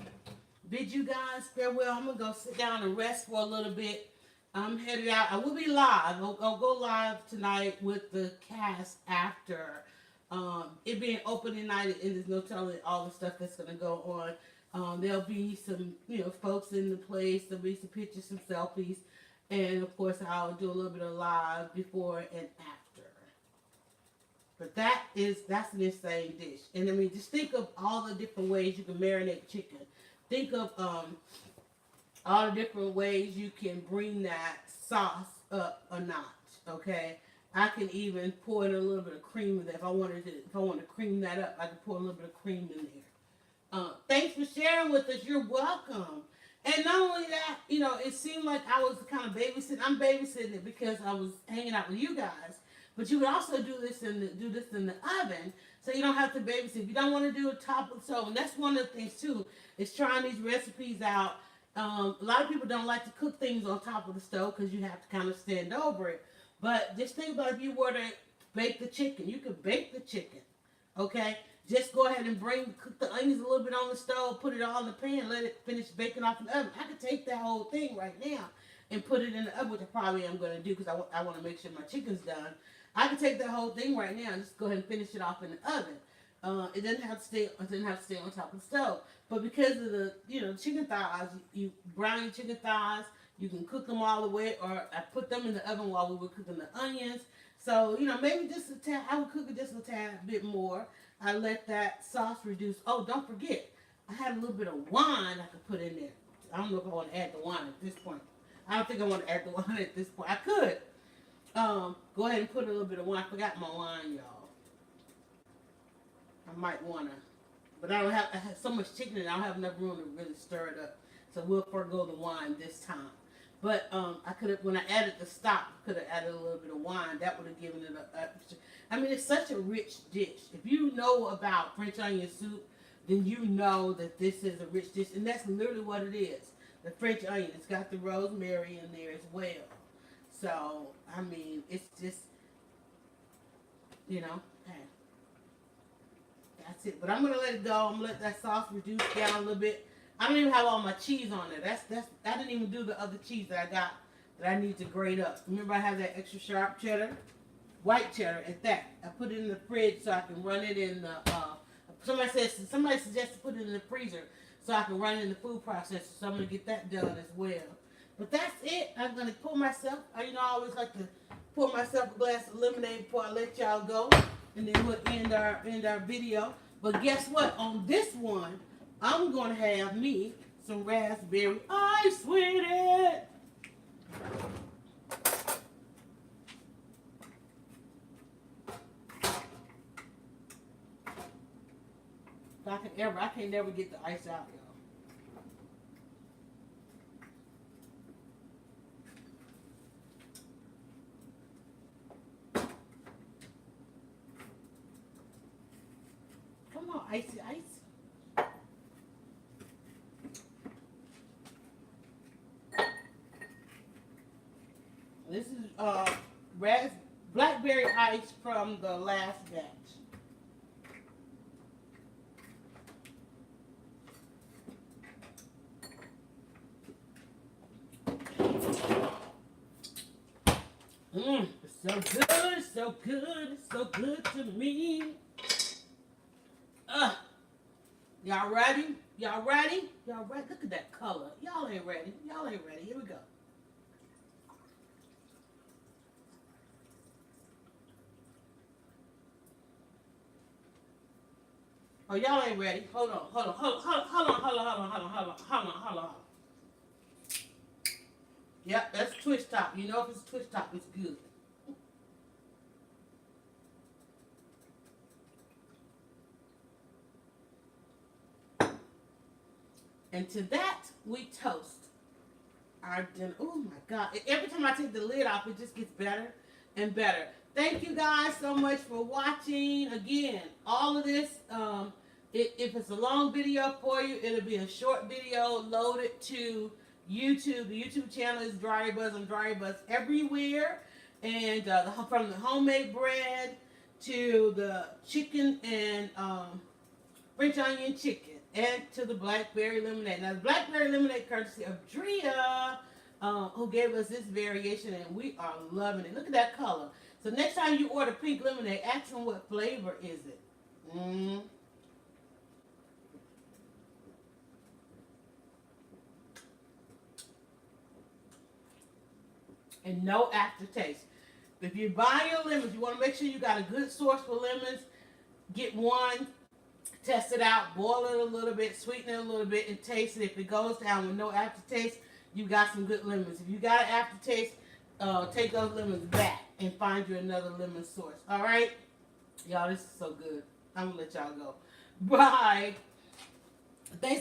bid you guys farewell. I'm going to go sit down and rest for a little bit. I'm headed out. I will be live. I'll go live tonight with the cast after it being opening night, and there's no telling all the stuff that's going to go on. There'll be some, folks in the place. There'll be some pictures, some selfies. And, of course, I'll do a little bit of live before and after. But that's an insane dish. And, I mean, just think of all the different ways you can marinate chicken. Think of all the different ways you can bring that sauce up a notch, okay? I can even pour in a little bit of cream in there. If I wanted to cream that up, I could pour a little bit of cream in there. Thanks for sharing with us. You're welcome. And not only that, it seemed like I was kind of babysitting. I'm babysitting it because I was hanging out with you guys. But you could also do this in the oven, so you don't have to babysit. If you don't want to do a top of the stove, and that's one of the things too, is trying these recipes out. A lot of people don't like to cook things on top of the stove because you have to kind of stand over it. But just think about if you were to bake the chicken. You could bake the chicken, okay? Just go ahead and cook the onions a little bit on the stove, put it all in the pan, let it finish baking off in the oven. I could take that whole thing right now and put it in the oven, which I probably am going to do because I want to make sure my chicken's done. I could take that whole thing right now and just go ahead and finish it off in the oven. It doesn't have to stay on top of the stove. But because of the chicken thighs, you brown your chicken thighs. You can cook them all the way, or I put them in the oven while we were cooking the onions. So maybe just a tad. I would cook it just a tad bit more. I let that sauce reduce. Oh, don't forget, I had a little bit of wine I could put in there. I don't know if I want to add the wine at this point. I don't think I want to add the wine at this point. I could. Go ahead and put a little bit of wine. I forgot my wine, y'all. I might want to. But I have so much chicken and I don't have enough room to really stir it up. So we'll forego the wine this time. But I could have, when I added the stock, I could have added a little bit of wine. That would have given it I mean, it's such a rich dish. If you know about French onion soup, then you know that this is a rich dish. And that's literally what it is. The French onion. It's got the rosemary in there as well. So, I mean, it's just, you know, hey. That's it. But I'm going to let it go. I'm going to let that sauce reduce down a little bit. I don't even have all my cheese on there. I didn't even do the other cheese that I got that I need to grate up. Remember I have that extra sharp cheddar? White cheddar at that. I put it in the fridge so I can run it in the, somebody suggested to put it in the freezer so I can run it in the food processor. So I'm going to get that done as well. But that's it. I'm going to pour myself, I always like to pour myself a glass of lemonade before I let y'all go. And then we'll end our video. But guess what? On this one, I'm going to have me some raspberry ice with it. I can never get the ice out, y'all. Come on, icy ice. This is blackberry ice from the last batch. It's so good, it's so good, it's so good to me. Y'all ready? Y'all ready? Y'all ready? Look at that color. Y'all ain't ready. Y'all ain't ready. Here we go. Oh, y'all ain't ready. Hold on. Yep, that's twitch top. You know if it's twitch top, it's good. And to that, we toast our dinner. Oh my God. Every time I take the lid off, it just gets better and better. Thank you guys so much for watching. Again, all of this, if it's a long video for you, it'll be a short video loaded to YouTube. The YouTube channel is DryerBuzz. I'm DryerBuzz everywhere. And from the homemade bread to the chicken and French onion chicken. And to the blackberry lemonade. Now, the blackberry lemonade courtesy of Drea, who gave us this variation, and we are loving it. Look at that color. So next time you order pink lemonade, ask them what flavor is it. And no aftertaste. If you're buying your lemons, you want to make sure you got a good source for lemons. Get one. Test it out, boil it a little bit, sweeten it a little bit, and taste it. If it goes down with no aftertaste, you got some good lemons. If you got an aftertaste, take those lemons back and find you another lemon source. All right? Y'all, this is so good. I'm going to let y'all go. Bye. Thanks.